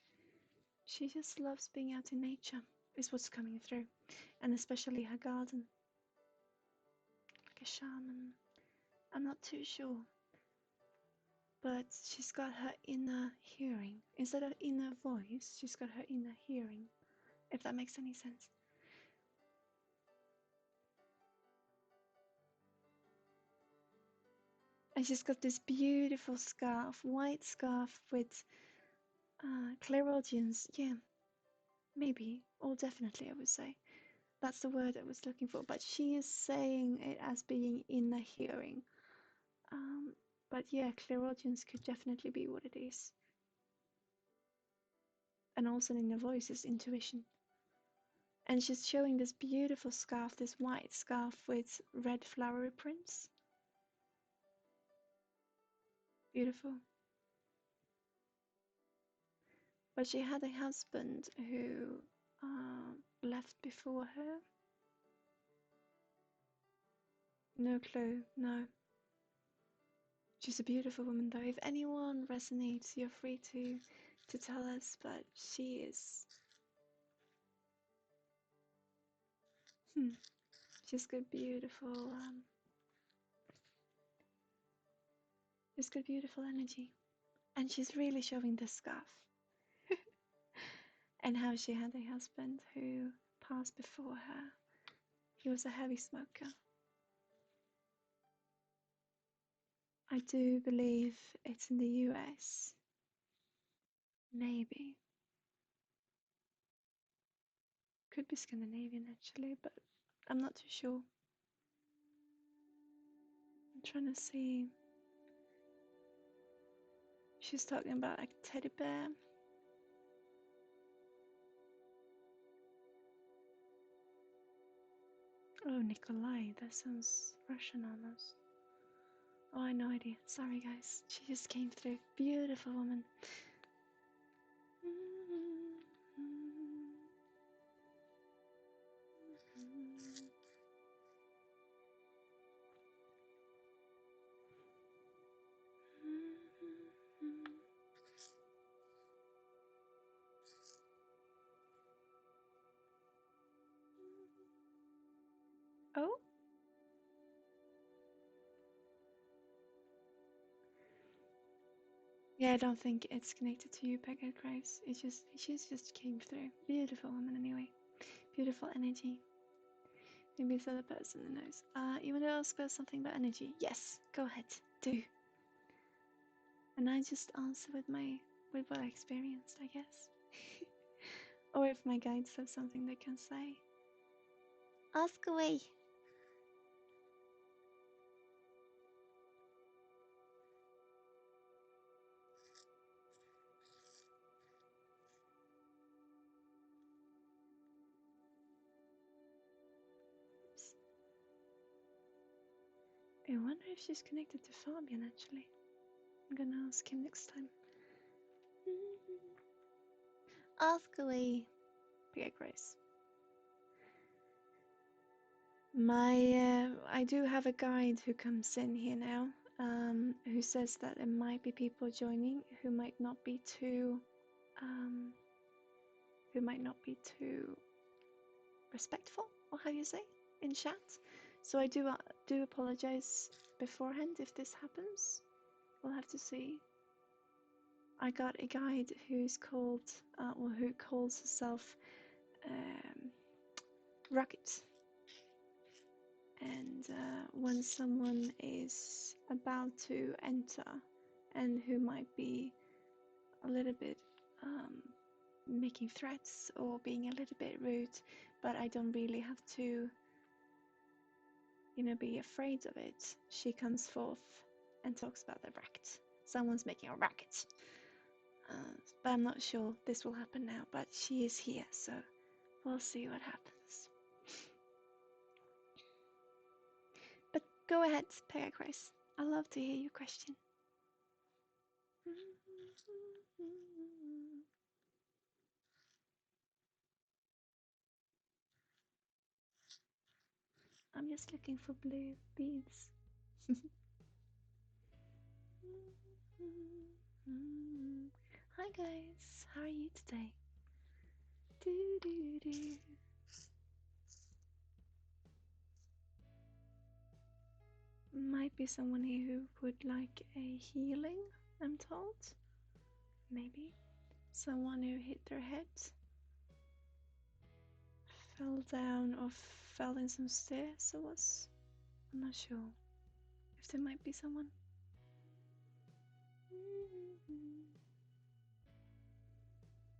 she just loves being out in nature, is what's coming through. And especially her garden. Like a shaman. I'm not too sure. But she's got her inner hearing. Instead of inner voice, she's got her inner hearing. If that makes any sense. And she's got this beautiful scarf, white scarf with clairaudience. Yeah, maybe, or definitely, I would say. That's the word I was looking for. But she is saying it as being inner hearing. But yeah, clairaudience could definitely be what it is. And also in the voice is intuition. And she's showing this beautiful scarf, this white scarf with red flowery prints. Beautiful. But she had a husband who left before her. No clue, no. She's a beautiful woman though. If anyone resonates, you're free to tell us, but she is... she's got beautiful, she's got beautiful energy. And she's really showing the scarf. And how she had a husband who passed before her. He was a heavy smoker. I do believe it's in the US. Maybe. Could be Scandinavian actually, but I'm not too sure. I'm trying to see. She's talking about a teddy bear. Oh, Nikolai, that sounds Russian almost. Oh, I had no idea. Sorry, guys. She just came through. Beautiful woman. Oh? Yeah, I don't think it's connected to you, Peggy Graves. She just came through. Beautiful woman anyway. Beautiful energy. Maybe it's the other person who knows. You want to ask us something about energy? Yes, go ahead. Do. And I just answer with what I experienced, I guess. Or if my guides have something they can say. Ask away. Oops. I wonder if she's connected to Fabian actually. I'm gonna ask him next time. Ask away. Big Grace. I do have a guide who comes in here now, who says that there might be people joining who might not be too respectful, or how you say, in chat. So I do apologize beforehand if this happens. We'll have to see. I got a guide who's called, who calls herself Rocket. And when someone is about to enter and who might be a little bit making threats or being a little bit rude, but I don't really have to, be afraid of it, she comes forth and talks about the racket. Someone's making a racket. But I'm not sure this will happen now, but she is here, so we'll see what happens. But go ahead, Pegasus. I'd love to hear your question. I'm just looking for blue beads. Hi guys, how are you today? Do, do, do. Might be someone here who would like a healing, I'm told. Maybe. Someone who hit their head, fell down or fell in some stairs or was. I'm not sure if there might be someone.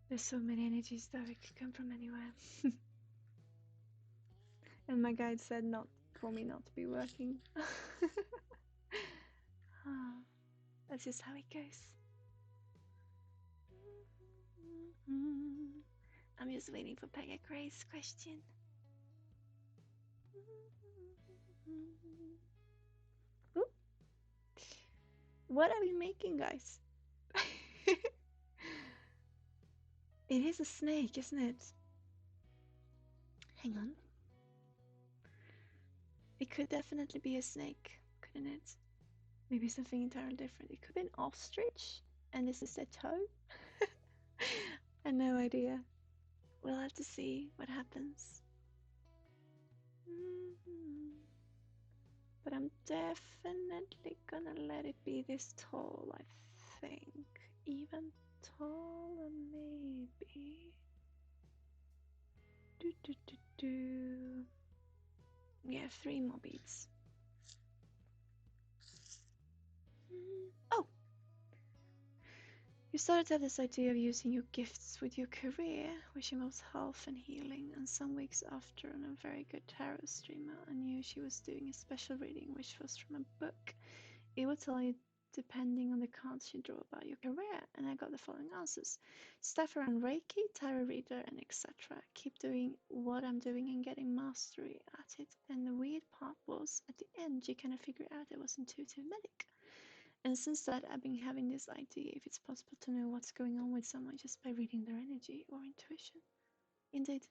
There's so many energies that it could come from anywhere. And my guide said not for me not to be working. That's just how it goes. I'm just waiting for Pega Gray's question. Ooh. What are we making, guys? It is a snake, isn't it? Hang on. It could definitely be a snake, couldn't it? Maybe something entirely different. It could be an ostrich, and this is a toe. I have no idea. We'll have to see what happens. But I'm definitely gonna let it be this tall, I think. Even taller, maybe. Do. Yeah, 3 more beats. Oh! You started to have this idea of using your gifts with your career, which involves health and healing, and some weeks after, on a very good tarot streamer, I knew she was doing a special reading, which was from a book. It would tell you depending on the cards you draw about your career, and I got the following answers. Stuff around Reiki, tarot reader, and etc. Keep doing what I'm doing and getting mastery at it. And the weird part was, at the end, you kind of figured out I was intuitive medic. And since that, I've been having this idea if it's possible to know what's going on with someone just by reading their energy or intuition. Indeed.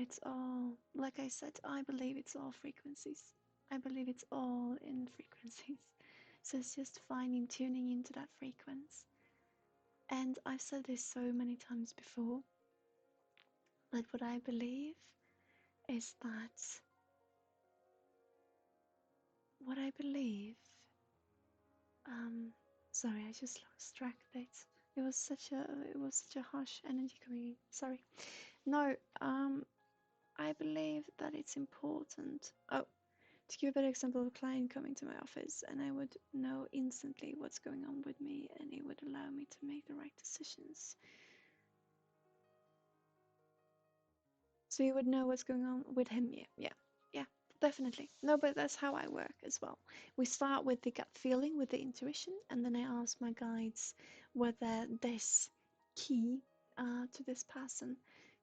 It's all, like I said, I believe it's all frequencies. I believe it's all in frequencies. So it's just finding, tuning into that frequency. And I've said this so many times before, but what I believe is that sorry, I just lost track a bit. It was such a harsh energy coming in. Sorry. No, I believe that it's important. Oh, to give a better example of a client coming to my office, and I would know instantly what's going on with me, and it would allow me to make the right decisions. So you would know what's going on with him. Yeah, definitely. No, but that's how I work as well. We start with the gut feeling, with the intuition, and then I ask my guides whether this key to this person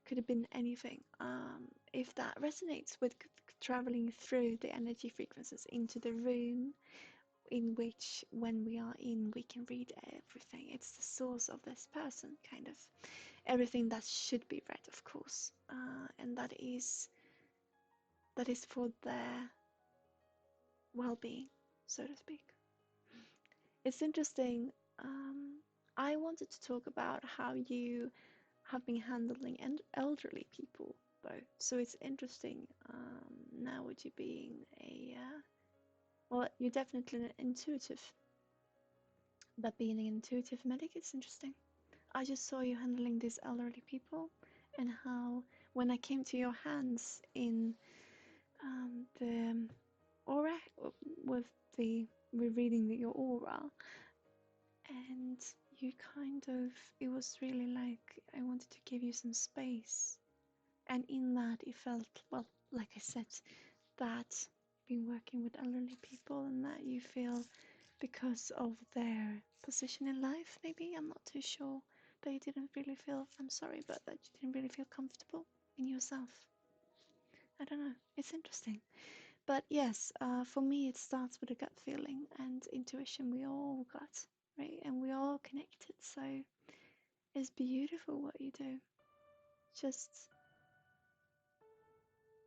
could have been anything. If that resonates with traveling through the energy frequencies into the room in which, when we are in, we can read everything. It's the source of this person, kind of. Everything that should be read, of course. And that is for their well-being, so to speak. It's interesting. I wanted to talk about how you have been handling elderly people, though. So it's interesting now with you being well, you're definitely an intuitive, but being an intuitive medic, it's interesting. I just saw you handling these elderly people, and how when I came to your hands in the aura, with the rereading your aura, and you kind of, it was really like I wanted to give you some space, and in that it felt, well, like I said, that being working with elderly people, and that you feel, because of their position in life, maybe, I'm not too sure, that you didn't really feel, I'm sorry, but that you didn't really feel comfortable in yourself. I don't know, it's interesting. But yes, for me it starts with a gut feeling and intuition. We all got, right? And we all connected. So it's beautiful what you do. Just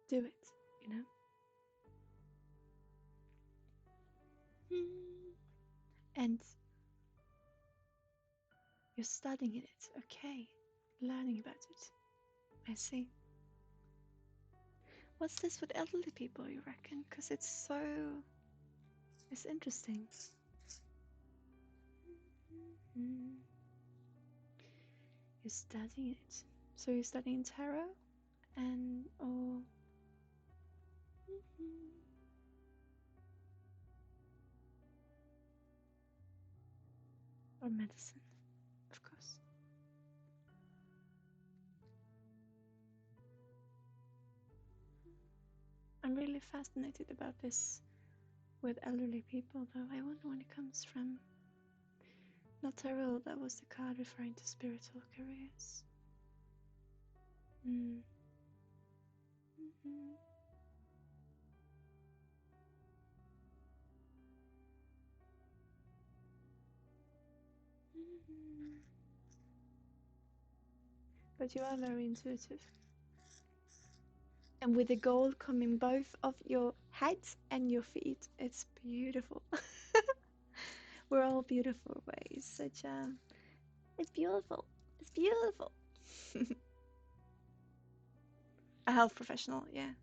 do it, you know? And you're studying it, okay. Learning about it. I see. What's this with elderly people, you reckon? Because it's interesting. You're studying it. So you're studying tarot or medicine, of course. I'm really fascinated about this with elderly people, though. I wonder when it comes from. Not tarot, that was the card referring to spiritual careers. Mm. Mm-hmm. Mm-hmm. But you are very intuitive. And with the gold coming both of your head and your feet, it's beautiful. We're all beautiful ways. It's beautiful. It's beautiful. A health professional, yeah.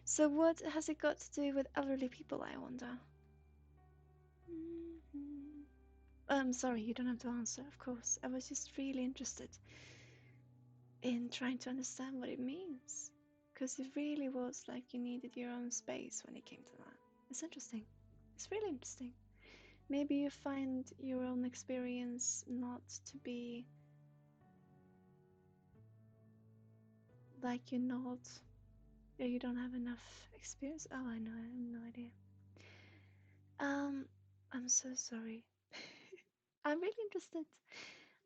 So what has it got to do with elderly people, I wonder? Sorry, you don't have to answer, of course. I was just really interested in trying to understand what it means. Because it really was like you needed your own space when it came to that. It's interesting. It's really interesting. Maybe you find your own experience not to be like you're not, or you don't have enough experience. Oh, I know, I have no idea. I'm so sorry. I'm really interested.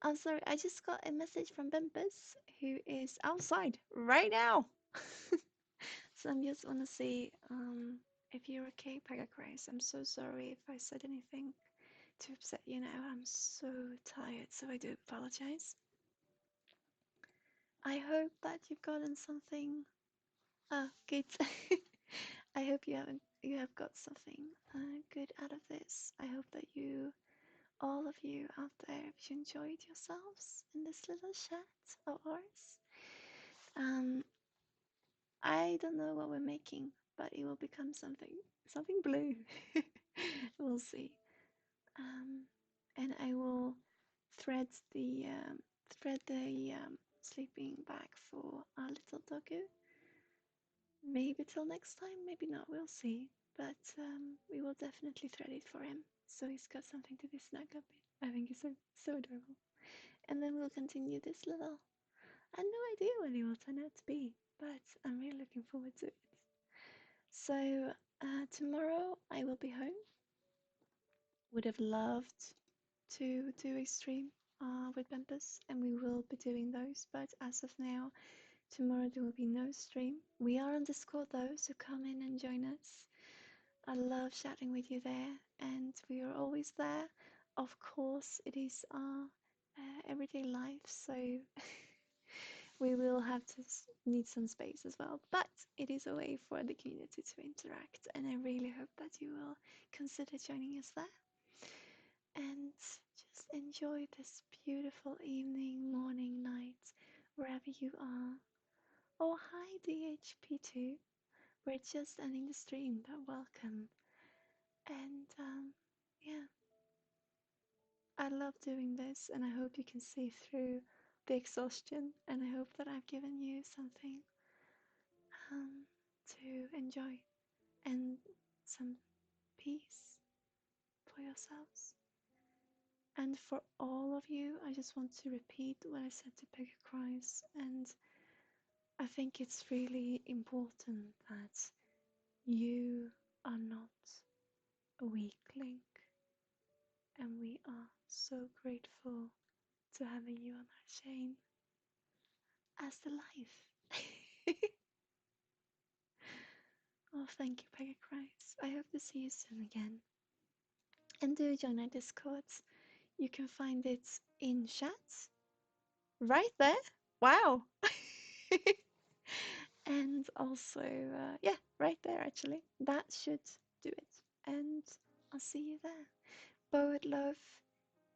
I'm sorry, I just got a message from Bumpus, who is outside right now. So I just want to see if you're okay, Pegacrace. I'm so sorry if I said anything to upset you now. I'm so tired, so I do apologize. I hope that you've gotten something. Oh, good. I hope you have got something good out of this. I hope that all of you out there, if you enjoyed yourselves in this little chat of ours. I don't know what we're making, but it will become something blue. We'll see. And I will thread the sleeping bag for our little doggo. Maybe till next time, maybe not. We'll see. But we will definitely thread it for him, so he's got something to be snug up in. I think he's so adorable. And then we'll continue this little. I have no idea what it will turn out to be, but I'm really looking forward to it. So tomorrow I will be home. Would have loved to do a stream with Bumpus, and we will be doing those. But as of now, tomorrow there will be no stream. We are on Discord though, so come in and join us. I love chatting with you there, and we are always there. Of course, it is our everyday life, so we will have to need some space as well. But it is a way for the community to interact, and I really hope that you will consider joining us there. And just enjoy this beautiful evening, morning, night, wherever you are. Oh, hi, DHP2. We're just ending the stream, but welcome. And yeah, I love doing this, and I hope you can see through the exhaustion. And I hope that I've given you something to enjoy and some peace for yourselves. And for all of you, I just want to repeat what I said to Peggy Christ. And I think it's really important that you are not a weak link. And we are so grateful to having you on our chain as the life. Oh, thank you, Peggy Christ. I hope to see you soon again. And do join our Discord. You can find it in chat right there. Wow. And also, yeah, right there actually. That should do it. And I'll see you there. Poet love,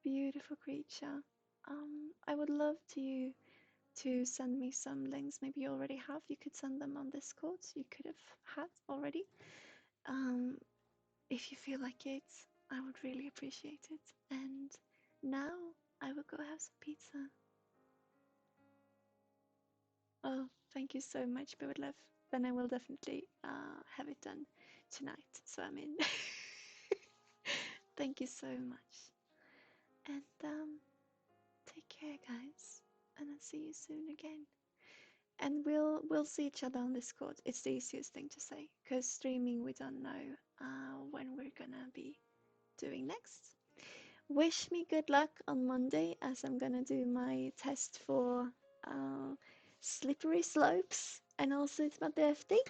beautiful creature. I would love to send me some links. Maybe you already have. You could send them on Discord. You could have had already. Um, if you feel like it, I would really appreciate it. And now I will go have some pizza. Oh, thank you so much, Poet love. Then I will definitely have it done tonight. So I'm in. Thank you so much. And take care, guys. And I'll see you soon again. And we'll see each other on Discord. It's the easiest thing to say because streaming we don't know when we're gonna be doing next. Wish me good luck on Monday as I'm gonna do my test for uh, slippery slopes, and also it's my birthday.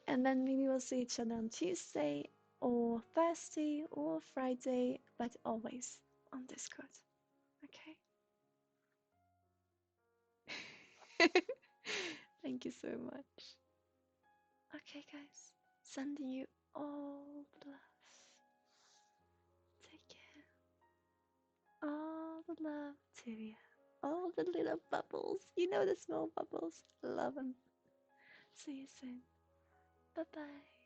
And then maybe we'll see each other on Tuesday or Thursday or Friday, but always on Discord. Okay. Thank you so much. Okay, guys. Sending you all the love. Take care. All the love to you. All the little bubbles. You know the small bubbles. Love them. See you soon. Bye bye.